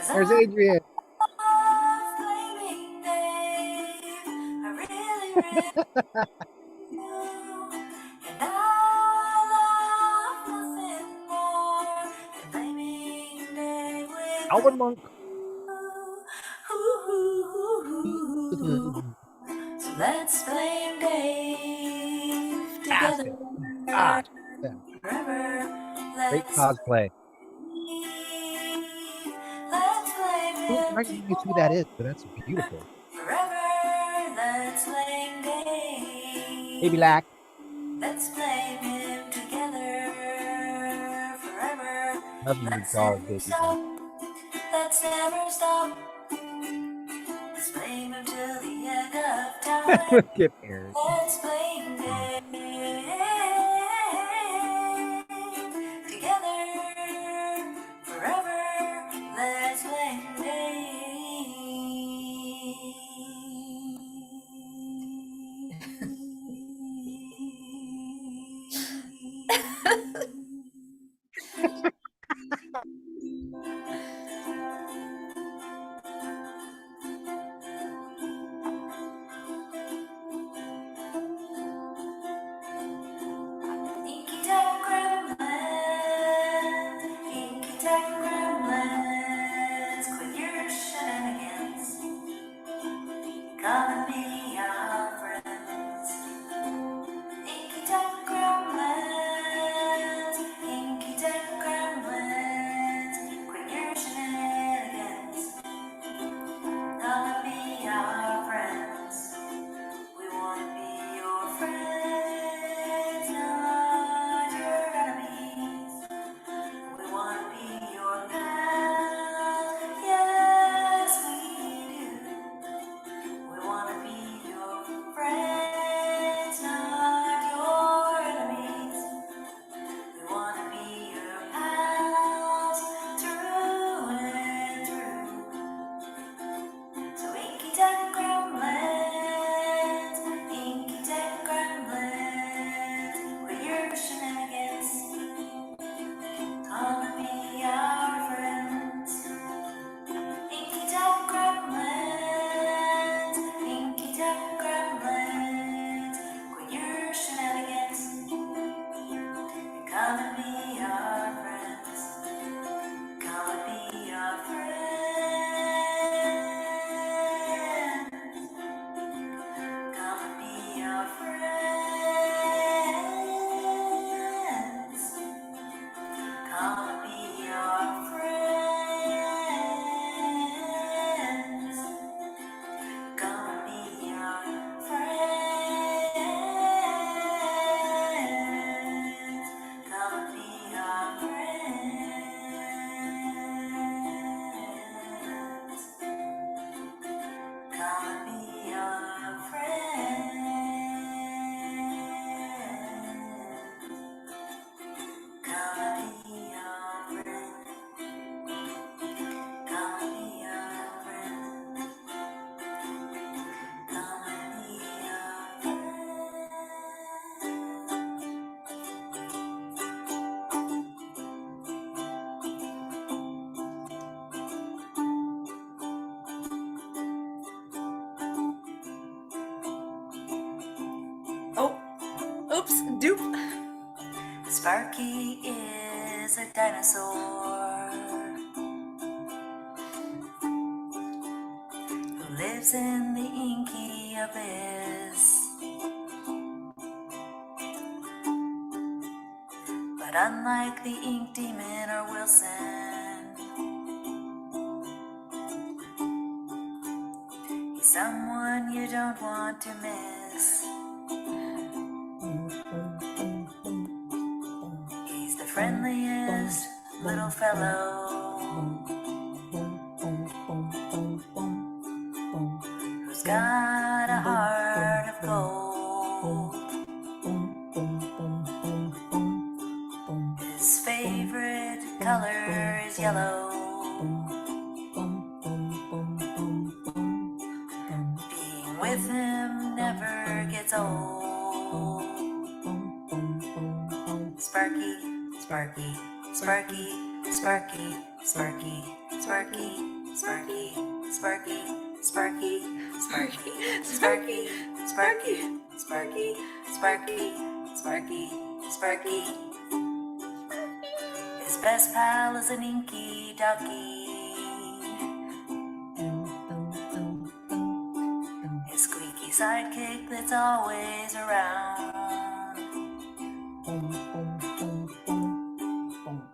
There's Adrian. Alvin Monk. So let's blame Dave together. Great cosplay. Let's blame him. I can who that is, but that's beautiful. Forever, let's blame Dave. Baby Lack. Let's blame him together forever. Love you, dog, baby. Let's never stop. Let's blame him till the end of time. Get Aaron. Let's blame Dave together forever. Let's blame Dave. Oops, doop. Sparky is a dinosaur who lives in the inky abyss. But unlike the ink demon or Wilson, he's someone you don't want to miss. He's the friendliest little fellow who's got a heart of gold. His favorite color is yellow. Being with him never gets old. Sparky, Sparky, Sparky, Sparky, Sparky, Sparky, Sparky, Sparky, Sparky, Sparky, Sparky, Sparky, Sparky, Sparky, Sparky, Sparky. His best pal is an inky ducky. His squeaky sidekick that's always around.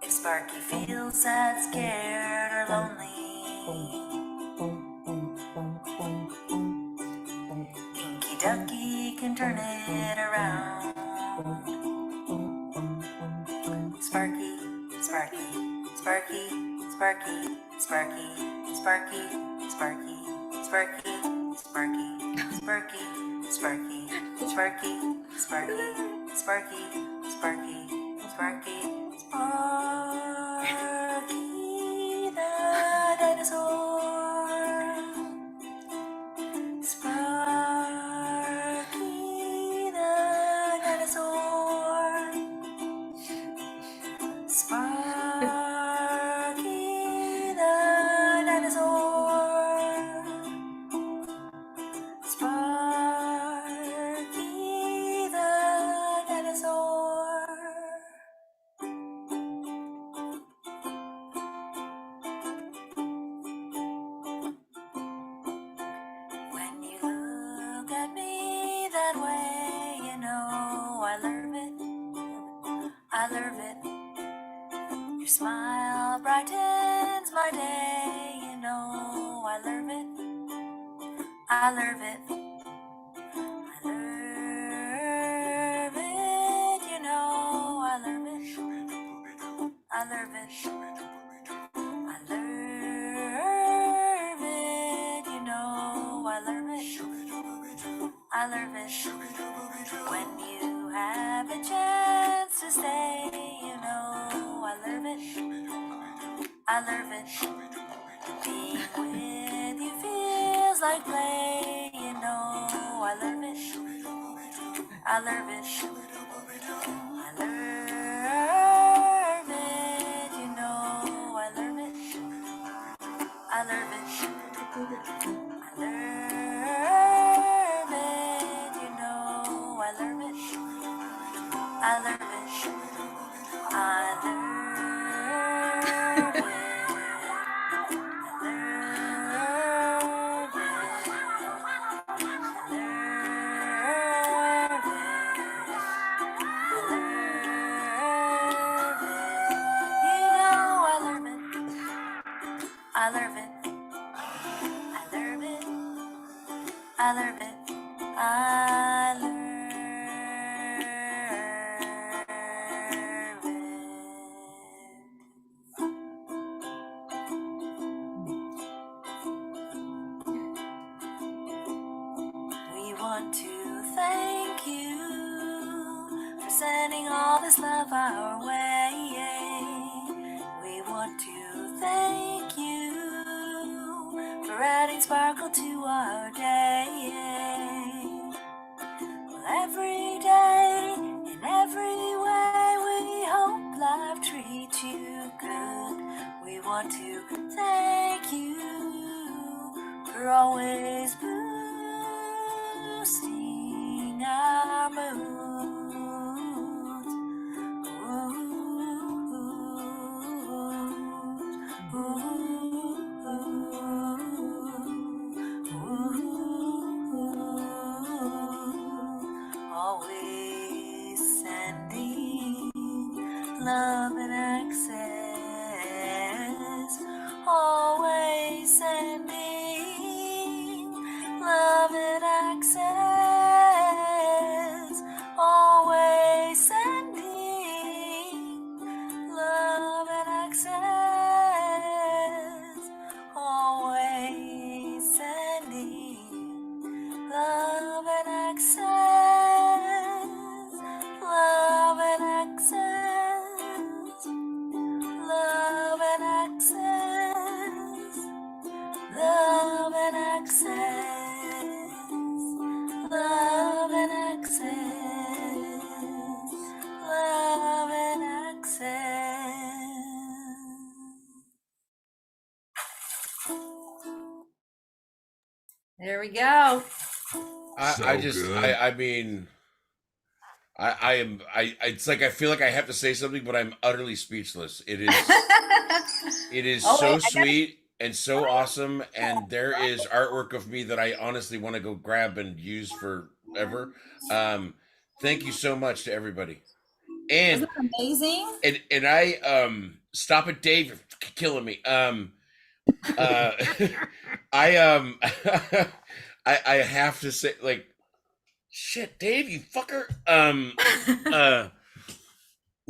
If Sparky feels sad, scared, or lonely, Inky Ducky can turn it around. Sparky, Sparky, Sparky, Sparky, Sparky, Sparky, Sparky, Sparky, Sparky, Sparky, Sparky, Sparky, Sparky, Sparky, Sparky, Sparky, Sparky the dinosaur. Sparky the dinosaur. Sparky the dinosaur. Sparky the dinosaur. When you look at me that way, you know I love it. I love it. Your smile brightens my day, you know I love it. I love it. I love it, you know I love it. I love it. I love it, you know I love it. I love it. When you have a chance to stay, you know I love it. I love it. Being with you feels like play, you know I love it. I love it. I love it, you know I love it. I love it. I love it, you know I love it. I love it. I love it. I love it. I love it. I love it. I love it. We want to thank you for sending all this love our way. We want to thank you for adding sparkle to our day. Well, every day, in every way, we hope life treats you good. We want to thank you for always boosting our mood. love and access, always sending love and access, always sending love and access, always sending love and access, love and access, love and access, love and access, love and access, love and access. There we go. I just, good. I mean, it's like I feel like I have to say something, but I'm utterly speechless. It is Oh, so wait, I gotta- sweet and so awesome, and there is artwork of me that I honestly want to go grab and use forever. Thank you so much to everybody, and Isn't that amazing? and I stop it, Dave, you're killing me. I I have to say, like, shit, Dave, you fucker.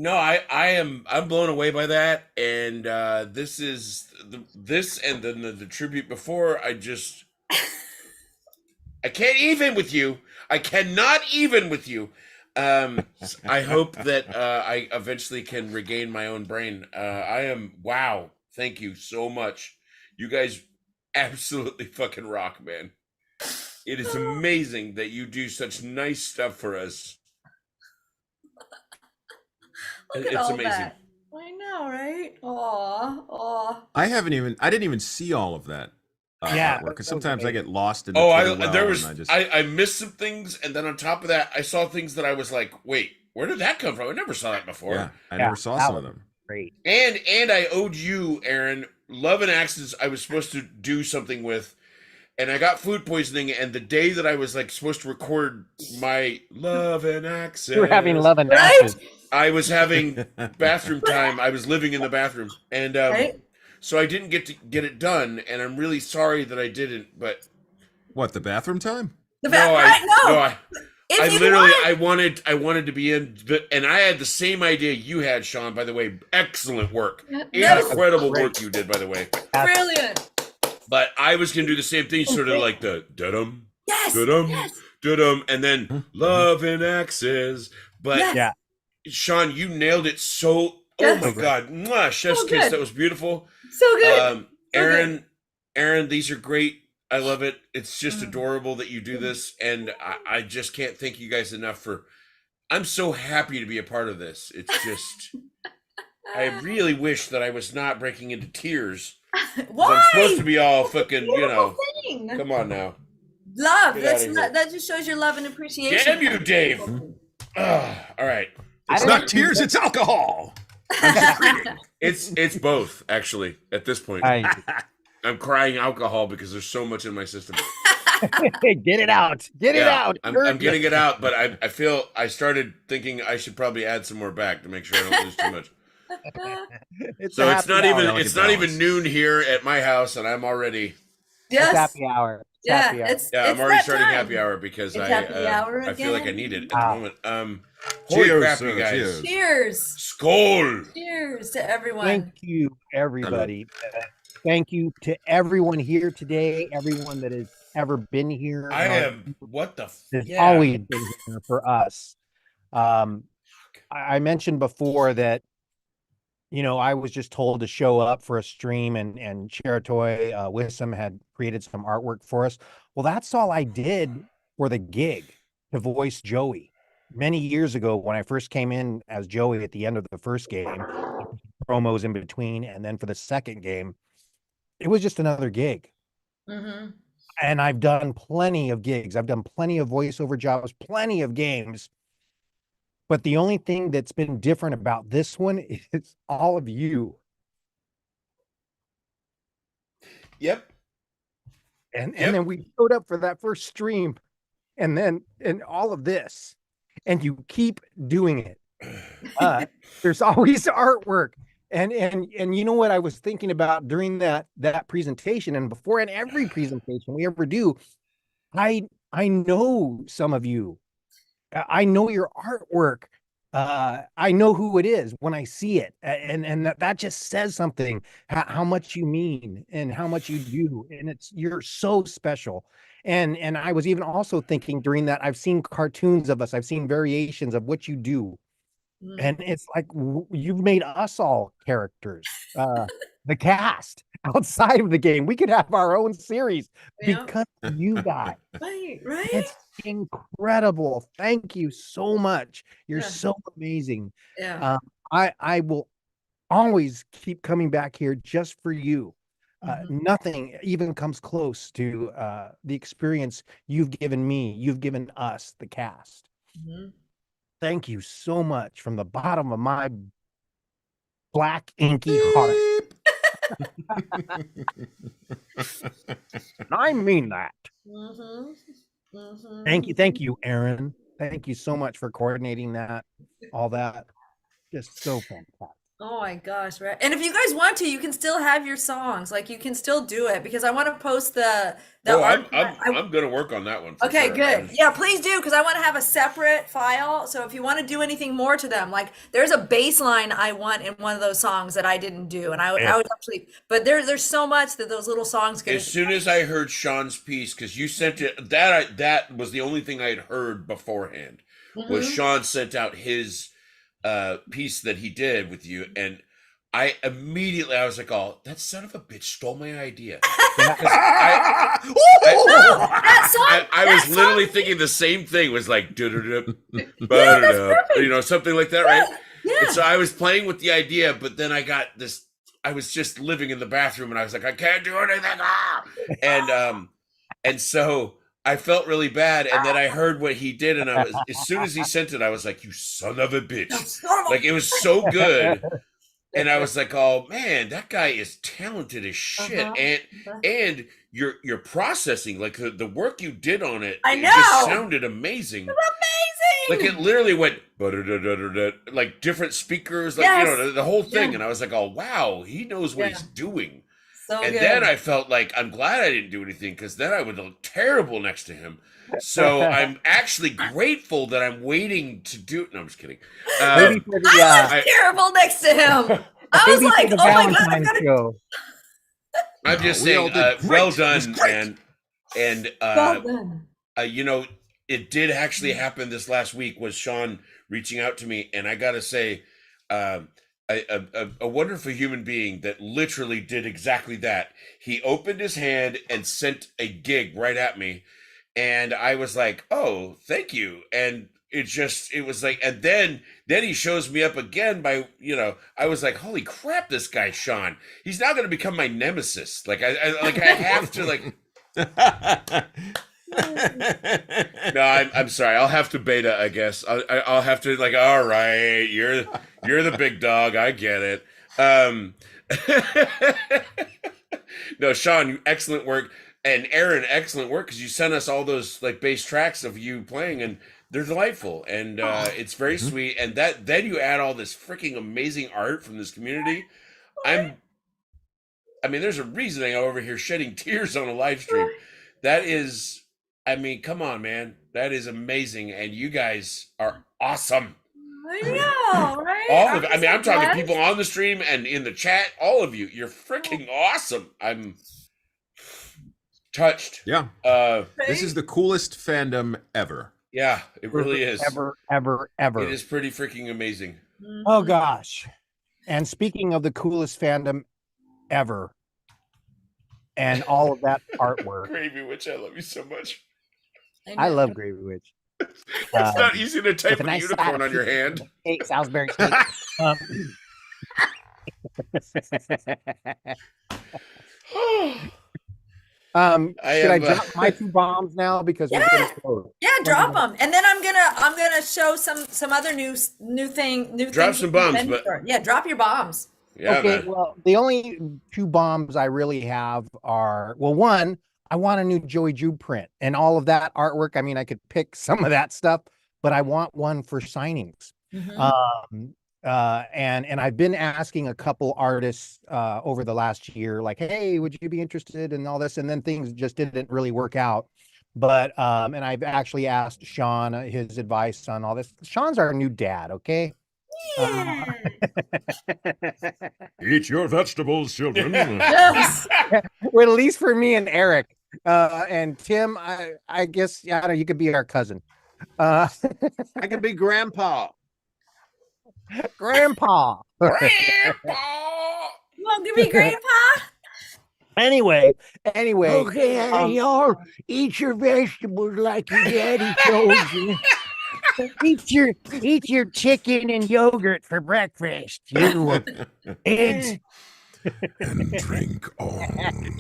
No, I'm blown away by that, and this is this and then the tribute before. I can't even with you. I cannot even with you. I hope that I eventually can regain my own brain. Wow. Thank you so much. You guys absolutely fucking rock, man. It is amazing that you do such nice stuff for us. Look at It's all amazing. that. I know, right? Aw. I didn't even see all of that Yeah, artwork. that Because was sometimes I amazing. get lost in the Oh, Twitter well, there was and I missed some things, and then on top of that, I saw things that I was like, wait, where did that come from? I never saw that before. yeah, I Yeah, never saw that some was of them. Great. And I owed you, Aaron, Love and Access. I was supposed to do something with, and I got food poisoning. And the day that I was like supposed to record my Love and Access, You were having love and Right? ashes. I was having bathroom time. I was living in the bathroom, and Right? so I didn't get to get it done. And I'm really sorry that I didn't. But What, the bathroom time? The no, fact, I right? No. no, I If you literally want, I wanted to be in, and I had the same idea you had, Sean. By the way, excellent work, that was incredible great. work you did. By the way, brilliant. but I was gonna do the same thing, sort of like the da-dum, Yes. da-dum, Yes. da-dum, and then Love and Access. But Yes. Yeah. Sean, you nailed it so. Oh Yes. my God, mwah, chef's So kiss. good. That was beautiful. So good. Um, So Aaron, Aaron, these are great. I love it. It's just Mm. adorable that you do this, and I just can't thank you guys enough for. I'm so happy to be a part of this. It's just, I really wish that I was not breaking into tears. 'Cause Why? I'm supposed to be all fucking, Beautiful thing. Come on now. Love. Get That's outta here. that just shows your love and appreciation. Damn you, Dave. All right. It's not tears, it's alcohol. It's both, actually. At this point, I'm crying alcohol because there's so much in my system. Get it out. Get it Yeah, out. I'm getting it out, but I feel I started thinking I should probably add some more back to make sure I don't lose too much. So it's not even Delicate it's not even balance. noon here at my house, and I'm already Yes. Happy hour. It's Yeah. happy hour. It's I'm it's already that starting time. happy hour because It's happy hour I feel like I again. need it at Wow. the moment. Holy Cheers, crap, sir, you guys! cheers. Cheers. Skål! Cheers to everyone. Thank you, everybody. Thank you to everyone here today, everyone that has ever been here. I and am. What the? has Yeah. always been here for us. I mentioned before that, I was just told to show up for a stream and Cheratoy Wissam had created some artwork for us. Well, that's all I did for the gig to voice Joey. Many years ago, when I first came in as Joey at the end of the first game, promos in between, and then for the second game, it was just another gig. Mm-hmm. And I've done plenty of gigs. I've done plenty of voiceover jobs, plenty of games. But the only thing that's been different about this one is all of you. Yep. And Yep. then we showed up for that first stream and all of this. And you keep doing it. uh, there's always artwork. And you know what I was thinking about during that presentation and before, and every presentation we ever do, I know some of you. I know your artwork. I know who it is when I see it, and that just says something, how much you mean and how much you do, and you're so special. And I was even also thinking during that, I've seen cartoons of us, I've seen variations of what you do, Mm. and it's like you've made us all characters. The cast outside of the game, we could have our own series Yeah. because of you guys. Right, right. It's incredible. Thank you so much. You're Yeah. so amazing. Yeah. I will always keep coming back here just for you. Mhm. Nothing even comes close to the experience you've given me, you've given us, the cast. Mhm. Thank you so much from the bottom of my black inky heart. And I mean that. Mhm. Mhm. Thank you, Aaron. Thank you so much for coordinating that, all that. Just so fantastic. Oh my gosh, right. And if you guys want to, you can still have your songs. Like you can still do it because I want to post the Oh, art. I'm gonna work on that one. For Okay, sure. good. Yeah, please do because I want to have a separate file. So if you want to do anything more to them, like there's a bass line I want in one of those songs that I didn't do, and I was actually, but there's so much that those little songs get. As soon as I heard Sean's piece, because you sent it, that was the only thing I had heard beforehand. Was Mhm. Sean sent out his piece that he did with you, and I was like, "Oh, that son of a bitch stole my idea." That song, I that was literally song- thinking the same thing. Was like, Yeah, that's perfect. something like that, right? Yeah. And so I was playing with the idea, but then I got this. I was just living in the bathroom, and I was like, I can't do anything. And so I felt really bad. And then I heard what he did, and as soon as he sent it, I was like, you son of a bitch! Like it was so good. And I was like, "Oh man, that guy is talented as shit." And you're processing like the work you did on it. I It just know. sounded amazing. Like Amazing. it literally went like different speakers, like Yes. the whole thing. Yeah. And I was like, "Oh wow, he knows what Yeah. he's doing." So And good. then I felt like I'm glad I didn't do anything because then I would look terrible next to him. So I'm actually grateful that I'm waiting to do it. No, I'm just kidding. Maybe for the I was terrible next to him. I was maybe like, for the oh my god, Valentine's I've got to show. I'm just we all saying, did great. well It was done, great. man. And well done. it did actually happen this last week. Was Sean reaching out to me, and I gotta say, a wonderful human being that literally did exactly that. He opened his hand and sent a gig right at me, and I was like, "Oh, thank you." And it was like, and then he shows me up again by, I was like, "Holy crap, this guy Sean! He's now going to become my nemesis." Like I have to like. No, I'm sorry. I'll have to beta, I guess. I'll have to like. All right, you're the big dog. I get it. No, Sean, excellent work, and Aaron, excellent work because you sent us all those like bass tracks of you playing, and they're delightful, and it's very sweet. And then you add all this freaking amazing art from this community. I mean, there's a reason I'm over here shedding tears on a live stream. That is, I mean, come on, man. That is amazing. And you guys are awesome. I know, right? All of it. I I'm mean, so I'm talking glad. people on the stream and in the chat, all of you. You're freaking awesome. I'm touched. Yeah. This is the coolest fandom ever. Yeah, it really is. Ever. It is pretty freaking amazing. Oh gosh. And speaking of the coolest fandom ever, and all of that artwork. Gravy Witch, I love you so much. I love Gravy Witch. It's not easy to type with a a nice unicorn side on your of hand. Steak, Salisbury steak. Should I drop my 2 bombs now because we're getting close? Yeah, drop them, and then I'm gonna show some other new Drop things some in bombs, Bendy but- store. Yeah, drop your bombs. Yeah, Okay, man. well, the only 2 bombs I really have are, well, one, I want a new Joey Drew print and all of that artwork. I mean, I could pick some of that stuff, but I want one for signings Mhm. And I've been asking a couple artists over the last year, like, hey, would you be interested in all this? And then things just didn't really work out. But and I've actually asked Sean his advice on all this. Sean's our new dad, okay? Yeah. Eat your vegetables, children. Yes. Well, at least for me and Eric. And Tim, I guess, yeah, I don't know, you could be our cousin. I could be grandpa. Grandpa. Grandpa! You want to be grandpa? Anyway, Okay, y'all, eat your vegetables like your daddy told you. Eat your chicken and yogurt for breakfast. You kids. And drink all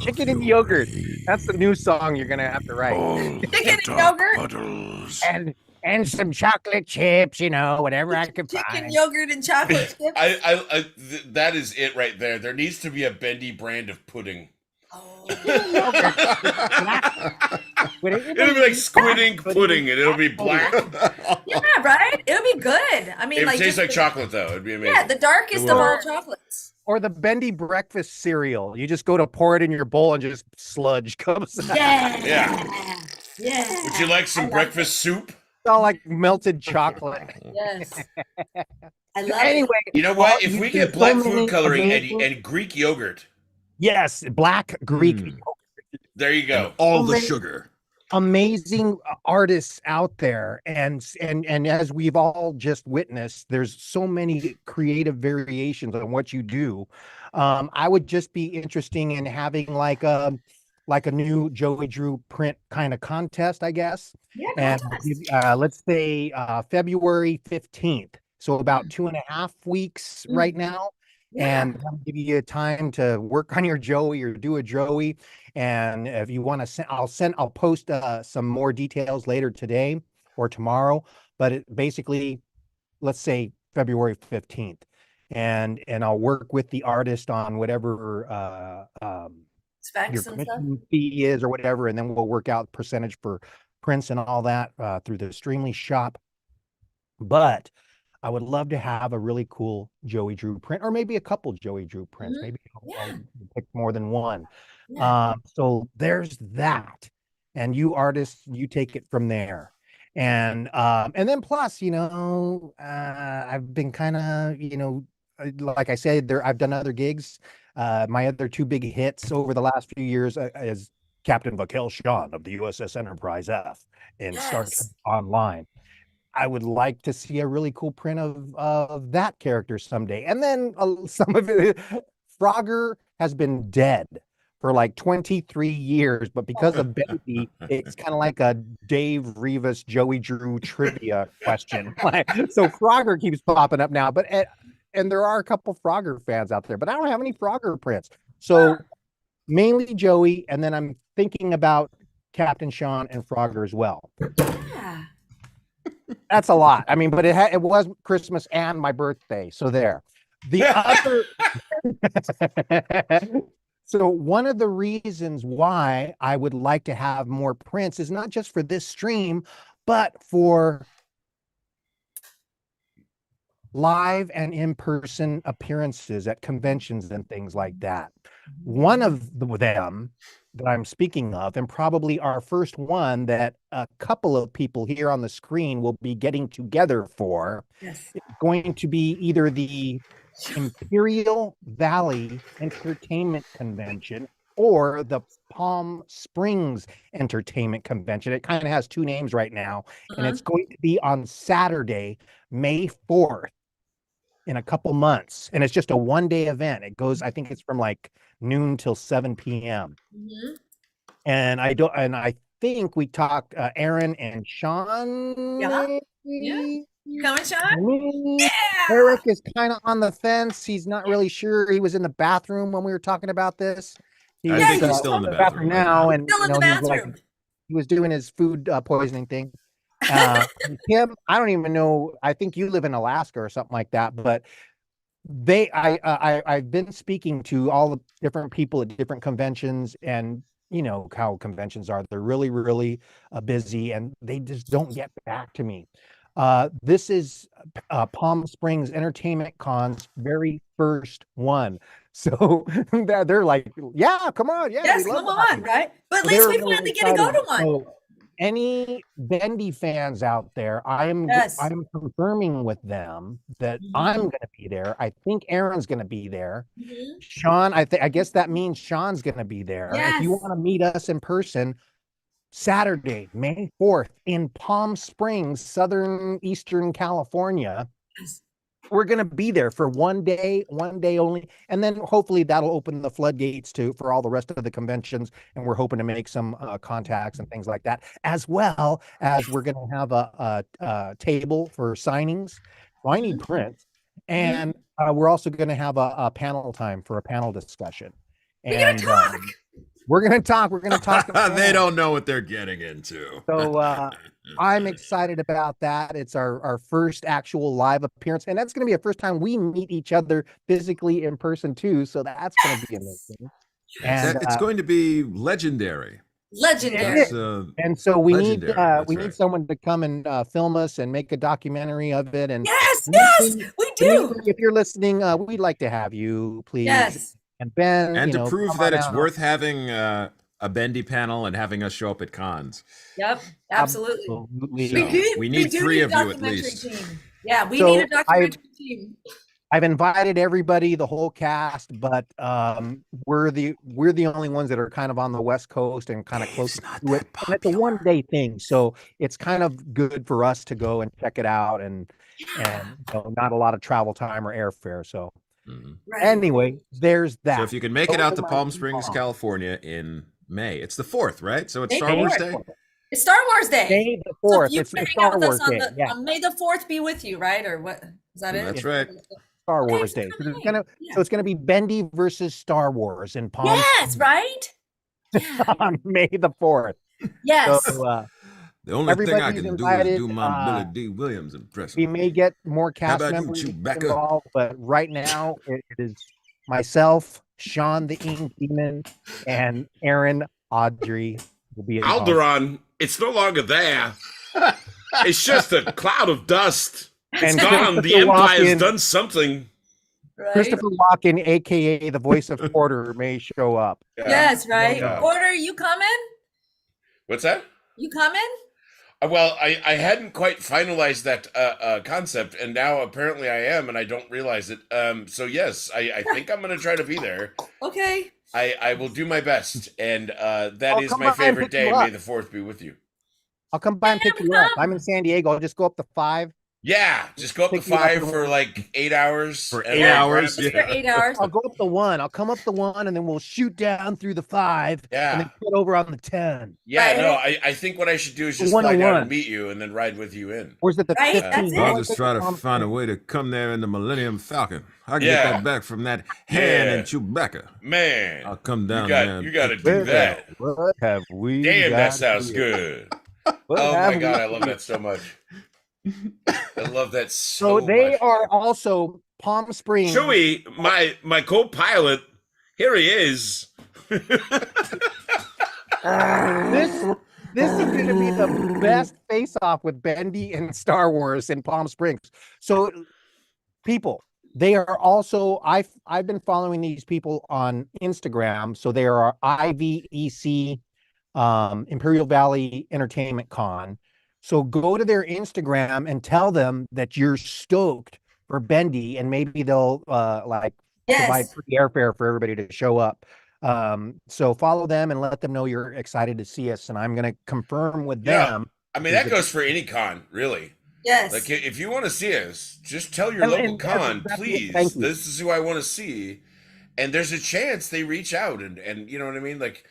chicken and yogurt. That's the new song you're gonna have to write. all Chicken and dark yogurt? puddles. And some chocolate chips, whatever I can Chicken, find. yogurt, and chocolate chips. That is it right there. There needs to be a Bendy brand of pudding. Oh. It'll be like squid ink pudding, and it'll be black. Yeah, right? It would be good. I mean, It would like taste just like the- chocolate, though. It'd be amazing. Yeah, the darkest It of will. all chocolates. Or the Bendy breakfast cereal. You just go to pour it in your bowl and just sludge comes out. Yeah. Yeah. Would you like some breakfast soup? It's all like melted chocolate. Yes. I love Anyway, You know what? If you we do get black so many food coloring amazing- and Greek yogurt, yes, black Greek. there you go. All the many- sugar. Amazing artists out there, and as we've all just witnessed, there's so many creative variations on what you do. I would just be interesting in having like a new Joey Drew print kind of contest, I guess. Yeah, And contest. let's say February 15th, so about 2.5 weeks right now. Yeah. And that'll give you time to work on your Joey or do a Joey. And if you want to send, I'll post some more details later today or tomorrow. But it basically, let's say February 15th, and I'll work with the artist on whatever your Specs and stuff. commission fee is or whatever, and then we'll work out percentage for prints and all that through the Streamily shop. But I would love to have a really cool Joey Drew print, or maybe a couple Joey Drew prints. Mhm. Maybe Yeah. I'll pick more than one. Yeah. So there's that, and you artists, you take it from there. And then plus, I've been kind of, like I said, I've done other gigs. My other two big hits over the last few years is Captain Vakel Sean of the USS Enterprise F in Star Trek Yes. Online. I would like to see a really cool print of that character someday. And then some of it, Frogger has been dead for like 23 years, but because of Bendy, it's kind of like a Dave Rivas, Joey Drew trivia question. So Frogger keeps popping up now, and there are a couple Frogger fans out there, but I don't have any Frogger prints. So mainly Joey, and then I'm thinking about Captain Sean and Frogger as well. Yeah. That's a lot. I mean, but it was Christmas and my birthday, so there. The other, so one of the reasons why I would like to have more prints is not just for this stream, but for live and in-person appearances at conventions and things like that. One of them that I'm speaking of, and probably our first one that a couple of people here on the screen will be getting together for, Yes. is going to be either the Imperial Valley Entertainment Convention or the Palm Springs Entertainment Convention. It kind of has two names right now, and it's going to be on Saturday, May 4th. In a couple months, and it's just a one-day event. It goes, I think it's from like noon till 7 p.m. Mhm. And I think we talked Aaron and Sean. Yeah. maybe? You coming, Sean? Maybe. Yeah. Eric is kind of on the fence. He's not really sure. He was in the bathroom when we were talking about this. I think he's still in the bathroom right now, now. and Still in the he's like, bathroom. he was doing his food poisoning thing. Kim, I don't even know. I think you live in Alaska or something like that, but I've been speaking to all the different people at different conventions, and you know how conventions are. They're really, really busy, and they just don't get back to me. This is Palm Springs Entertainment Con's very first one. So they're like, yeah, come on. Yeah, Yes, we love come to have on, you. right? But at So least they're we really finally get to go excited. to one. So any Bendy fans out there, I'm Yes. confirming with them that Mhm. I'm going to be there. I think Aaron's going to be there. Mhm. Sean, I guess that means Sean's going to be there. If you Yes. want to meet us in person, Saturday, May 4th in Palm Springs, Eastern California. Yes. We're going to be there for one day only. And then hopefully that'll open the floodgates for all the rest of the conventions. And we're hoping to make some contacts and things like that, as well as we're going to have a table for signings. So I need prints. And we're also going to have a panel time for a panel discussion. We're gonna talk. We're going to talk. We're going to talk. They don't know what they're getting into. So I'm excited about that. It's our first actual live appearance, and that's going to be the first time we meet each other physically in person too. So that's going to be amazing. And It's going to be legendary. Legendary. And so we legendary, need that's we right. need someone to come and film us and make a documentary of it. And Yes, we do. Dimitri, if you're listening, we'd like to have you, please. Yes. And Ben, And you to know, prove come that on it's out. worth having a Bendy panel and having us show up at cons. Yep, absolutely. Absolutely. We need do 3 need of a you at documentary least. team. Yeah, we So need a documentary team. I've invited everybody, the whole cast, but we're the only ones that are kind of on the West Coast and kind of close to it. And it's a one-day thing, so it's kind of good for us to go and check it out, and you know, not a lot of travel time or airfare. So Right. anyway, there's that. So if you can make it Those out are to my Palm two Springs, songs. California in May. It's the 4th, right? So it's May Star Wars 4th. Day? It's Star Wars Day. May the So 4th. if you It's wanna the hang out Star with Wars us on Day. Yeah, May the 4th be with you, right? Or what? Is that it? That's right. Star Okay, Wars so Day. come So it's hang. gonna Yeah. so it's gonna be Bendy versus Star Wars in Palm Yes, right? Yeah. on May the 4th. Yes. So The only thing I everybody's can invited. do is do my Billy D. Williams impression. We may get more cast about you, members Chewbacca? involved, but right now it is myself, Sean the Ink Demon, and Aaron Audrey will be involved. Alderaan, it's no longer there. It's just a cloud of dust. It's And gone. The Christopher Empire's Walken- done something. Right? Christopher Walken, aka the voice of Porter, may show up. Yeah. Yes, right? Yeah. Porter, you coming? What's that? You coming? Well, I hadn't quite finalized that concept, and now apparently I am, and I don't realize it. So yes, I think I'm going to try to be there. Okay. I will do my best, and that I'll is come my by and favorite pick you day. May up. the 4th be with you. I'll come by and pick you up. I'm in San Diego. I'll just go up to 5. Yeah, just go up to Pick you up 5 and for we'll- like 8 hours. For and 8 then hours? grab- For 8 hours. I'll go up the 1. I'll come up the 1, and then we'll shoot down through the 5. Yeah. And then get over on the 10. Yeah, Right. no, I think what I should do is The just fly down 101. and meet you and then ride with you in. Or is it the Right, 15? that's it. I'll just try to find a way to come there in the Millennium Falcon. I can get Yeah. that back from that hand Yeah. and Chewbacca. Man, I'll come down you there. got and you got to pick do you up. that. What have we Damn, got that sounds here? good. What Oh have my we god, I got love here? that so much. I love that So so they much. are also Palm Springs. Chewy, my co-pilot. Here he is. This is going to be the best face-off with Bendy and Star Wars in Palm Springs. So, people, they are also I've been following these people on Instagram. So they are IVEC, Imperial Valley Entertainment Con. So go to their Instagram and tell them that you're stoked for Bendy, and maybe they'll provide Yes. free airfare for everybody to show up. So follow them and let them know you're excited to see us, and I'm going to confirm with Yeah. them. I mean, that goes for any con, really. Yes. Like, if you want to see us, just tell your And- local and con, that's- please. thank you. This is who I want to see, and there's a chance they reach out, and you know what I mean. Like,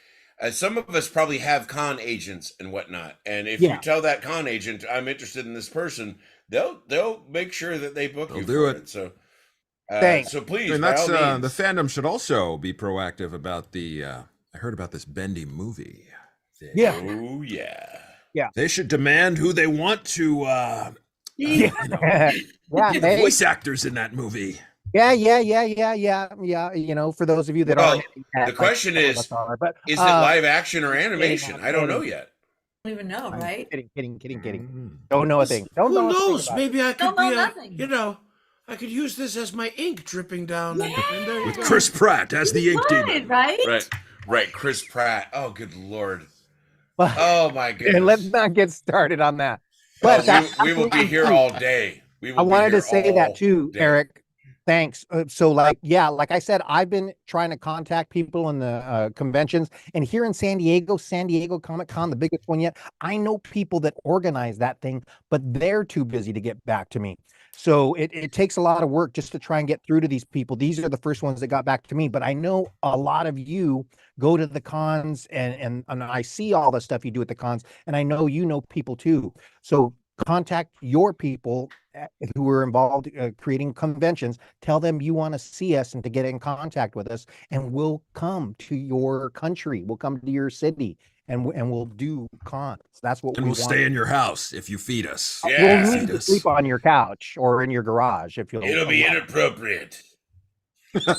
some of us probably have con agents and whatnot, and if Yeah. you tell that con agent I'm interested in this person, they'll make sure that they book They'll you do for it. it. So, Thanks. so please, And by that's all the means. fandom should also be proactive about the. I heard about this Bendy movie. Yeah. Oh yeah. They should demand who they want to. Yeah, Be the hey. voice actors in that movie. Yeah. You know, for those of you that Well, aren't, the question some of is, us are, but Is it live action or animation? I don't know yet. even know, I'm right? kidding. Don't know a thing. Don't Who know a thing knows? about it. Maybe I could Don't know be nothing. I could use this as my ink dripping down. And there you With go. Chris Pratt as the ink Good, demon. right? Right. Chris Pratt. Oh, good Lord. But, Oh, my and let's goodness. not get started on that. Oh, But that's we will be absolutely here true. all day. We will I be wanted here to say all that too, day. Eric. Thanks. So like, yeah, like I said, I've been trying to contact people in the conventions, and here in San Diego Comic Con, the biggest one yet, I know people that organize that thing, but they're too busy to get back to me. So it takes a lot of work just to try and get through to these people. These are the first ones that got back to me, but I know a lot of you go to the cons and I see all the stuff you do at the cons, and I know you know people too. So contact your people who are involved creating conventions. Tell them you want to see us and to get in contact with us, and we'll come to your country. We'll come to your city, and we'll do cons. That's what And we we'll want. stay in your house if you feed us. Yeah. We'll Feed need to us. sleep on your couch or in your garage if you'll. It'll be allow it. inappropriate.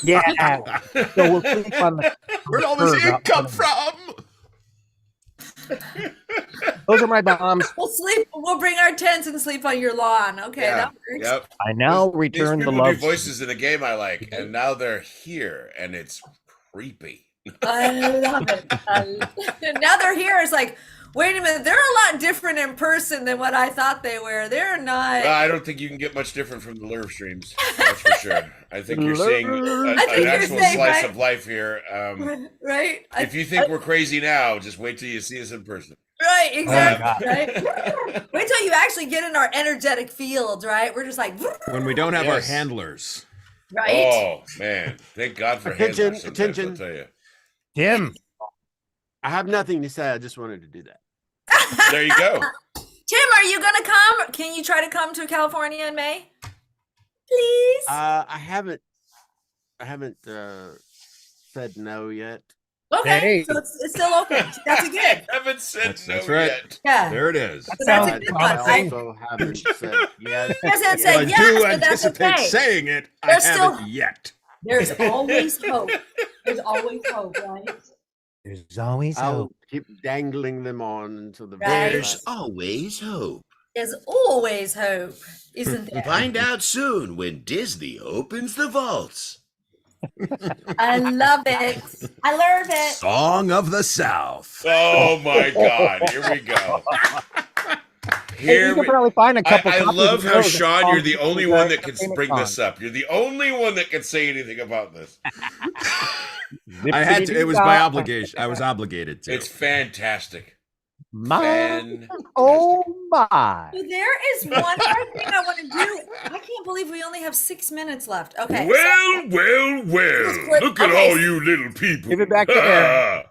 Yeah. So we'll sleep on the. Where'd all this curb ink out come front of from? Those are my bombs. We'll bring our tents and sleep on your lawn. Okay, Yeah. that works. Yep. I now These return the people do love. voices in a game I like, and now they're here, and it's creepy. I love it. Now they're here. It's like, wait a minute, they're a lot different in person than what I thought they were. They're not. Well, I don't think you can get much different from the Lurv streams. That's for sure. I think you're seeing I an think you're actual saying, slice right? of life here. Right? If you think we're crazy now, just wait till you see us in person. Right, exactly. God. Right? Wait till you actually get in our energetic field, right? We're just like, When we don't have our Yes. handlers. right? Oh man, thank God for Attention, handlers sometimes, attention. I'll tell you. Tim. I have nothing to say. I just wanted to do that. There you go. Tim, are you gonna come? Can you try to come to California in May? Please. I haven't said no yet. Okay, Hey. so it's still open. That's a good. I haven't said That's no right. yet. Yeah. There it is. So that's a sounds good one. I also haven't said yes. Yes, and yet. say I yes, do but that's anticipate okay. saying it. There's I still- haven't yet. There's always hope. There's always hope, right? There's always I'll hope. keep dangling them on until the Right. very There's last. always hope. There's always hope, isn't there? Find out soon when Disney opens the vaults. I love it. I love it. Song of the South. Oh my God! Here we go. Hey, Here you can we. probably find a couple. I copies love of how those at Sean, you're the Comic only Con one that can Entertainment bring Con. this up. You're the only one that can say anything about this. I had to. It was my obligation. I was obligated to. It's fantastic. My, oh my. So there is one more thing I want to do. I can't believe we only have 6 minutes left. Okay. Well, quick. look at Okay. all you little people. Give it back to Aaron.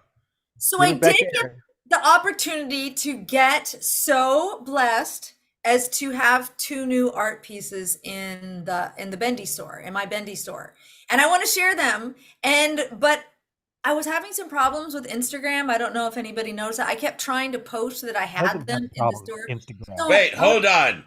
So I Give it back did to get Aaron. the opportunity to get so blessed as to have 2 new art pieces in the Bendy store, in my Bendy store. And I want to share them. But I was having some problems with Instagram. I don't know if anybody noticed that. I kept trying to post that I had them in the store. Instagram. So- Wait, hold on.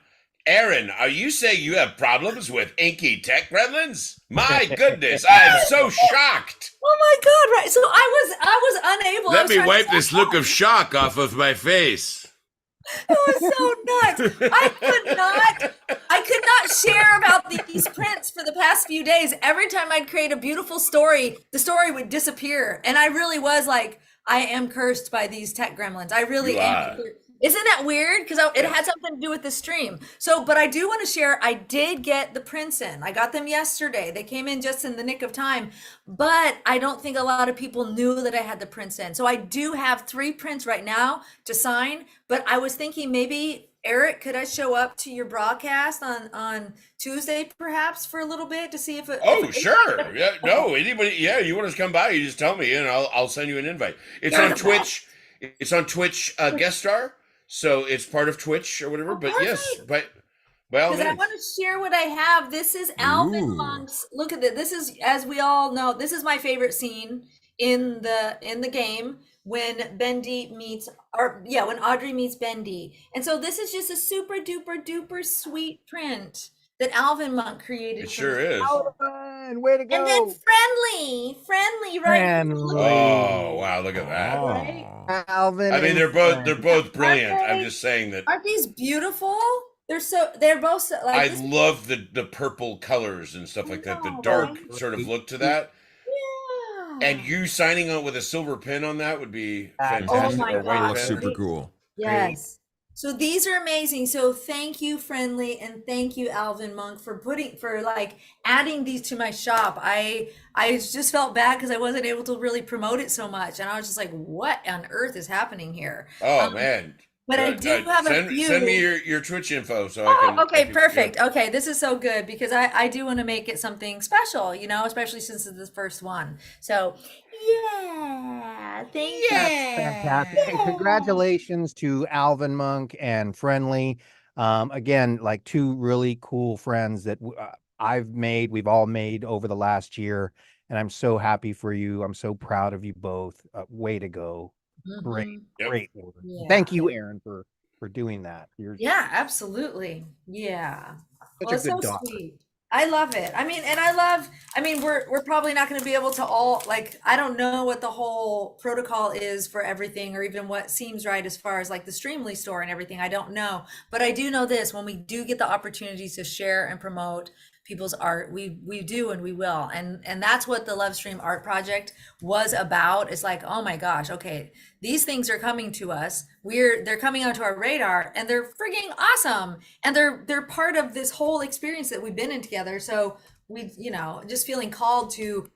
Aaron, are you saying you have problems with inky tech gremlins? My goodness, I'm so shocked. Oh my God! Right. So I was unable. I Let was me trying to wipe say, this look of shock off of my face. It was so nuts. I could not share about these prints for the past few days. Every time I'd create a beautiful story, the story would disappear. And I really was like, I am cursed by these tech gremlins. I really You am. are. Isn't that weird? Because it had something to do with the stream. So, but I do want to share, I did get the prints in. I got them yesterday. They came in just in the nick of time. But I don't think a lot of people knew that I had the prints in. So I do have 3 prints right now to sign. But I was thinking maybe, Eric, could I show up to your broadcast on Tuesday perhaps for a little bit to see if it... Oh, sure. Yeah, no, anybody, yeah, you want us to come by, you just tell me and I'll send you an invite. It's on Twitch. It's on Twitch guest star. So it's part of Twitch or whatever, but yes, but by all Because I means. want to share what I have. This is Alvin Ooh. Monk's. Look at this. This is, as we all know, this is my favorite scene in the game when Bendy meets, when Audrey meets Bendy. And so this is just a super duper duper sweet print that Alvin Monk created. It for sure me. is. Alvin, way to go. And then friendly, right? Friendly. Oh wow, look at that. Right? Alvin. I mean, and they're both brilliant. Aren't I'm they? just saying that Aren't these beautiful? They're both like I this. love the purple colors and stuff like that. The know, dark right? sort of look to that. Yeah. And you signing on with a silver pin on that would be Oh fantastic. my Or That white gosh. looks pin. super cool. Yes. So these are amazing. So thank you, Friendly, and thank you, Alvin Monk, for adding these to my shop. I just felt bad because I wasn't able to really promote it so much, and I was just like, "What on earth is happening here?" Oh man. But I do have a few. Send me your Twitch info so I can. Okay, I can- perfect. Okay, this is so good because I do want to make it something special, especially since it's the first one. So, yeah, thank you. Fantastic. And congratulations to Alvin Monk and Friendly. Again, like two really cool friends that we've all made over the last year. And I'm so happy for you. I'm so proud of you both. Way to go. Great, Mhm. Yep. great work. Yeah. Thank you, Aaron, for doing that. You're Yeah, absolutely. Yeah. such Well, a it's good so daughter. sweet. I love it. We're probably not going to be able to all, like, I don't know what the whole protocol is for everything or even what seems right as far as like the Streamly store and everything. I don't know. But I do know this, when we do get the opportunities to share and promote people's art, we do and we will. And that's what the Love Stream Art Project was about. It's like, oh my gosh, okay, these things are coming to us. They're coming onto our radar and they're freaking awesome. And they're part of this whole experience that we've been in together. So we, just feeling called to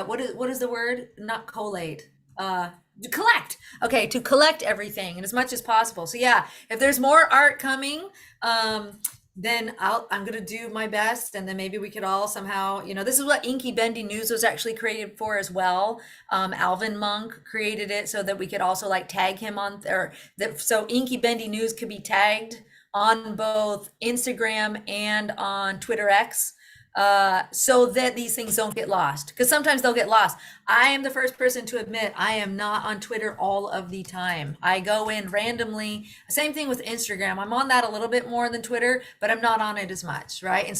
what is the word? Not collate. To collect. Okay, to collect everything and as much as possible. So yeah, if there's more art coming, then I'm gonna do my best, and then maybe we could all somehow, this is what Inky Bendy News was actually created for as well. Alvin Monk created it so that we could also like tag him on, so Inky Bendy News could be tagged on both Instagram and on Twitter X, so that these things don't get lost, because sometimes they'll get lost. I am the first person to admit I am not on Twitter all of the time. I go in randomly. Same thing with Instagram. I'm on that a little bit more than Twitter, but I'm not on it as much, right? And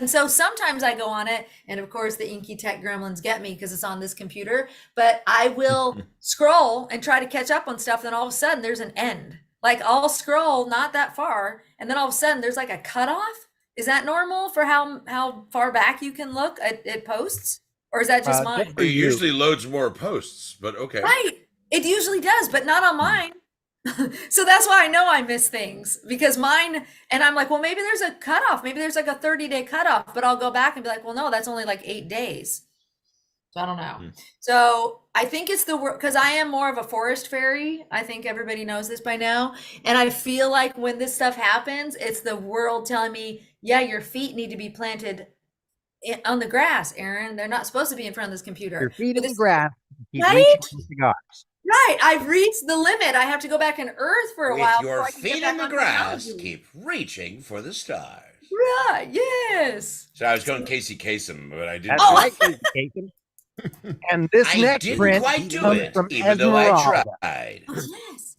so sometimes I go on it, and of course the Inky Tech Gremlins get me because it's on this computer, but I will scroll and try to catch up on stuff, then all of a sudden there's an end. Like I'll scroll not that far, and then all of a sudden there's like a cutoff. Is that normal for how far back you can look at posts? Or is that just mine? It usually loads more posts, but okay. Right. It usually does, but not on mine. So that's why I know I miss things, because mine, and I'm like, well, maybe there's a cutoff. Maybe there's like a 30-day cutoff, but I'll go back and be like, well, no, that's only like 8 days. So I don't know. So I think it's because I am more of a forest fairy. I think everybody knows this by now. And I feel like when this stuff happens, it's the world telling me, yeah, your feet need to be planted on the grass, Aaron. They're not supposed to be in front of this computer. Your feet in the grass. Keep Right? reaching for cigars. Right. I've reached the limit. I have to go back in earth for a while. With your before I can get feet back in the on grass, technology. keep reaching for the stars. Right. Yes. So I was going Casey Kasem, but I didn't. That's right, Casey Kasem. And this I next didn't print quite do comes it, from even though I Esmeralda. tried. Oh, yes.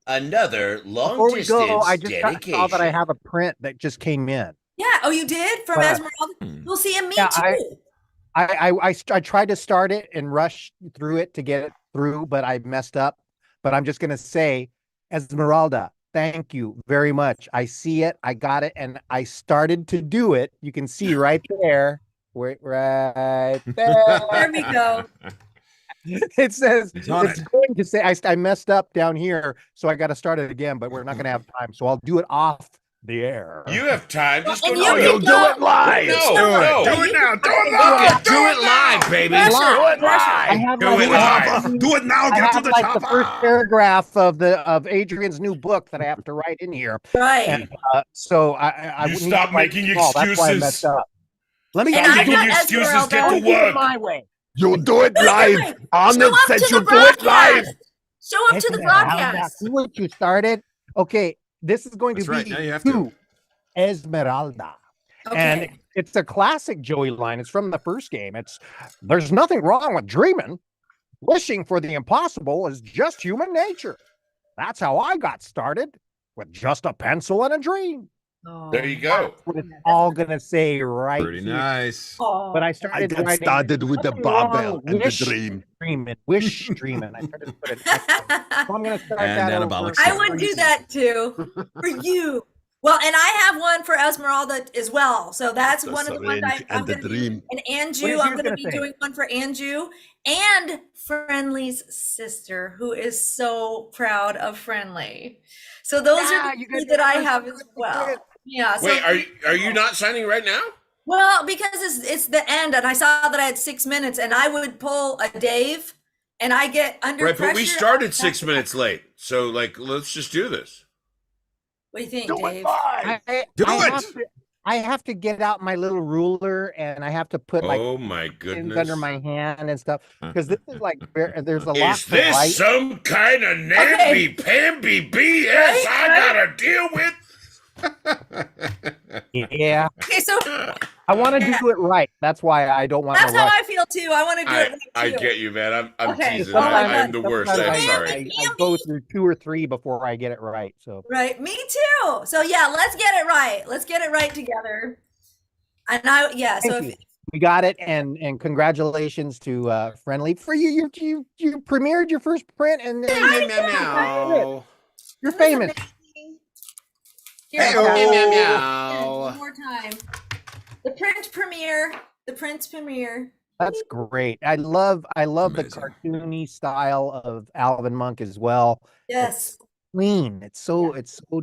Another long Before we distance go, I just dedication. saw that I have a print that just came in. Yeah. Oh, you did from Esmeralda? We'll see. And me Yeah, too. I tried to start it and rush through it to get it through, but I messed up. But I'm just gonna say, Esmeralda, thank you very much. I see it, I got it, and I started to do it. You can see right there. Right there. There we go. It says He's on it's it. going to say I messed up down here, so I got to start it again. But we're not going to have time, so I'll do it off the air. You have time. Just go. And No, you you'll can do go- it live. No. Do it now. Do it Look now. it. Do it live, baby. Pressure, Do it pressure. I live. have Do like it live. Do it now. I Get to have the like the first chopper. paragraph of Adrian's new book that I have to write in here. Right. And, so I You need stop to write making it all. That's why I excuses. messed up. Let me And I'll I've do got it excuses, Esmeralda. get to I'll do it work. my way. You'll do it Wait, live. wait. Arnold Show up said to you'll the do it live. broadcast. Show up to the broadcast. See what you started? Okay, this is going That's to right, be now you have to to. Esmeralda. Okay. And it's a classic Joey line. It's from the first game. There's nothing wrong with dreaming. Wishing for the impossible is just human nature. That's how I got started, with just a pencil and a dream. There you Oh. go. What it's all gonna say right Pretty here. nice. Oh. But I I started got writing started with the nothing wrong, barbell and the wish dream. streaming, wish streaming. I started to put an X on it. So I'm gonna start And that anabolic over. I steroids. would do that too for you. Well, and I have one for Esmeralda as well. So that's The one of the ones syringe I'm and the going to be. dream. And What Anju, is I'm yours going to gonna be say? doing one for Anju and Friendly's sister, who is so proud of Friendly. So those Yeah, are the you three got that I yours. have as well. Yeah. So Wait, are you not signing right now? well, because it's the end, and I saw that I had 6 minutes, and I would pull a Dave, and I get under Right, pressure. but we started 6 minutes late. So like let's just do this. What do you think, Do it Dave? live. Do I it! have to get out my little ruler and I have to put like Oh my pins goodness. under my hand and stuff because this is like there's a lot Is to this write. some kind of namby-pamby BS Right, I right. gotta deal with? Yeah, Okay, so I want to do it right. That's why I don't want to that's how rush. I feel too. I want to do it right I too. get you, man. I'm Okay, teasing. oh my I am God. the worst. Sometimes I'm sorry. I go through 2 or 3 before I get it right. So Right, me too. So yeah, let's get it right. Let's get it right together. And I so thank if you. We got it, and congratulations to Friendly for you. You premiered your first print, and Meow, then meow, meow. you're famous. Here, Meow, okay. meow, One meow. more time. The print premiere. The print premiere. That's great. I love the Amazing. cartoony style of Alvin Monk as well. Yes. Clean. It's so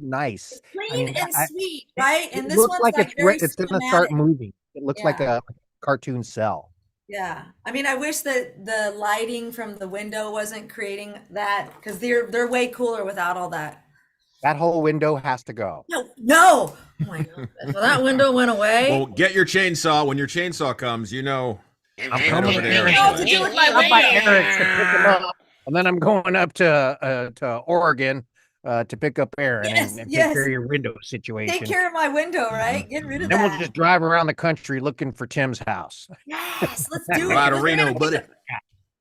nice. Clean mean, and I- sweet, right? It And this looks one's like like very it's gonna start cinematic. moving. It looks like Yeah. a cartoon cell. Yeah. I mean, I wish that the lighting from the window wasn't creating that because they're way cooler without all that. That whole window has to go. No. Oh my God. Well, that window went away. Well, get your chainsaw. When your chainsaw comes, you know. I'm Head coming over to in. Eric's I know what place. to do with my Up by window. Eric's to pick him up, and then I'm going up to Oregon to pick up Aaron Yes, and yes. take care of your window situation. Take care of my window, right? Get rid of Then that. we'll just drive around the country looking for Tim's house. Yes, let's do it. Right to We're Reno, gonna- buddy.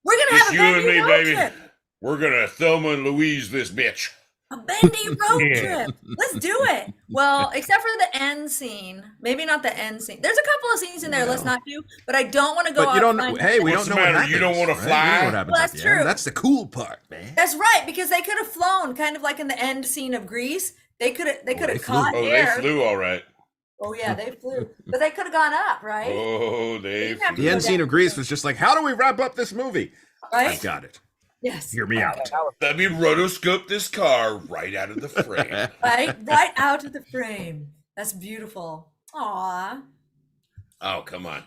We're gonna Just have a you and Bendy me, road baby. trip. We're gonna Thelma and Louise this bitch. A Bendy road Yeah. trip. Let's do it. Well, except for the end scene. Maybe not the end scene. There's a couple of scenes in there. Let's not do. But I don't want to go. But you out don't. flying. Hey, we What's don't the know what matter? happens. You don't wanna right? We don't know fly? what happens Well, at that's the end. true. That's the cool part, man. That's right, because they could have flown, kind of like in the end scene of Grease. They could have. They could they have flew. caught Oh, air. they flew all right. Oh yeah, they flew. But they could have gone up, right? Oh, they didn't have flew. The go end scene down. of Grease was just like, how do we wrap up this movie? Right? I've got it. Yes. Hear me out. Let me rotoscope this car right out of the frame. Right out of the frame. That's beautiful. Aw. Oh, come on.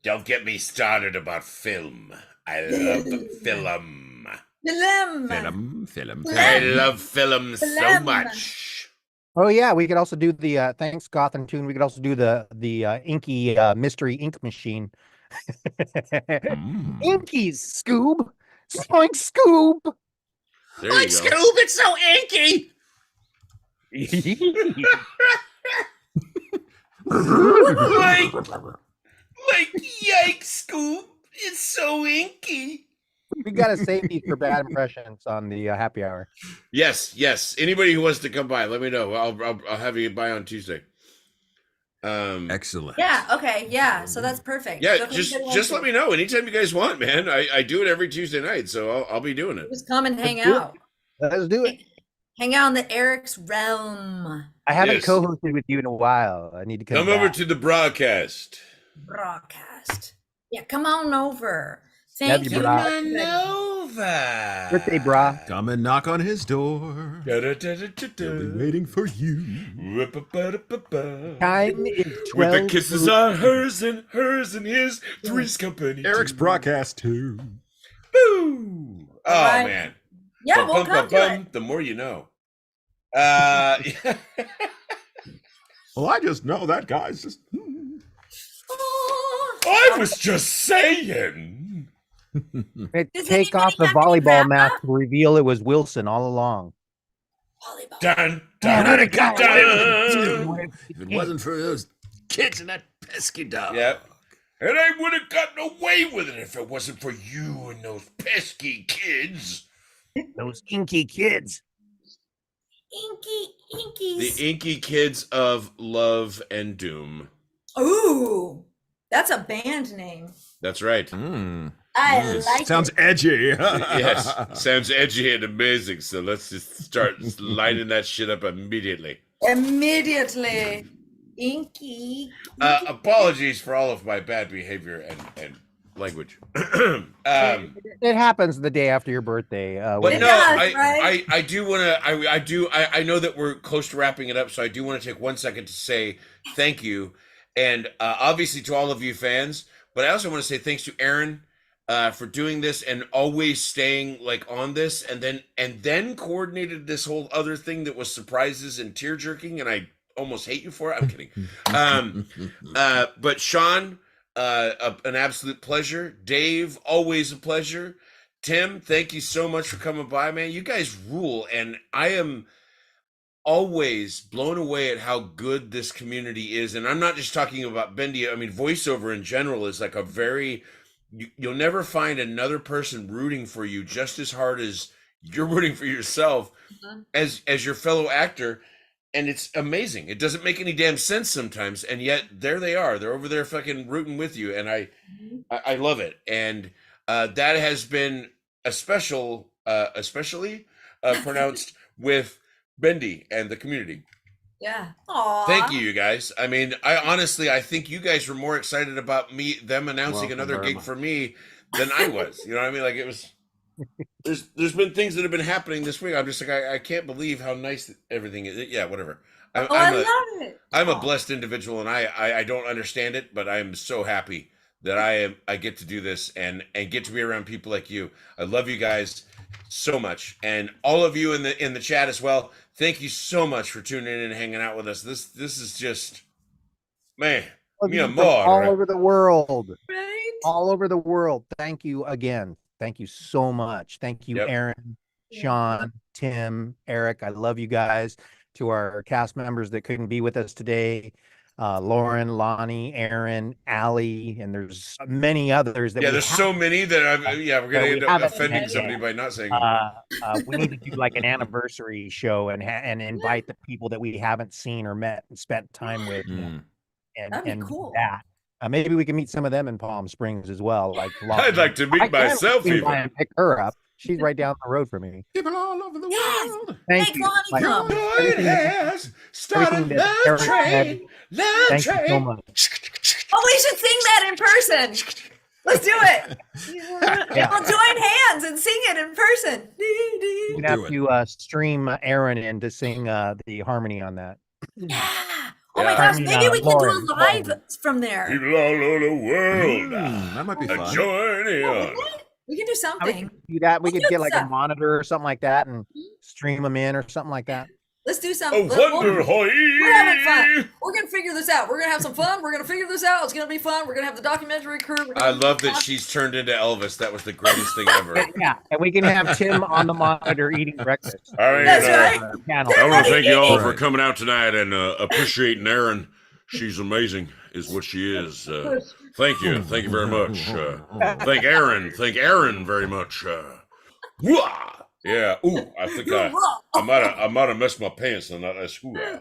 Don't get me started about film. I love film. Film. Film. I love film so Film. much. Oh yeah, we could also do the thanks Gotham Tune. We could also do the Inky mystery ink machine. Mm. Inkies, Scoob. Zoink, Scoob. There you go. Scoob, it's so inky. Like, yikes, Scoop. It's so inky. We gotta save these for bad impressions on the happy hour. Yes. Anybody who wants to come by, let me know. I'll have you by on Tuesday. Excellent. Yeah, okay, yeah. So that's perfect. Yeah, So if just anybody just wants let me know anytime you guys want, man. I do it every Tuesday night, so I'll be doing to it. just come and hang Let's do it. out. Let's do it. Hang out in the Eric's realm I haven't Yes. co-hosted with you in a while. I need to Come over to the broadcast. broadcast. Yeah, come on over. Love Thank you, you. brah. over. birthday, brah. Come and knock on his door. He'll be waiting for you. Time is 12. With the kisses are hers and his, Three's Company. Eric's too. broadcast too. Boo! Oh Right. man. Yeah, Bum, we'll bum, come bum, to bum. it. The more you know. Well, I just know that guy's just. I was just saying. Does Take off the anybody have any volleyball wrap mask up? to reveal it was Wilson all along. Volleyball. Dun, Dun, dun, dun, dun, dun. If it wasn't for those kids and that pesky dog. Yep. And I would have gotten away with it if it wasn't for you and those pesky kids. Those inky kids. The Inkies. Inky Kids of Love and Doom. Ooh, that's a band name. That's right. I like Sounds it. edgy. Yes, sounds edgy and amazing. So let's just start lining that shit up immediately. Immediately. Inky. Apologies for all of my bad behavior and language. It happens the day after your birthday. But It no, does, right? I do want to. I know that we're close to wrapping it up, so I do want to take 1 second to say thank you, and obviously to all of you fans. But I also want to say thanks to Aaron for doing this and always staying like on this, and then coordinated this whole other thing that was surprises and tear jerking, and I almost hate you for it. I'm kidding. But Sean, an absolute pleasure. Dave, always a pleasure. Tim, thank you so much for coming by, man. You guys rule, and I am always blown away at how good this community is. And I'm not just talking about Bendy. I mean, voiceover in general is like a very, you'll never find another person rooting for you just as hard as you're rooting for yourself as your fellow actor. And it's amazing. It doesn't make any damn sense sometimes, and yet there they are. They're over there fucking rooting with you, and I love it. And that has been especially pronounced with Bendy and the community. Yeah. Aww. Thank you guys. I mean, I think you guys were more excited about them announcing Welcome another very gig much. for me than I was. You know what I mean? Like it was. There's been things that have been happening this week. I'm just like I can't believe how nice everything is. Yeah, whatever. I love it. I'm a blessed individual, and I don't understand it, but I'm so happy that I get to do this and get to be around people like you. I love you guys so much, and all of you in the chat as well. Thank you so much for tuning in and hanging out with us. This is just, man, me From more. all over the world. Right? All over the world. Thank you again. Thank you so much. Thank you, Yep. Aaron, Sean, Tim, Eric. I love you guys. To our cast members that couldn't be with us today, Lauren, Lonnie, Aaron, Allie, and there's many others that Yeah, we there's have- so many that we're gonna we end up haven't offending met somebody yet. by not saying. We need to do like an anniversary show and invite the people that we haven't seen or met and spent time with, Mm. That'd be and do cool. that. Maybe we can meet some of them in Palm Springs as well. Like I'd like to meet I can myself swing by even. and pick her up. She's right down the road from me. People all over the Yes. world. Thank Make you. Lonnie Like, come. Boy, it everything- has started everything that love Eric train, love Thank you so train. much. Oh, we should sing that in person. Let's do it. Yeah. We'll join hands and sing it in person. We're gonna have to stream Aaron in to sing the harmony on that. Yeah. Oh my Yeah. gosh, I mean, maybe we can do Lauren, a live Lauren. from there. People all over the world, That might be fun. join in. We can do We something. could do that. We Let's could do get like stuff. a monitor or something like that and stream them in or something like that. Let's do A something. wonder We're having fun. We're gonna figure this out. We're gonna have some fun. We're gonna figure this out. It's gonna be fun. We're gonna have the documentary crew. We're gonna I love that she's turned into Elvis. That was the greatest thing ever. Yeah, and we can have Tim on the monitor eating breakfast. All right, That's right. Panel. I want to thank you all for Right. coming out tonight and appreciating Erin. She's amazing, is what she is. Thank you very much. Thank Aaron very much. Wah! Yeah. Ooh, I think I might have messed my pants on that. That's hoo-ah.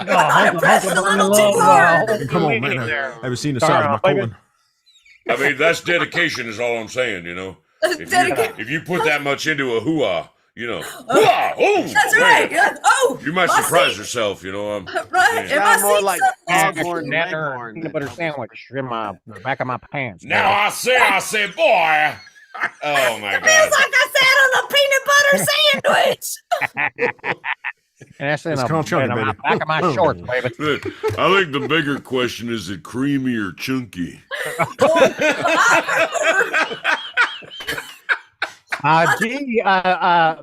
I pressed a little too hard. Come on, man. I haven't seen the side of my colon. I mean, that's dedication, is all I'm saying. You know, if you put that much into a hoo-ah, you know, hoo-ah, oh, That's right. Yeah. Oh, you might my surprise seat. yourself. You know, Right. Yeah. And my Sound more seat's like up- Foghorn Dinner, Leghorn. peanut butter sandwich in the back of my pants. now I say, boy. Oh my It feels God. like I sat on a peanut butter sandwich. And that's in It's the called chunky, in the baby. back of my shorts, baby. I think the bigger question is it creamy or chunky?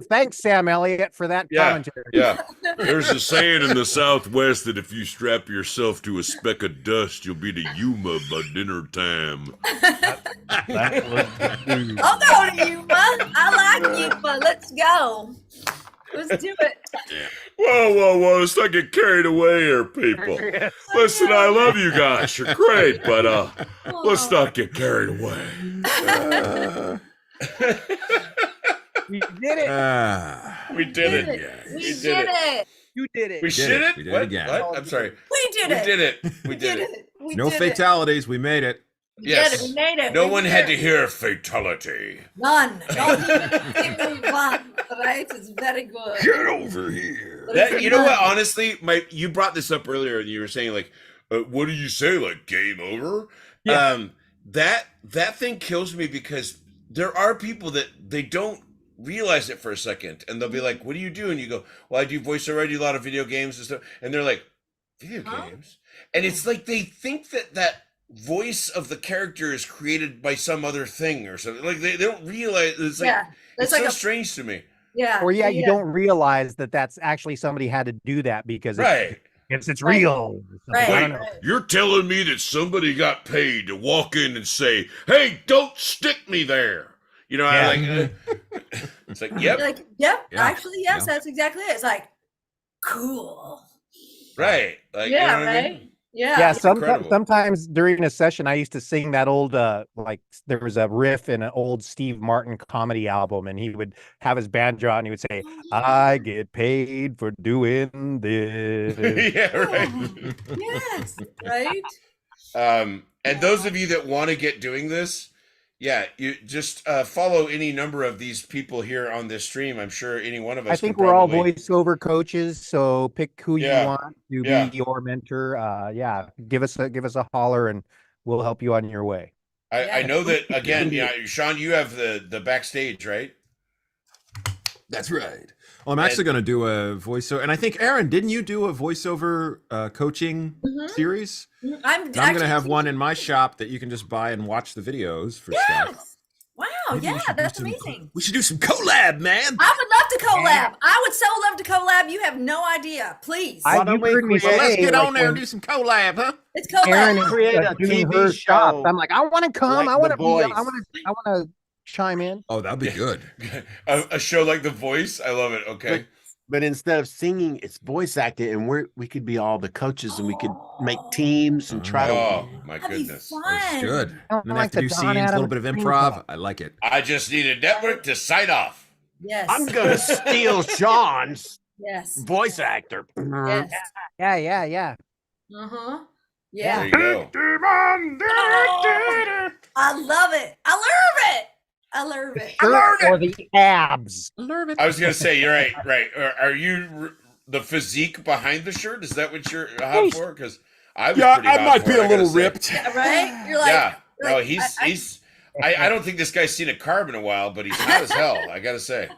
Thanks, Sam Elliott, for that Yeah. commentary. Yeah. There's a saying in the Southwest that if you strap yourself to a speck of dust, you'll be the Yuma by dinner time. I'll go to you, man. I like you, but let's go. Let's do it. Whoa. Let's not get carried away here, people. Listen, I love you guys. You're great, but let's not get carried away. You did it. We did it. We did it. You did it. We did did it. it. We did it What? again. What? I'm sorry. We did We it. did it. We did it. We No did it. fatalities. We made it. We did it. We made it. No We one did had it. to hear fatality. None. Not even a single one. Right? It's very good. Get over here. That, you know what? Honestly, you brought this up earlier, and you were saying like, "What do you say? Like game over?" Yeah. That thing kills me because there are people that they don't realize it for a second, and they'll be like, "What do you do?" And you go, "Well, I do voiceover. I do a lot of video games and stuff." And they're like, "Video games?" And it's like they think that voice of the character is created by some other thing or something. Like they don't realize. It's like it's like so a strange to me. yeah. Or you don't realize that that's actually somebody had to do that because Right. it's real. Right. I don't know. You're telling me that somebody got paid to walk in and say, "Hey, don't stick me there." You know, Yeah. I like. It's like, yep, You're like, yep. Yeah. Actually, yes, Yeah. that's exactly it. It's like cool. right. Like, Yeah, you know what I right? mean? Yeah, incredible. sometimes during a session, I used to sing that old, like there was a riff in an old Steve Martin comedy album, and he would have his banjo out and he would say, "I get paid for doing this." Yeah, right. Yes, right? And those of you that want to get doing this, yeah, you just follow any number of these people here on this stream. I'm sure any one of us. I think can we're all probably- voiceover coaches, so pick who Yeah. you want to Yeah. be your mentor. Yeah, give us a holler, and we'll help you on your way. I know that again. Yeah, Sean, you have the backstage, right? That's right. Well, I'm actually going to do a voiceover, and I think Aaron, didn't you do a voiceover coaching series? I'm going to have one in my shop that you can just buy and watch the videos for stuff. Yes. Wow, Maybe we yeah, should do that's some- amazing. We should do some collab, man. I would love to collab. I would so love to collab. You have no idea. Please. Why don't You've we heard me create- Well, let's say, get like, on there and when do some collab, huh? It's collab. Aaron is Create a doing TV her shop. show I'm like, I want to come. like I want to The be. I Voice. want to chime in. Oh, that'd be good. A show like The Voice. I love it. Okay. But instead of singing, it's voice acting, and we could be all the coaches, and we could make teams and try to. Oh my That'd be goodness. fun. That's good. I don't And then like have to the do Don scenes, a little Adams bit of screen improv. talk. I like it. I just need a network to sign off. Yes. I'm gonna steal Sean's Yes. voice actor. Yes. Yeah. Uh-huh. There Yeah. you go. Oh, I love it. I love it. I love it. Shirt or the abs. I was gonna say you're right. Right. Are you the physique behind the shirt? Is that what you're hot for? Because I was pretty I hot might for be it, a I little gotta say. ripped. Right? You're like, Yeah. you're No, like, he's. I don't think this guy's seen a carb in a while, but he's hot as hell. I gotta say.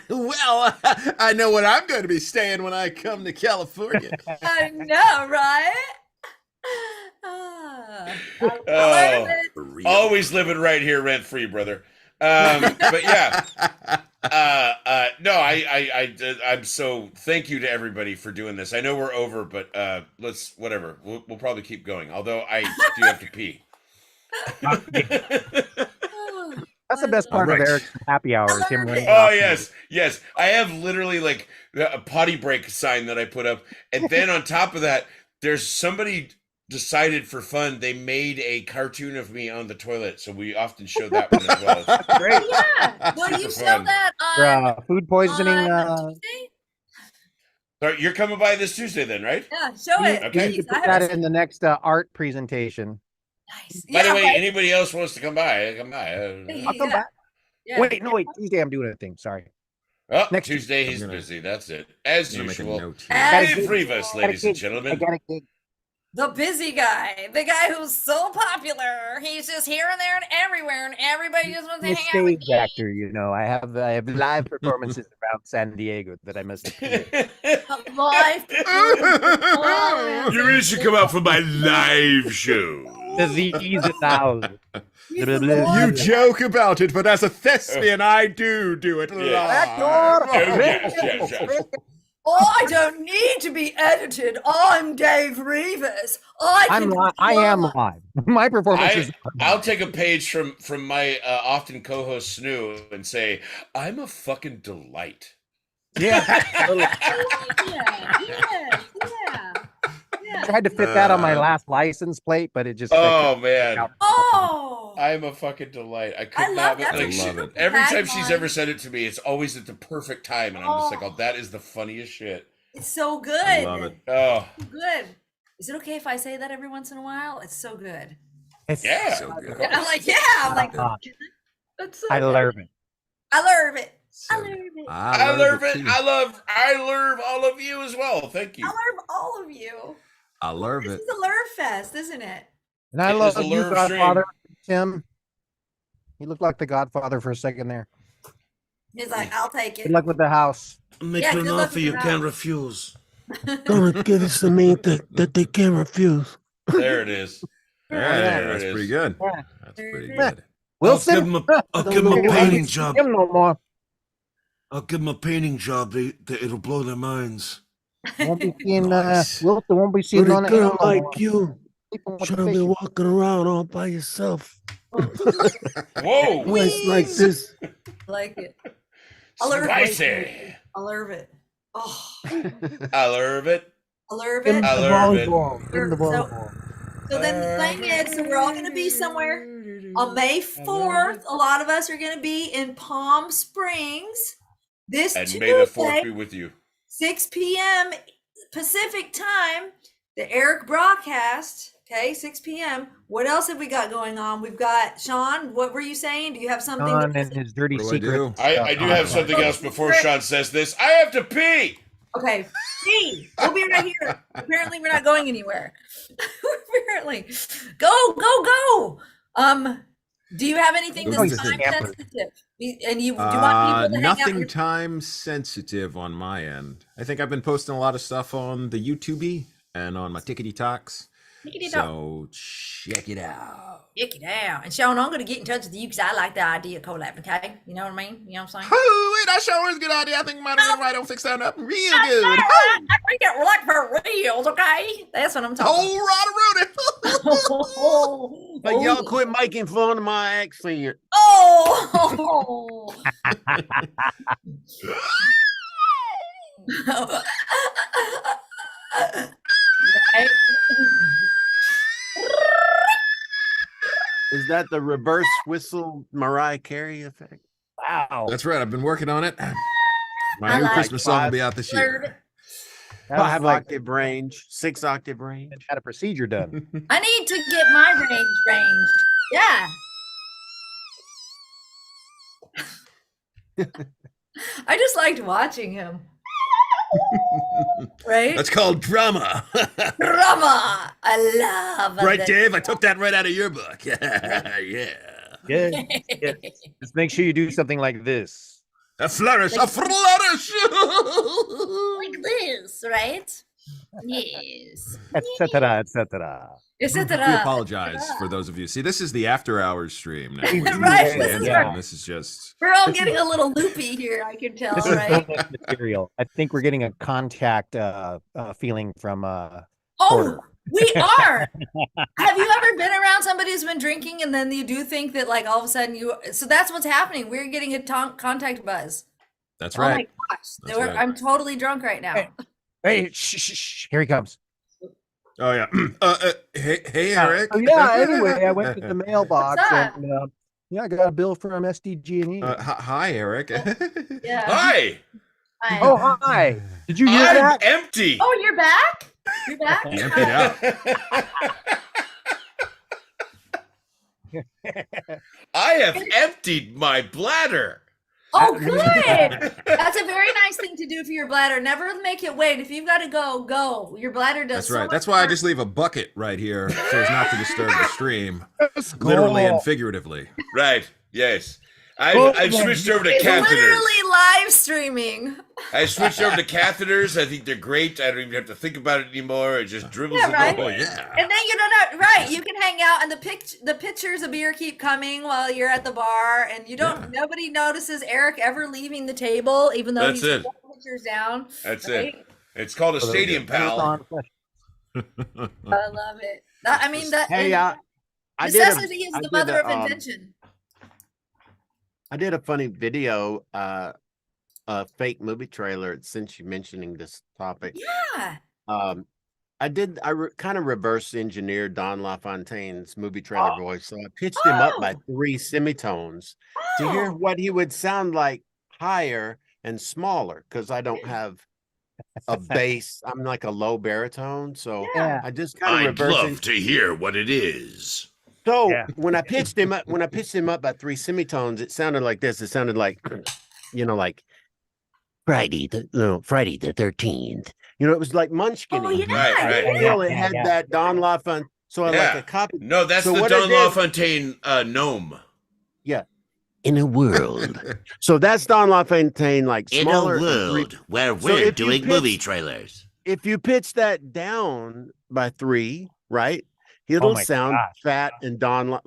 Well, I know what I'm going to be staying when I come to California. I know, right? Ah, I love Oh, it. always living right here, rent free, brother. But yeah. No, I'm so thank you to everybody for doing this. I know we're over, but let's whatever. We'll probably keep going. Although I do have to pee. Oh, That's the best part Alright. of Eric's happy hours. Him running Oh off. yes. I have literally like a potty break sign that I put up, and then on top of that, there's somebody decided for fun they made a cartoon of me on the toilet, so we often show that one as well. Great. yeah. Will you Super show fun. that on Food poisoning. on Tuesday? So you're coming by this Tuesday then, right? Yeah, show it. Okay. You Please. need to I put haven't that in the next art presentation. Nice. By the way, but- anybody else wants to come by? Come by. I'll come Yeah. back. Yeah. Wait, Tuesday I'm doing a thing. Sorry. Oh, Next Tuesday I'm he's gonna- busy. That's it. As I'm gonna make a usual. note here. As- Dave Rivas, ladies and gentlemen. I got a gig. The busy guy, the guy who's so popular. He's just here and there and everywhere, and everybody just wants I'm to a hang out with stage actor, you know. I have live performances around San Diego that I must appear. you. Life. You really should come out for my live show. Disease in the house. You joke about it, but as a thespian, I do it Yeah. live. Oh, yes. I don't need to be edited. I'm Dave Rivas. I am live. My performance is I'll take a page from my often co-host Snoo and say, I'm a fucking delight. yeah. Yeah. Tried to fit that on my last license plate, but it just Oh man. Oh. I'm a fucking delight. I could I love not. that. Like, I love it. every time she's Tagline. ever said it to me, it's always at the perfect time, and I'm just like, Oh. oh, that is the funniest shit. It's so good. I love it. Oh, So good. Is it okay if I say that every once in a while? It's so good. It's yeah. So good. I'm like, yeah. I'm like, that's so I good. love it. I love it. So I love good. it. I love it. too. I love all of you as well. Thank you. I love all of you. I love This it. is a Lurv Fest, isn't it? And I It love is a you, Lurv stream. Godfather. Tim. You look like the Godfather for a second there. He's like, I'll take it. Good luck with the house. Make Yeah, you an good luck offer with you your can't house. refuse. Gonna give it to me that they can't refuse. There it is. Yeah, There that's it pretty is. good. Yeah. That's pretty Yeah. good. Wilson? I'll give him a Don't painting get job. him no more. I'll give them a painting job. It'll blow their minds. Won't be seeing Nice. Wilson won't be But seeing a on the girl hill no more. like you Sleeping with the shouldn't be fishes. walking around all by yourself. Whoa. Place like this. Like it. I love it. Spicy. I love it. Oh, I love it. I love Give him it. I the love it. volleyball. Give him the So- volleyball. So then the thing is, so we're all going to be somewhere on May 4th. A lot of us are going to be in Palm Springs this And may the fourth Tuesday, be with you. 6 p.m. Pacific time, the Eric broadcast. Okay, 6 p.m. What else have we got going on? We've got Sean. What were you saying? Do you have something? Sean and his dirty What do I secret. do? I do have something else before Sean says this. I have to pee. Okay, see, we'll be right here. Apparently, we're not going anywhere. Apparently, go. Do you have anything Go that's to time Camper. sensitive? And you do you want people to hang out? Nothing with- time sensitive on my end. I think I've been posting a lot of stuff on the YouTube and on my Tickety Talks. So check it out. Check it out. And Sean, I'm going to get in touch with you because I like the idea of collab. Okay, you know what I mean? You know what I'm saying? Oh, wait, that sure is a good idea. I think we might have been right on fix that up real good. I think it like for reals. Okay, that's what I'm talking. Whole lot of Oh, But y'all quit making fun of my accent. Oh. Right? Is that the reverse whistle Mariah Carey effect? Wow. That's right. I've been working on it. My I new like Christmas song will be out this year. That was 5 like octave range, 6 octave range. had a procedure done. I need to get my range. Yeah. I just liked watching him. Right? That's called drama. Drama. I love Right, that. Dave? I took that right out of your book. Yeah. Yeah. Just make sure you do something like this. A flourish, a flourish. Like this, right? Yes. Etc. Etc. We Etc. apologize for those of you. See, this is the after hours stream now. Right, This this is yeah. this is just We're all getting a little loopy here, I can tell, This is right? bonus material. I think we're getting a contact feeling from Oh, Porter. we are. Have you ever been around somebody who's been drinking and then you do think that like all of a sudden so that's what's happening. We're getting a contact buzz. that's Oh my right. gosh. That's right. I'm totally drunk right now. Hey, shh, here he comes. Oh yeah. Hey, Eric. So yeah, anyway, I went to the mailbox What's up? and yeah, I got a bill from SDG&E. Hi, Eric. Yeah. Hi. Fine. Oh, hi. Did you hear I'm that? empty. Oh, you're back? You're back? He emptied out. I have emptied my bladder. Oh, good. That's a very nice thing to do for your bladder. Never make it wait. If you've got to go, go. Your bladder does That's so right. much That's why I work. just leave a bucket right here so as not to disturb the stream, Let's go. literally and figuratively. Right. Yes. Oh, I've switched over to It's catheters. literally live streaming. I switched over to catheters. I think they're great. I don't even have to think about it anymore. It just dribbles Yeah, it right. Oh away. yeah. And then you don't know, right? You can hang out, and the pictures of beer keep coming while you're at the bar, and you don't. Yeah. Nobody notices Eric ever leaving the table, even though That's he's it. putting pictures down. That's right? it. It's called a stadium pal. I love it. I mean that. Hey, and I did necessity is I the did mother of a, invention. I did a funny video, a fake movie trailer since you mentioning this topic. Yeah. kind of reverse engineered Don LaFontaine's movie trailer Oh, voice. So I pitched him up by oh, 3 semitones to hear oh. what he would sound like higher and smaller, because I don't have a bass. I'm like a low baritone. So Yeah. I just kind of I'd reverse love to hear what it is. So Yeah. when I pitched him up by 3 semitones, it sounded like this. It sounded like, like Friday the 13th. It was like Munchkin. Oh, yeah, Right, right. yeah. Still, it had that Don LaFontaine. So I like Yeah. a copy. No, that's So the what I Don did- LaFontaine gnome. Yeah. In a world. So that's Don LaFontaine, like In a smaller. world where So we're if you doing movie pitch- trailers. If you pitch that down by 3, right? Oh It'll my sound gosh. fat and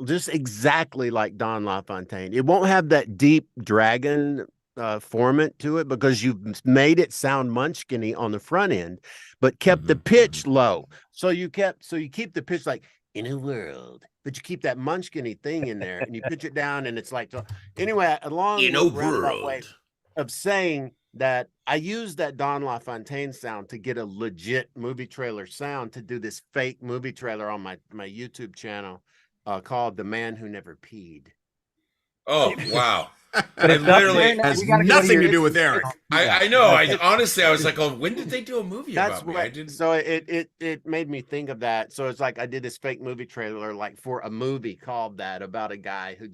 just exactly like Don LaFontaine. It won't have that deep dragon formant to it, because you've made it sound munchkin-y on the front end, but kept the pitch low. So you keep the pitch like in a world, but you keep that munchkin-y thing in there, and you pitch it down, and it's like, so anyway, along In a roundabout way world. of saying that I used that Don LaFontaine sound to get a legit movie trailer sound, to do this fake movie trailer on my YouTube channel called The Man Who Never Peed. Oh, wow. But I it's up literally there now. Has We gotta go nothing your to do with Instagram. Eric. I know. Honestly, I was like, oh, when did they do a movie That's about me? what. I didn't. So it made me think of that. So it's like I did this fake movie trailer, like for a movie called that, about a guy who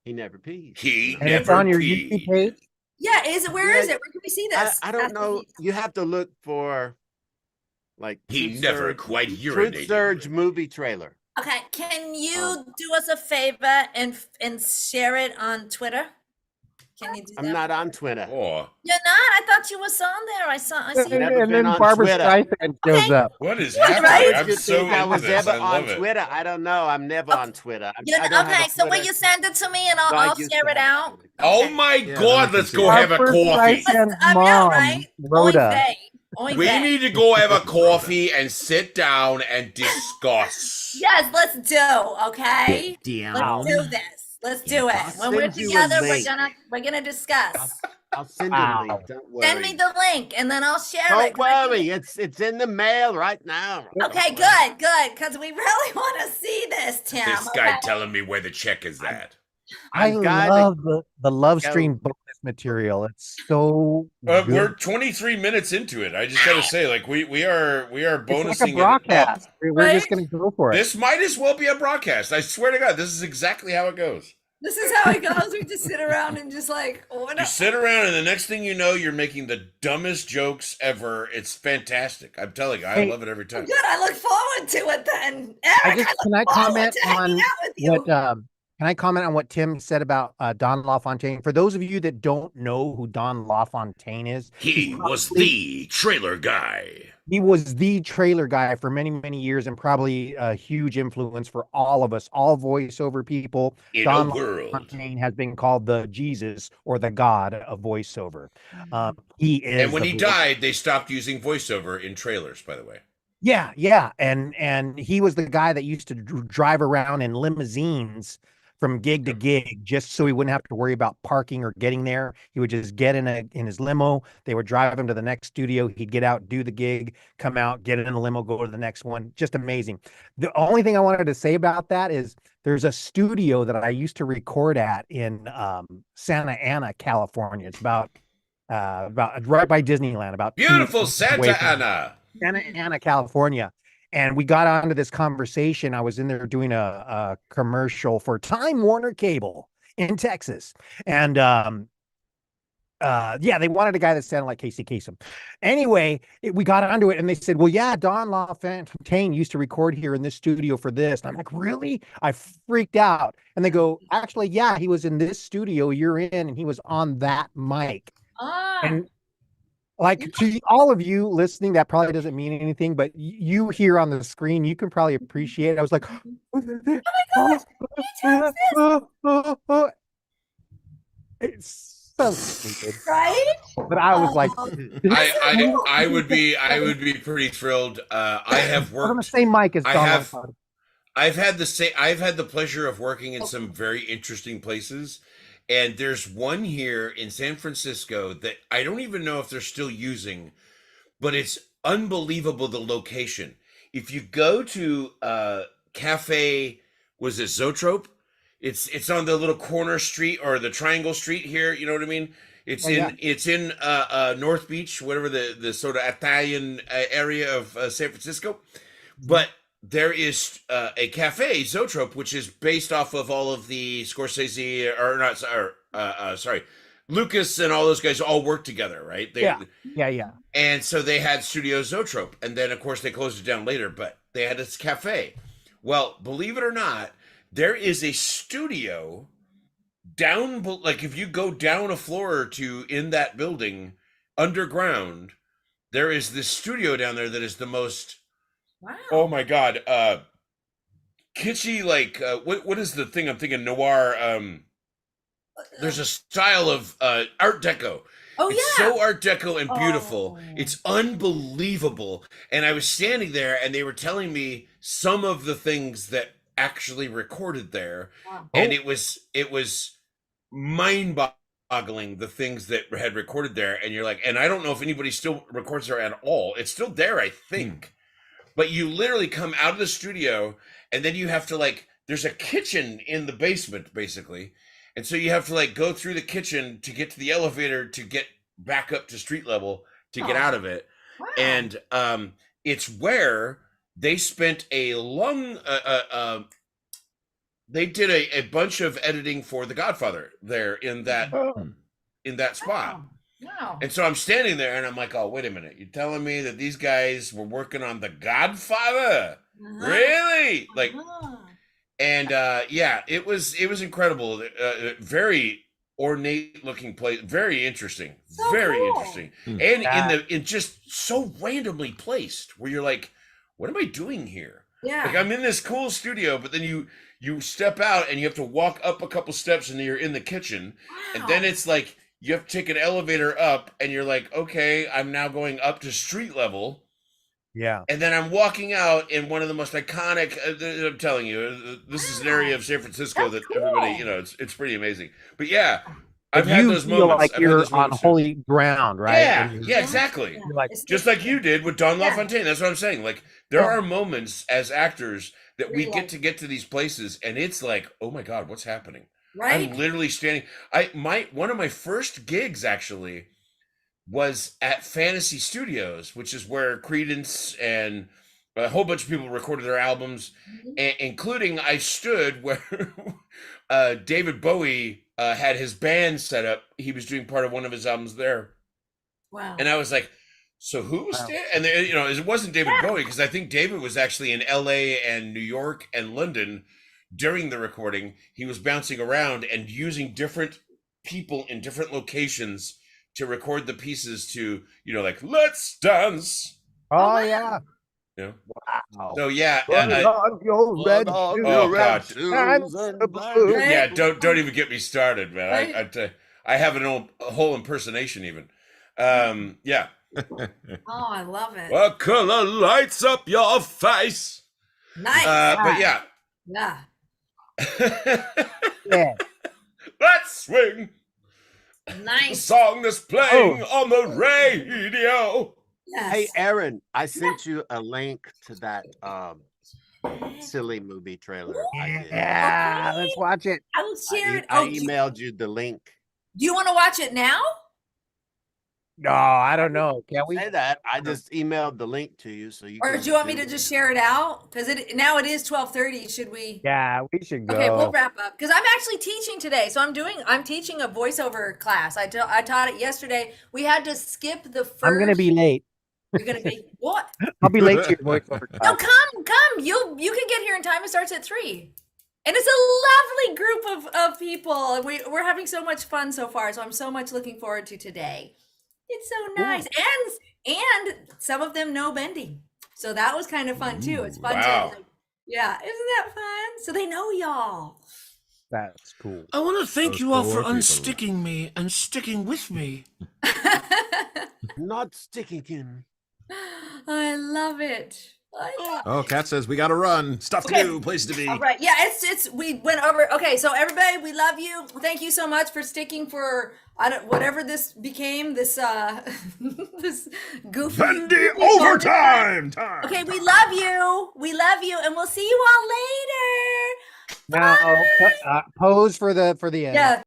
he never pees. He And it's never on your peed. YouTube page. Yeah, is it? Where is it? Where can we see this? I don't know. You have to look for like He Truth never Surge- quite Truth urinated. Surge movie trailer. Okay, can you do us a favor and share it on Twitter? Can you do that? I'm not on Twitter. Oh, You're not? I thought you was on there. I see you. Never And been then on Barbara Twitter. Streisand shows Okay. up. what is Yeah, happening? right? I'm You so think I into was this. ever I on love it. Twitter? I don't know. I'm never on Twitter. You're I not- don't have okay, a so will Twitter. you send it to me and So I I'll used share to it have out? Twitter. Oh Okay. my Yeah, God, then I let's can go see have a Barbara coffee. Streisand's I know, mom right? wrote Oy a. vey. Oy We vey. need to go have a coffee and sit down and discuss. Yes, let's do. Okay, Down. let's do this. Let's do it. When we're send you a together, link. we're gonna discuss. I'll send you the Wow. link. Don't worry. Send me the link and then I'll share it. Don't worry. It's in the mail right now. Okay, good, because we really want to see this, Tim. This guy okay? telling me where the check is at. I I've gotta love the love go. stream bonus material. It's so good. We're 23 minutes into it. I just gotta say, like we are It's bonusing like a broadcast. We're just Right? gonna go for it. This might as well be a broadcast. I swear to God, this is exactly how it goes. This is how it goes. We just sit around and just like, You sit around, and the next thing you know, you're making the dumbest jokes ever. It's fantastic. I'm telling you, I Hey. love it every time. good. I look forward to it then. Eric, Can I look forward comment to hanging on out with you. what can I comment on what Tim said about Don LaFontaine? For those of you that don't know who Don LaFontaine is, He was the trailer guy. he was the trailer guy for many, many years and probably a huge influence for all of us, all voiceover people. In Don a world. LaFontaine has been called the Jesus or the God of voiceover. He is. And when the he voice- died, they stopped using voiceover in trailers, by the way. Yeah, and he was the guy that used to drive around in limousines from gig to gig, just so he wouldn't have to worry about parking or getting there. He would just get in his limo. They would drive him to the next studio. He'd get out, do the gig, come out, get in the limo, go to the next one. Just amazing. The only thing I wanted to say about that is there's a studio that I used to record at in Santa Ana, California. It's about right by Disneyland. About 2 Beautiful hours away Santa from Ana. Santa Ana, California. And we got onto this conversation. I was in there doing a commercial for Time Warner Cable in Texas. And they wanted a guy that sounded like Casey Kasem. Anyway, we got onto it and they said, well, yeah, Don LaFontaine used to record here in this studio for this. And I'm like, really? I freaked out. And they go, actually, yeah, he was in this studio you're in and he was on that mic. And like to all of you listening, that probably doesn't mean anything, but you here on the screen, you can probably appreciate it. I was like, it's so stupid, right? but I was like, I would be pretty thrilled. I have we're on the worked. same mic as I Don have- LaFontaine. I've had the pleasure of working in some very interesting places. And there's one here in San Francisco that I don't even know if they're still using, but it's unbelievable, the location. If you go to Cafe, was it Zoetrope? It's on the little corner street or the triangle street here, you know what I mean? It's in North Beach, whatever the sort of Italian area of San Francisco. But there is a cafe, Zoetrope, which is based off of all of the Scorsese, or not, sorry, Lucas and all those guys all work together, right? Yeah. And so they had Studio Zoetrope, and then of course they closed it down later, but they had this cafe. Well, believe it or not, there is a studio down, like if you go down a floor or two in that building underground, there is this studio down there that is the most, oh my God, kitschy, like what is the thing I'm thinking? Noir. There's a style of Art Deco. Oh, it's so Art Deco and beautiful. Oh. It's unbelievable. And I was standing there and they were telling me some of the things that actually recorded there. Wow. And it was mind-boggling, the things that had recorded there. And you're like, and I don't know if anybody still records there at all. It's still there, I think. But you literally come out of the studio and then you have to, like, there's a kitchen in the basement, basically. And so you have to, like, go through the kitchen to get to the elevator to get back up to street level to get out of it. Wow. And it's where they spent a long, they did a bunch of editing for The Godfather there in that spot. Wow. And so I'm standing there and I'm like, oh, wait a minute. You're telling me that these guys were working on The Godfather? Really? Like, and yeah, it was incredible. Very ornate looking place, very interesting, So very cool. interesting, and in just so randomly placed where you're like, what am I doing here? Yeah. Like, I'm in this cool studio, but then you step out and you have to walk up a couple steps and you're in the kitchen, and then it's like you have to take an elevator up and you're like, okay, I'm now going up to street level. Yeah. And then I'm walking out in one of the most iconic, I'm telling you, this is an area of San Francisco that everybody, you know, it's pretty amazing. But yeah, I've had you those feel moments. like I've had you're those on moments too. holy ground, right? Yeah, And yeah, exactly. you're like, Just like you did with Don LaFontaine. That's what I'm saying. Like, there are moments as actors that we get to these places and it's like, oh my God, what's happening? Right. I'm literally standing. One of my first gigs actually was at Fantasy Studios, which is where Creedence and a whole bunch of people recorded their albums, including I stood where David Bowie had his band set up. He was doing part of one of his albums there. Wow. And I was like, so who was there? And you know, it wasn't David Bowie, because I think David was actually in LA and New York and London during the recording. He was bouncing around and using different people in different locations to record the pieces to, you know, like, let's dance. oh yeah. You know? Wow. So yeah, Put on your red on shoes your red and shoes the and blue. Right. yeah, don't even get me started, man. Right. I have a whole impersonation even. Yeah. Oh, I love it. What color lights up your face? Nice. But yeah. Yeah. Yeah. Let's swing. The Nice. song that's playing on the radio. Yes. Hey, Aaron, I sent you a link to that silly movie trailer. I did. Yeah, let's watch it. I will share it. I Do you emailed you the link. want to watch it now? No, I don't know. Can we? Say that. I just emailed the link to you, so you. Or can do you want me do to it. just share it out? Because now it is 12:30. Should we? Yeah, we should go. Okay, we'll wrap up. Because I'm actually teaching today. So I'm teaching a voiceover class. I taught it yesterday. We had to skip the first. I'm gonna be late. You're gonna be what? I'll be late to your voiceover No, class. come. You can get here in time. It starts at 3. And it's a lovely group of people. And we're having so much fun so far. So I'm so much looking forward to today. It's so nice. And some of them know Bendy. So that was kind of fun too. It's fun Wow. to yeah, isn't that fun? So they know y'all. That's cool. I want to thank Those you all for poor people. unsticking me and sticking with me. Not sticking him. I love it. Oh, Kat says we gotta run. Stuff to Okay. do, place to be. All right. Yeah, it's we went over. Okay, so everybody, we love you. Thank you so much for sticking for whatever this became. This this goofy Bendy overtime time. Okay, we love you. We love you, and we'll see you all later. Now, pose for the end. Yeah.